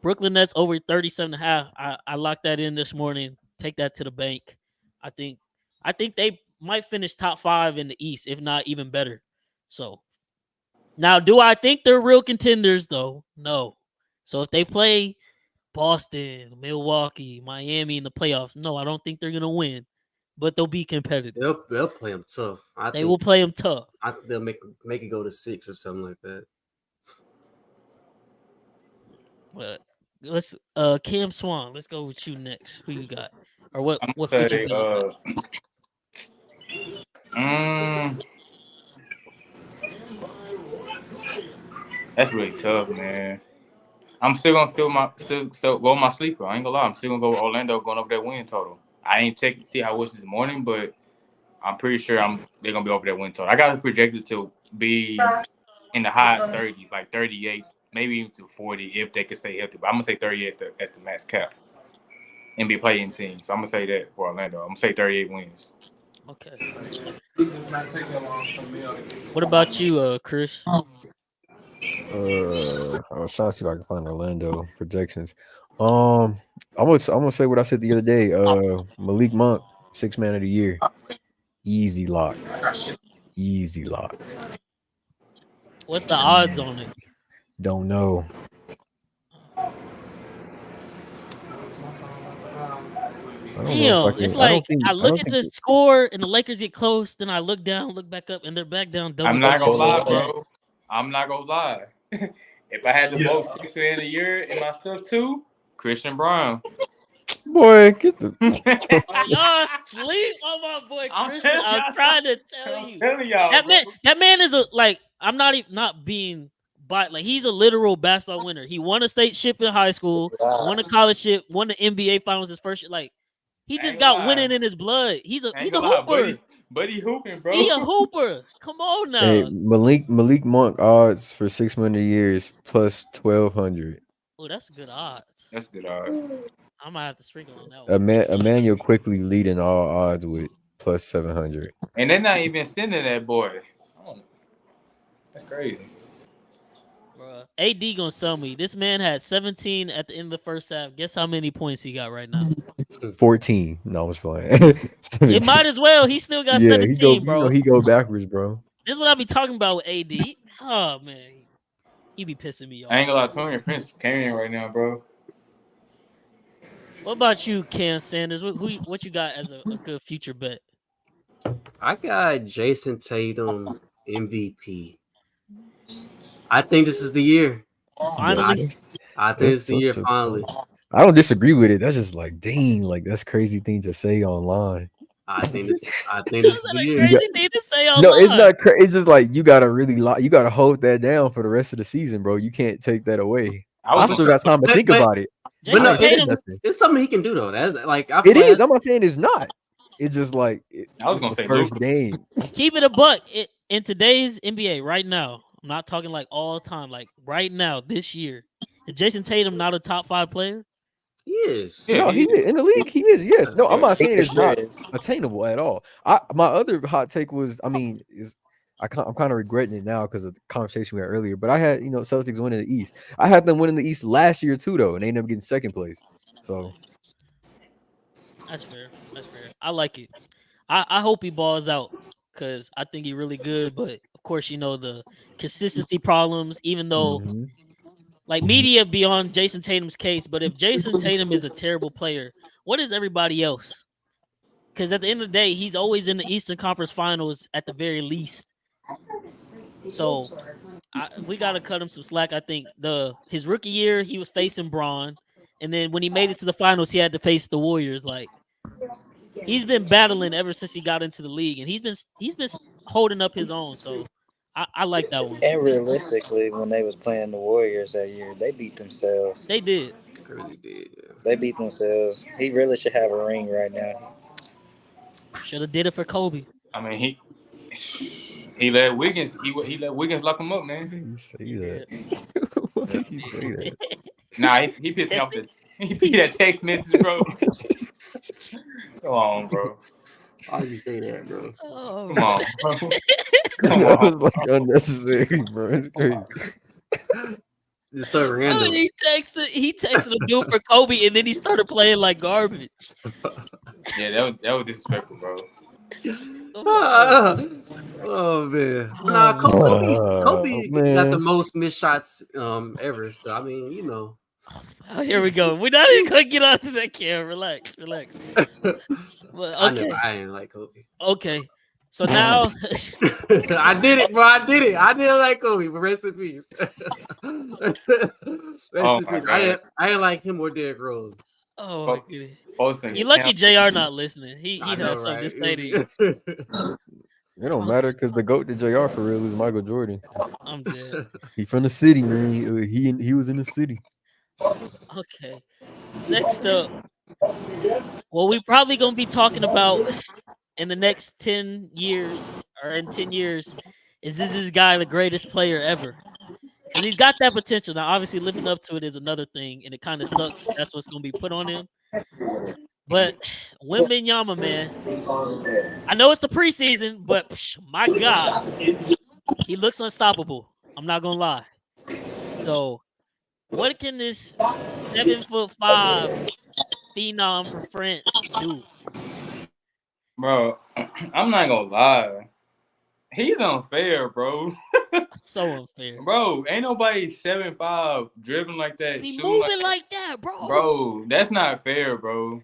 Brooklyn Nets over 37.5. I locked that in this morning. Take that to the bank. I think they might finish top 5 in the East, if not even better. So now, do I think they're real contenders though? No. So if they play Boston, Milwaukee, Miami in the playoffs, no, I don't think they're gonna win, but they'll be competitive. They'll play them tough. They will play them tough. I think they'll make it go to 6 or something like that. But let's Cam Swan. Let's go with you next. Who you got? Or what? I'm What gonna future say, that's really tough, man. I'm still gonna still go my sleeper. I ain't gonna lie. I'm still gonna go with Orlando going over that win total. I ain't checked to see how it was this morning, but I'm pretty sure they're gonna be over that win total. I got it projected to be in the high 30s, like 38, maybe even to 40 if they could stay healthy. But I'm gonna say 38 as the max cap and be a playing team. So I'm gonna say that for Orlando. I'm gonna say 38 wins. Okay. What about you, Chris? I was trying to see if I can find Orlando projections. I'm gonna say what I said the other day. Malik Monk, 6th man of the year. Easy lock. Easy lock. What's the odds on it? Don't know. Damn, it's like I look at the score and the Lakers get close, then I look down, look back up, and they're back down. I'm not gonna lie, bro. I'm not gonna lie. If I had the most 6th man of the year in my stuff too, Christian Brown. Boy, get the y'all sleep on my boy Christian. I'm trying to tell you. Y'all, that man is I'm not being but like he's a literal basketball winner. He won a state ship in high school, won a college ship, won the NBA finals his first year. Like he just got winning in his blood. He's a hooper. Buddy hooping, bro. He a hooper. Come on now. Hey, Malik Monk odds for 6 man of the year is plus 1,200. Oh, that's good odds. That's good odds. I might have to sprinkle on that one. Emmanuel quickly leading all odds with plus 700. And they're not even extending that boy. That's crazy. Bruh. AD gonna sell me. This man had 17 at the end of the first half. Guess how many points he got right now? 14. No, I was playing. It might as well. He still got 17, bro. He go backwards, bro. This is what I be talking about with AD. Oh man, he be pissing me off. I ain't gonna lie, Tony Prince carrying right now, bro. What about you, Cam Sanders? What you got as a good future bet? I got Jason Tatum MVP. I think this is the year. Finally, I think it's the year. Finally, I don't disagree with it. That's just like, dang, like that's crazy thing to say online. I think this is the year. Crazy thing to say online. No, it's not. It's just like you gotta you gotta hold that down for the rest of the season, bro. You can't take that away. I still got time to think about it. But no, it's something he can do though. That's like it is. I'm not saying it's not. It's just like I was gonna say first Luka. game. Keep it a buck. In today's NBA right now, I'm not talking like all time. Like right now, this year, is Jason Tatum not a top 5 player? He is. Yeah, no, he is. In the league. He is. Yes. No, I'm not saying it's not attainable at all. My other hot take was, I'm kind of regretting it now because of the conversation we had earlier. But I had, Celtics winning the East. I had them winning the East last year too, though, and they ended up getting 2nd place. So that's fair. I like it. I hope he balls out because I think he's really good. But of course, the consistency problems. Even though, like media be on Jason Tatum's case, but if Jason Tatum is a terrible player, what is everybody else? Because at the end of the day, he's always in the Eastern Conference Finals at the very least. So we got to cut him some slack. I think his rookie year, he was facing Braun. And then when he made it to the finals, he had to face the Warriors. Like he's been battling ever since he got into the league. And he's been holding up his own. So I like that one. And realistically, when they was playing the Warriors that year, they beat themselves. They did. I really did. Yeah. They beat themselves. He really should have a ring right now. Should have did it for Kobe. I mean, he let Wiggins he let Wiggins lock him up, man. You say that? Why did you say that? Nah, he pissed me off. That text message, bro. Come on, bro. Why did you say that, bro? Oh, Come on, bro. That was like unnecessary, bro. It's crazy. Just so random. I mean, he texted a dude for Kobe, and then he started playing like garbage. Yeah, that was disrespectful, bro. Oh man, nah, Kobe got the most missed shots ever. So I mean, you know. Oh, here we go. We're not even gonna get onto that, Cam. Relax. Well, okay. I didn't like Kobe. Okay. So now I did it, bro. I didn't like Kobe, but rest in peace. Rest in peace. I didn't like him or Derrick Rose. Oh my goodness. You lucky JR not listening. He has something to say to you. It don't matter because the GOAT to JR for real is Michael Jordan. I'm dead. He from the city, man. He was in the city. Okay. Next up, what we probably gonna be talking about in the next 10 years or in 10 years is this guy the greatest player ever? And he's got that potential. Now, obviously, living up to it is another thing, and it kind of sucks. That's what's gonna be put on him. But Wembanyama, man, I know it's the preseason, but my God, he looks unstoppable. I'm not gonna lie. So, what can this 7'5" phenom from France do? Bro, I'm not gonna lie. He's unfair, bro. So unfair. Bro, ain't nobody 7'5" dribbling like that. He moving like that, bro. Bro, that's not fair, bro.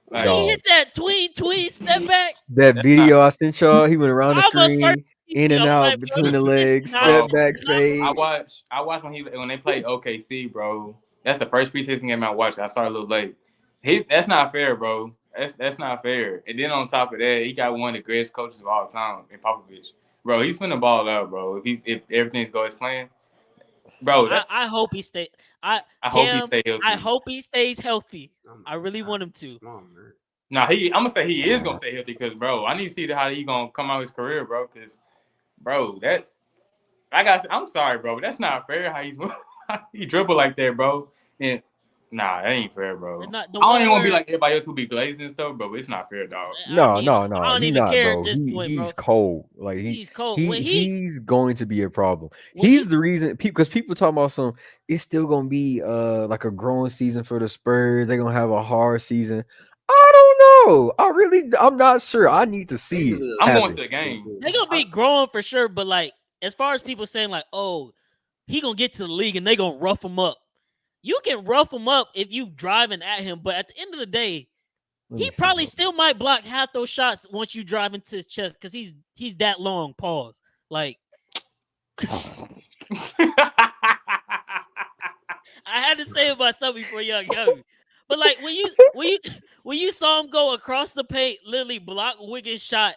Like, he hit that tween step back. That video I sent y'all, he went around the screen, in and out between the legs, step back, fade. I watched when they played OKC, bro. That's the first preseason game I watched. I started a little late. That's not fair, bro. That's not fair. And then on top of that, he got one of the greatest coaches of all time in Popovich. Bro, he's finna ball out, bro. If everything's going as planned, bro. I hope he stays. I hope he stays healthy. I hope he stays healthy. I really want him to. Nah, I'm gonna say he is gonna stay healthy because, bro, I need to see how he gonna come out his career, bro. Because, bro, I'm sorry, bro, but that's not fair. How he dribble like that, bro. And nah, that ain't fair, bro. I don't even want to be like everybody else who be glazing and stuff, bro. But it's not fair, dog. No. I don't even care at this point, bro. He's cold. Like he's cold. He's going to be a problem. He's the reason because people talking about it's still gonna be like a growing season for the Spurs. They're gonna have a hard season. I don't know. I'm not sure. I need to see it. I'm going to the game. They're gonna be growing for sure, but like as far as people saying like, oh, he gonna get to the league and they gonna rough him up. You can rough him up if you driving at him, but at the end of the day, he probably still might block half those shots once you drive into his chest because he's that long. Pause. Like I had to say it myself before y'all go. But like when you saw him go across the paint, literally block Wiggins' shot,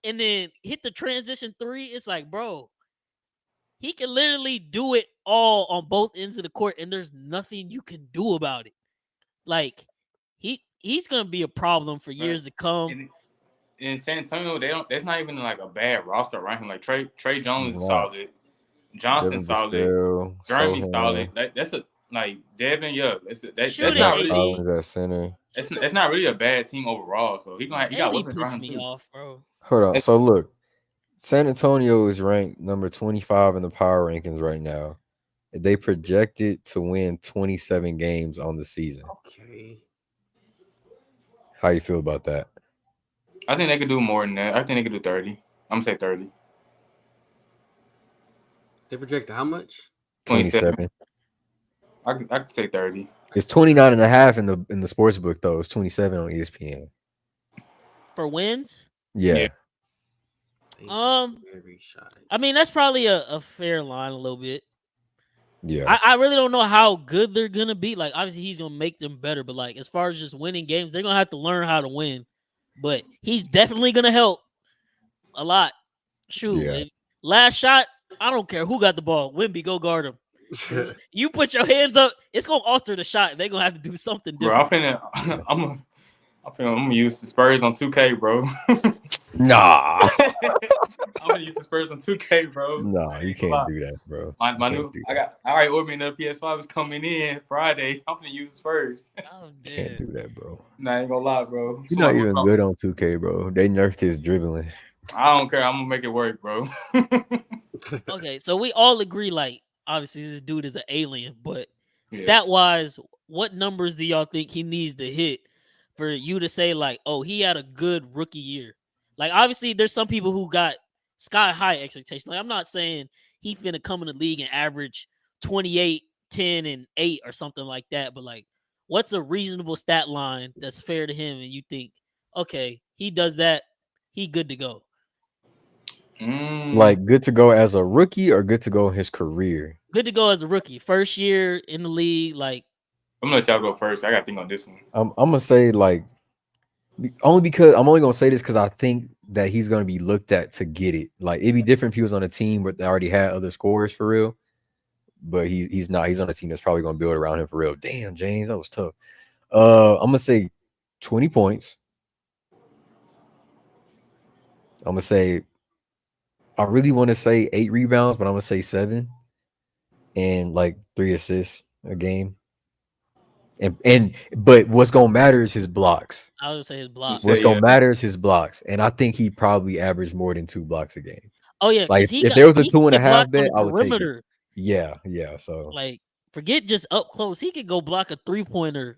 and then hit the transition three, it's like, bro, he can literally do it all on both ends of the court, and there's nothing you can do about it. Like he's gonna be a problem for years to come. In San Antonio, that's not even like a bad roster around him. Like Trey Jones is solid, Johnson solid, Jeremy solid. That's a like Devin, that's not really that center. It's not really a bad team overall. So he got piss me off, bro. Hold on. So look, San Antonio is ranked number 25 in the power rankings right now. They projected to win 27 games on the season. Okay. How you feel about that? I think they could do more than that. I think they could do 30. I'm gonna say 30. They project how much? 27. I could say 30. It's 29 and a half in the sports book though. It's 27 on ESPN. For wins? Yeah. I mean that's probably a fair line a little bit. Yeah. I really don't know how good they're gonna be. Like obviously he's gonna make them better, but like as far as just winning games, they're gonna have to learn how to win. But he's definitely gonna help a lot. Shoot, last shot I don't care who got the ball. Wimby, go guard him. You put your hands up, it's gonna alter the shot. They're gonna have to do something different. Bro, I'm gonna use the Spurs on 2K, bro. Nah. I'm gonna use the Spurs on 2K, bro. Nah, you can't do that, bro. I already ordered me another PS5 is coming in Friday. I'm gonna use the Spurs. Oh, can't do that, bro. Nah, I ain't gonna lie, bro. You're not even good on 2K, bro. They nerfed his dribbling. I don't care. I'm gonna make it work, bro. Okay, so we all agree, like, obviously this dude is an alien, but stat wise, what numbers do y'all think he needs to hit for you to say, like, oh, he had a good rookie year? Like, obviously, there's some people who got sky high expectations. Like, I'm not saying he finna come in the league and average 28, 10, and 8 or something like that, but like, what's a reasonable stat line that's fair to him? And you think, okay, he does that, he good to go. Like good to go as a rookie or good to go in his career? Good to go as a rookie. First year in the league. Like, I'm gonna let y'all go first. I gotta think on this one. I'm gonna say like only gonna say this because I think that he's gonna be looked at to get it. Like it'd be different if he was on a team but they already had other scorers for real. But he's not. He's on a team that's probably gonna build around him for real. Damn, James, that was tough. I'm gonna say 20 points. I'm gonna say I really want to say 8 rebounds, but I'm gonna say 7 and like 3 assists a game. But what's gonna matter is his blocks. I would say his blocks. What's gonna matter is his blocks, and I think he probably averaged more than 2 blocks a game. Oh yeah, like if there was a 2.5 bet, I would take it. Yeah. So like, forget just up close. He could go block a 3-pointer.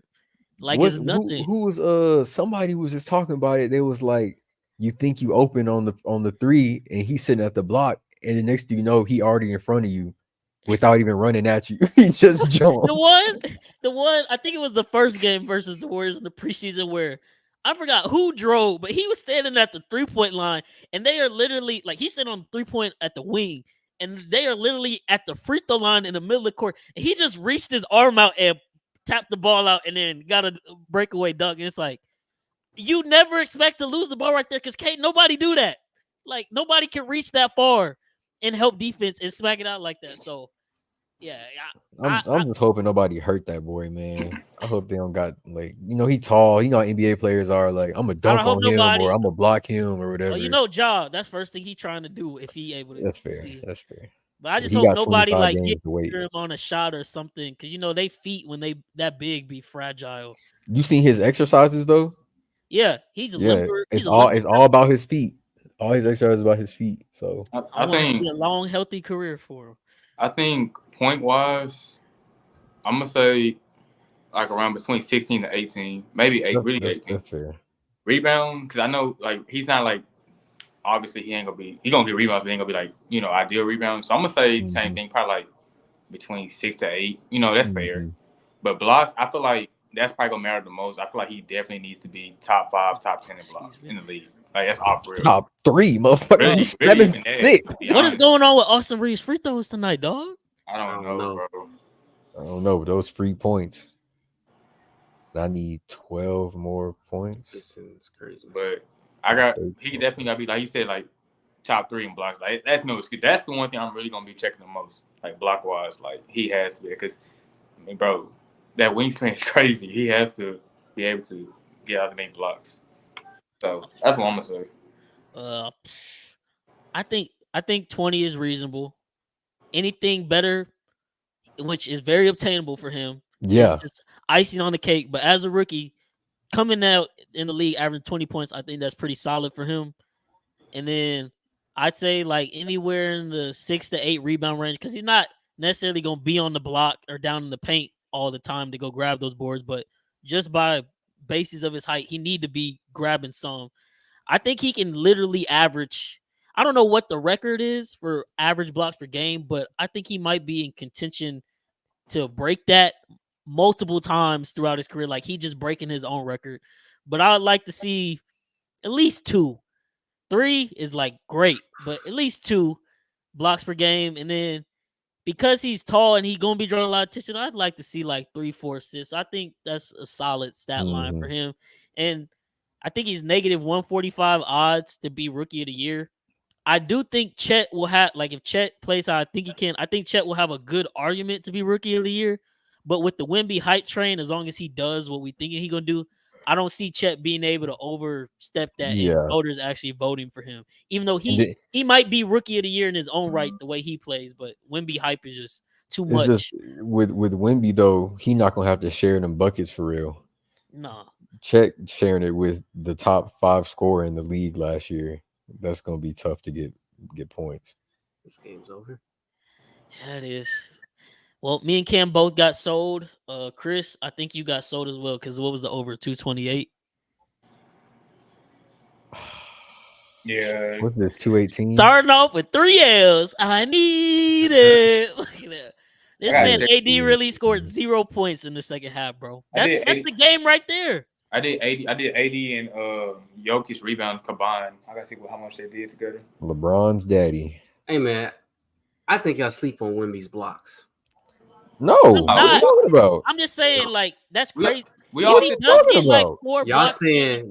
Like it's nothing. Who was somebody was just talking about it. They was like, you think you open on the 3, and he's sitting at the block, and the next thing you know, he already in front of you without even running at you. He just jumped. The one, I think it was the first game versus the Warriors in the preseason where I forgot who drove, but he was standing at the 3-point line, and they are literally like he's sitting on the 3-point at the wing, and they are literally at the free throw line in the middle of the court. And he just reached his arm out and tapped the ball out, and then got a breakaway dunk. And it's like, you never expect to lose the ball right there because can't nobody do that. Like nobody can reach that far and help defense and smack it out like that. So yeah, I'm just hoping nobody hurt that boy, man. I hope they don't got like he tall. You know how NBA players are like I'm a dunk on him or I'm a block him or whatever. Ja, that's first thing he's trying to do if he able to. That's fair. That's fair. But I just hope nobody like get him on a shot or something because they feet when they that big be fragile. You seen his exercises though? Yeah, he's a limber. It's all about his feet. All his exercises about his feet. So I want to see a long, healthy career for him. I think point wise, I'm gonna say like around between 16 to 18, maybe 18. That's fair. Rebound, because I know like he's not like obviously he gonna get rebounds, but he ain't gonna be like ideal rebound. So I'm gonna say same thing, probably like between 6 to 8. That's fair. But blocks, I feel like that's probably gonna matter the most. I feel like he definitely needs to be top 5, top 10 in blocks in the league. Like that's off real. Top 3, motherfucker. Really 7-6. What is going on with Austin Reeves free throws tonight, dog? I don't know, bro. I don't know, but those free points. I need 12 more points. This is crazy. But he definitely gotta be like you said, like top 3 in blocks. Like that's no excuse. That's the one thing I'm really gonna be checking the most. Like block wise, like he has to be because bro, that wingspan is crazy. He has to be able to get out the main blocks. So that's what I'm gonna say. I think 20 is reasonable. Anything better, which is very obtainable for him. Yeah, just icing on the cake. But as a rookie, coming out in the league averaging 20 points, I think that's pretty solid for him. And then I'd say like anywhere in the 6 to 8 rebound range because he's not necessarily gonna be on the block or down in the paint all the time to go grab those boards, but just by basis of his height, he need to be grabbing some. I think he can literally average. I don't know what the record is for average blocks per game, but I think he might be in contention to break that multiple times throughout his career. Like he just breaking his own record. But I would like to see at least 2. 3 is like great, but at least 2 blocks per game. And then because he's tall and he's going to be drawing a lot of attention, I'd like to see like 3-4 assists. I think that's a solid stat line for him. And I think he's negative 145 odds to be rookie of the year. I do think Chet will have, like, if Chet plays how I think he can, I think Chet will have a good argument to be rookie of the year. But with the Wemby hype train, as long as he does what we think he gonna do, I don't see Chet being able to overstep that and voters actually voting for him. Even though he might be rookie of the year in his own right, the way he plays, but Wemby hype is just too much. It's just with Wemby though, he not gonna have to share them buckets for real. No. Chet sharing it with the top 5 scorer in the league last year. That's gonna be tough to get points. This game's over. Yeah, it is. Well, me and Cam both got sold. Chris, I think you got sold as well, because what was the over 228? Yeah. What's this, 218? Starting off with 3 L's. I need it. Look at that. This man AD really scored 0 points in the second half, bro. That's the game right there. I did AD and Jokic rebounds combined. I gotta see how much they did together. LeBron's daddy. Hey man, I think y'all sleep on Wemby's blocks. No, what are you talking about? I'm just saying, like, that's crazy. We all does get like 4 y'all saying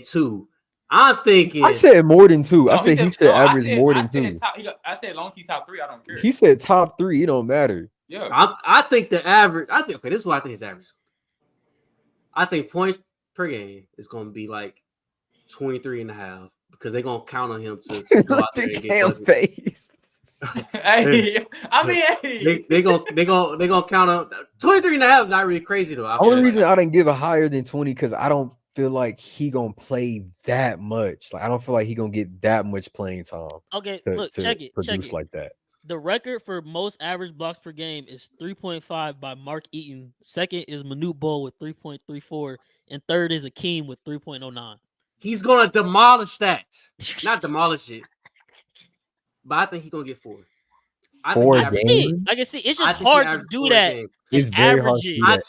2. I'm thinking. I said more than 2. No, I said he should average more than 2. I said as long as he top 3, I don't care. He said top 3. It don't matter. Yeah, I think the average. Okay, this is what I think is average. I think points per game is going to be like 23.5 because they're going to count on him to go out there and get face. Hey, I mean, they're gonna count on 23.5. Not really crazy though. Only reason I didn't give a higher than 20 because I don't feel like he gonna play that much. Like I don't feel like he gonna get that much playing time. Okay, look, check it. Produce like that. The record for most average blocks per game is 3.5 by Mark Eaton. Second is Manute Bol with 3.34, and third is Akeem with 3.09. He's gonna demolish that. Not demolish it. But I think he's gonna get 4. 4 games? I can see it's just hard to do that. It's very hard to do that.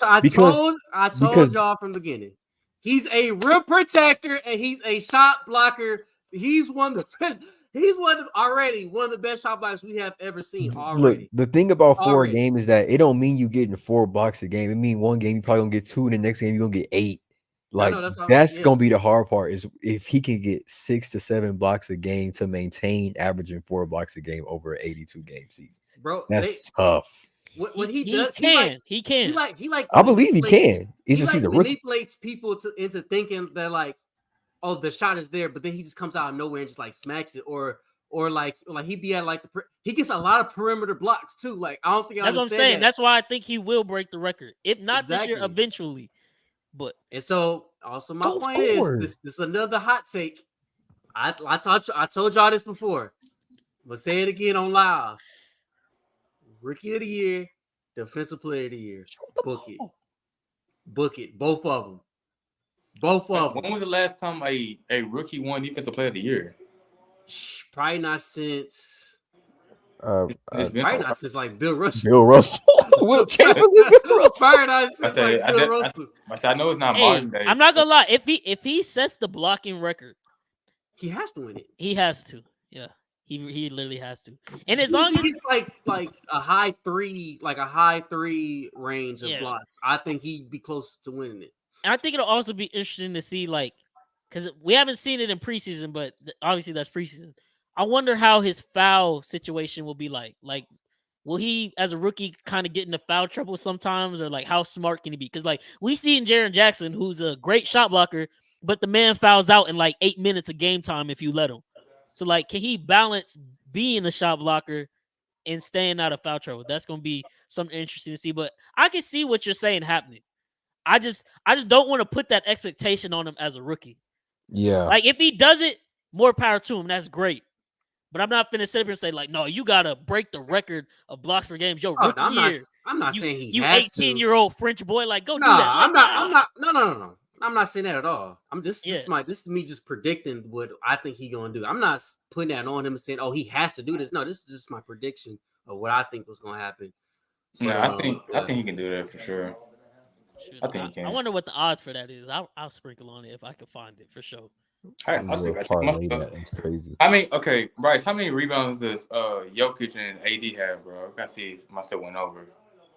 I told y'all from the beginning. He's a rim protector and he's a shot blocker. He's one of the best. He's one of the best shot blockers we have ever seen already. Look, the thing about 4 games is that it don't mean you getting 4 blocks a game. It mean one game you probably gonna get 2, and the next game you're gonna get 8. Like that's gonna be the hard part is if he can get 6 to 7 blocks a game to maintain averaging 4 blocks a game over an 82 game season. Bro, that's tough. When he does, he can. I believe he can. He's a rookie. Manipulates people into thinking that like, oh, the shot is there, but then he just comes out of nowhere and just like smacks it, or like he be at like he gets a lot of perimeter blocks too. Like I don't think that's what I'm saying. That's why I think he will break the record, if not this year, eventually. But and so also my point is this is another hot take. I told y'all this before, but say it again on live. Rookie of the year, defensive player of the year. Book it. Both of them. When was the last time a rookie won defensive player of the year? Probably not since. Probably not since like Bill Russell. Will Chamberlain. Bill Russell. Probably not since Bill Russell. I know it's not modern day. I'm not gonna lie. If he sets the blocking record, he has to win it. He has to. Yeah, he literally has to. And as long as he's like a high 3 range of blocks, I think he'd be close to winning it. And I think it'll also be interesting to see because we haven't seen it in preseason, but obviously that's preseason. I wonder how his foul situation will be like. Like, will he, as a rookie, kind of get into foul trouble sometimes, or like how smart can he be? Because like we see in Jaren Jackson, who's a great shot blocker, but the man fouls out in like 8 minutes of game time if you let him. So like, can he balance being a shot blocker and staying out of foul trouble? That's gonna be something interesting to see. But I can see what you're saying happening. I just don't want to put that expectation on him as a rookie. Yeah. Like if he does it, more power to him. That's great. But I'm not finna sit up here and say like, no, you gotta break the record of blocks per game. Yo, rookie year. I'm not saying he you has 18-year-old French boy, like go do that. No. I'm not saying that at all. This is me just predicting what I think he's gonna do. I'm not putting that on him and saying, oh, he has to do this. No, this is just my prediction of what I think was gonna happen. Yeah, I think he can do that for sure. I think he can. I wonder what the odds for that is. I'll sprinkle on it if I can find it for sure. That's crazy. I mean, okay, Bryce, how many rebounds does Jokic and AD have, bro? I gotta see if myself went over.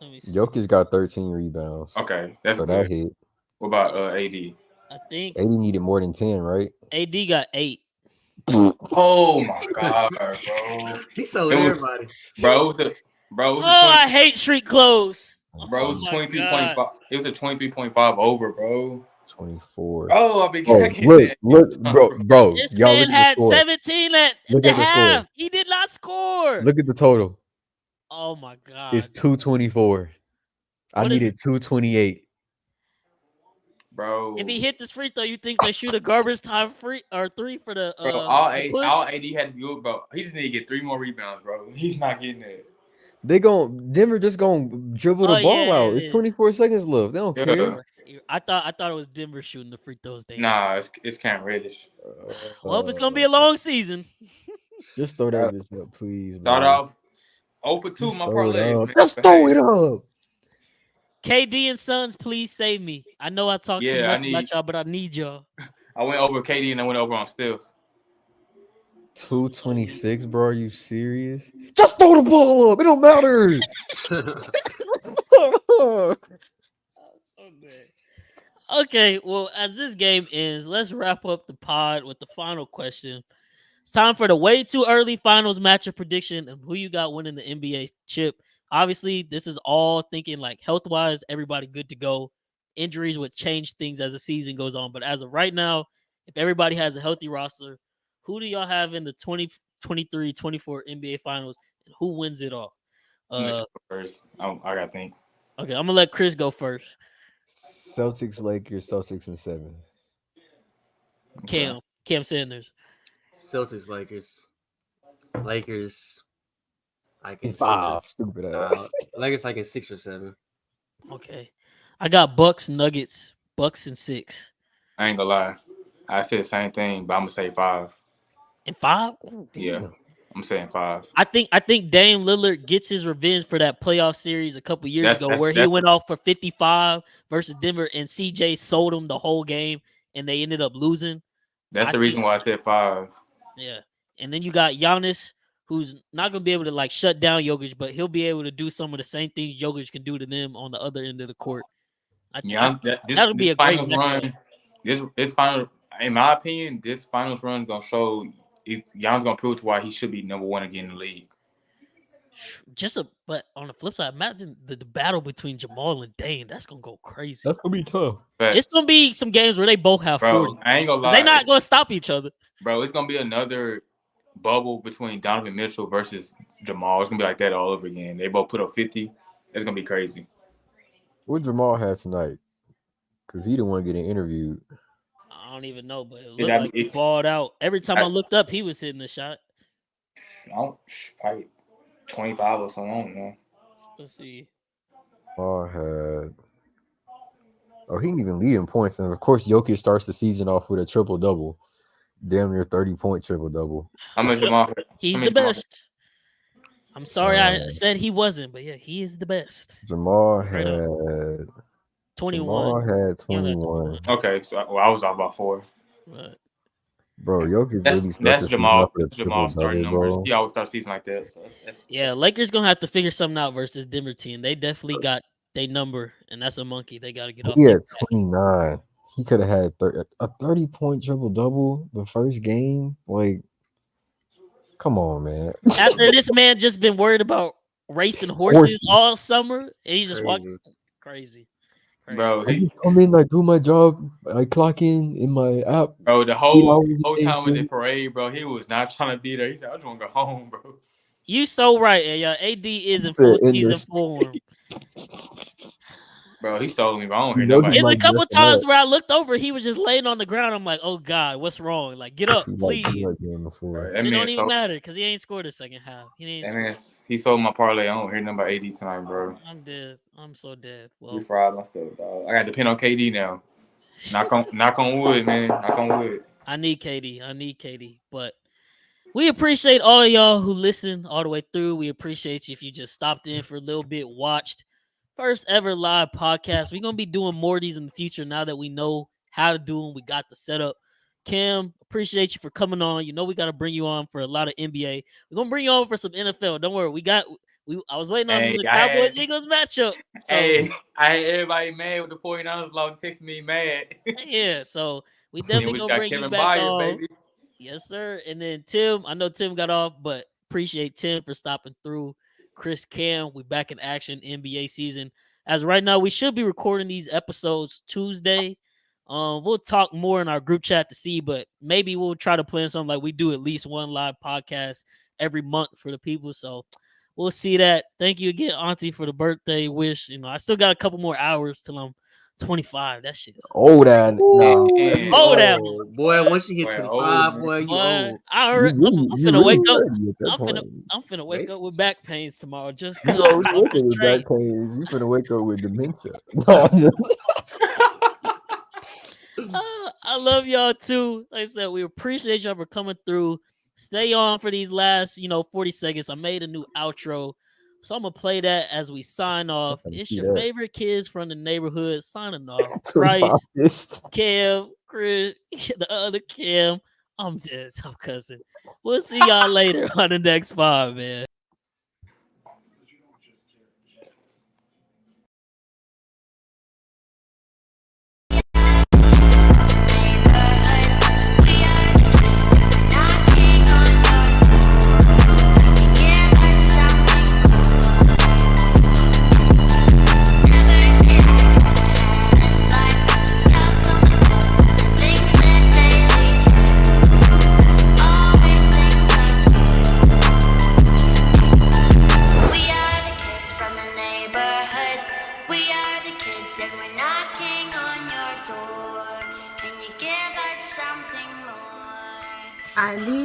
Jokic got 13 rebounds. Okay, that's so good. That hit. What about AD? I think AD needed more than 10, right? AD got 8. Oh my god, bro! He sold It was, everybody. bro. It was a I hate street clothes. Bro, it was 23.5. It was a 23.5 over, bro. 24. Oh, I've been look, bro. This Y'all man look at the had score. 17 at Look the at the half. score. He did not score. Look at the total. Oh my god. It's 224. I needed 228. Bro. If he hit this free throw, you think they shoot a garbage time free or 3 for the bro, all AD had to do, bro. He just need to get 3 more rebounds, bro. He's not getting it. Denver just gonna dribble the ball out. It's 24 seconds left. They don't care. I thought it was Denver shooting the free throws. Nah, it's Cam Reddish. Well, it's gonna be a long season. Just throw that bitch up, please. Start bro. off 0 for 2. My parlay. Just throw it up. KD and Suns, please save me. I know I talk too much about y'all, but I need y'all. I went over KD and I went over on Steph. 226, bro. Are you serious? Just throw the ball up. It don't matter. So good. Okay, well, as this game ends, let's wrap up the pod with the final question. It's time for the way too early finals matchup prediction and who you got winning the NBA chip. Obviously, this is all thinking like health-wise, everybody good to go. Injuries would change things as the season goes on. But as of right now, if everybody has a healthy roster, who do y'all have in the 2023-24 NBA Finals, and who wins it all? First, I gotta think. Okay, I'm gonna let Chris go first. Celtics, Lakers, Celtics in 7. Cam Sanders. Celtics, Lakers. I can 5. Stupid ass. Lakers like in 6 or 7. Okay, I got Bucks, Nuggets, Bucks in 6. I ain't gonna lie, I said the same thing, but I'm gonna say 5. And 5? Ooh, yeah, I'm saying 5. I think Dame Lillard gets his revenge for that playoff series a couple years ago where he went off for 55 versus Denver and CJ sold him the whole game and they ended up losing. That's the reason why I said 5. Yeah. And then you got Giannis, who's not going to be able to like shut down Jokic, but he'll be able to do some of the same things Jokic can do to them on the other end of the court. That'll be a great matchup. This final, in my opinion, this finals run is going to show Giannis gonna prove to why he should be number 1 again in the league. But on the flip side, imagine the battle between Jamal and Dame. That's gonna go crazy. That's gonna be tough. But, it's gonna be some games where they both have 40. I ain't gonna lie. They're not gonna stop each other. Bro, it's gonna be another bubble between Donovan Mitchell versus Jamal. It's gonna be like that all over again. They both put up 50. It's gonna be crazy. What Jamal had tonight? Because he didn't want to get interviewed. I don't even know, but it looked like he balled out. Every time I looked up, he was hitting the shot. Probably 25 or something. I don't know. Let's see. He didn't even lead in points. And of course, Jokic starts the season off with a triple-double. Damn near 30-point triple-double. I'm a Jamal. He's the best. I'm sorry I said he wasn't, but yeah, he is the best. Jamal had 21. Okay, so I was off by 4. Right. Bro, Jokic that's Jamal starting numbers. He always starts season like that. So yeah, Lakers gonna have to figure something out versus Denver team. They definitely got their number, and that's a monkey. They got to get off. Yeah, 29. He could have had a 30-point triple-double the first game. Like, come on, man. After this man just been worried about racing horses all summer, and he's just walking crazy. Bro, I just come in, I do my job, I clock in my app. Bro, the whole time with the parade, bro, he was not trying to be there. He said, I just want to go home, bro. You so right, and AD is in full season form. Bro, he stole me, but I don't hear nobody. There's a couple times where I looked over, he was just laying on the ground. I'm like, oh God, what's wrong? Like, get up, please. It don't even matter because he ain't scored the second half. He sold my parlay. I don't hear nothing about AD tonight, bro. I'm dead. I'm so dead. Well, you fried my stuff, dog. I got to depend on KD now. Knock on wood, man. Knock on wood. I need KD. But we appreciate all of y'all who listened all the way through. We appreciate you if you just stopped in for a little bit, watched. First ever live podcast. We're going to be doing more of these in the future now that we know how to do them. We got the setup. Cam, appreciate you for coming on. You know we got to bring you on for a lot of NBA. We're going to bring you on for some NFL. Don't worry. I was waiting on the Cowboys-Eagles matchup. So, I had everybody mad with the 49ers law. Text me mad. Yeah, so we definitely going to bring Kevin you back Byard, on. baby. Yes, sir. And then Tim, I know Tim got off, but appreciate Tim for stopping through. Chris Cam, we back in action NBA season. As right now, we should be recording these episodes Tuesday. We'll talk more in our group chat to see, but maybe we'll try to plan something like we do at least one live podcast every month for the people. So we'll see that. Thank you again, Auntie, for the birthday wish. You know, I still got a couple more hours till I'm 25. That shit's old and no. old that boy. Once you get 25, boy, you old. I'm finna wake up. I'm finna wake up with back pains tomorrow just because you with back pains. You finna wake up with dementia. No, I'm just... I love y'all too. Like I said, we appreciate y'all for coming through. Stay on for these last, 40 seconds. I made a new outro, so I'm gonna play that as we sign off. It's your favorite kids from the neighborhood signing off. Bryce, Cam, Chris, the other Cam. I'm dead. I'm cussing. We'll see y'all later on the next pod, man. I need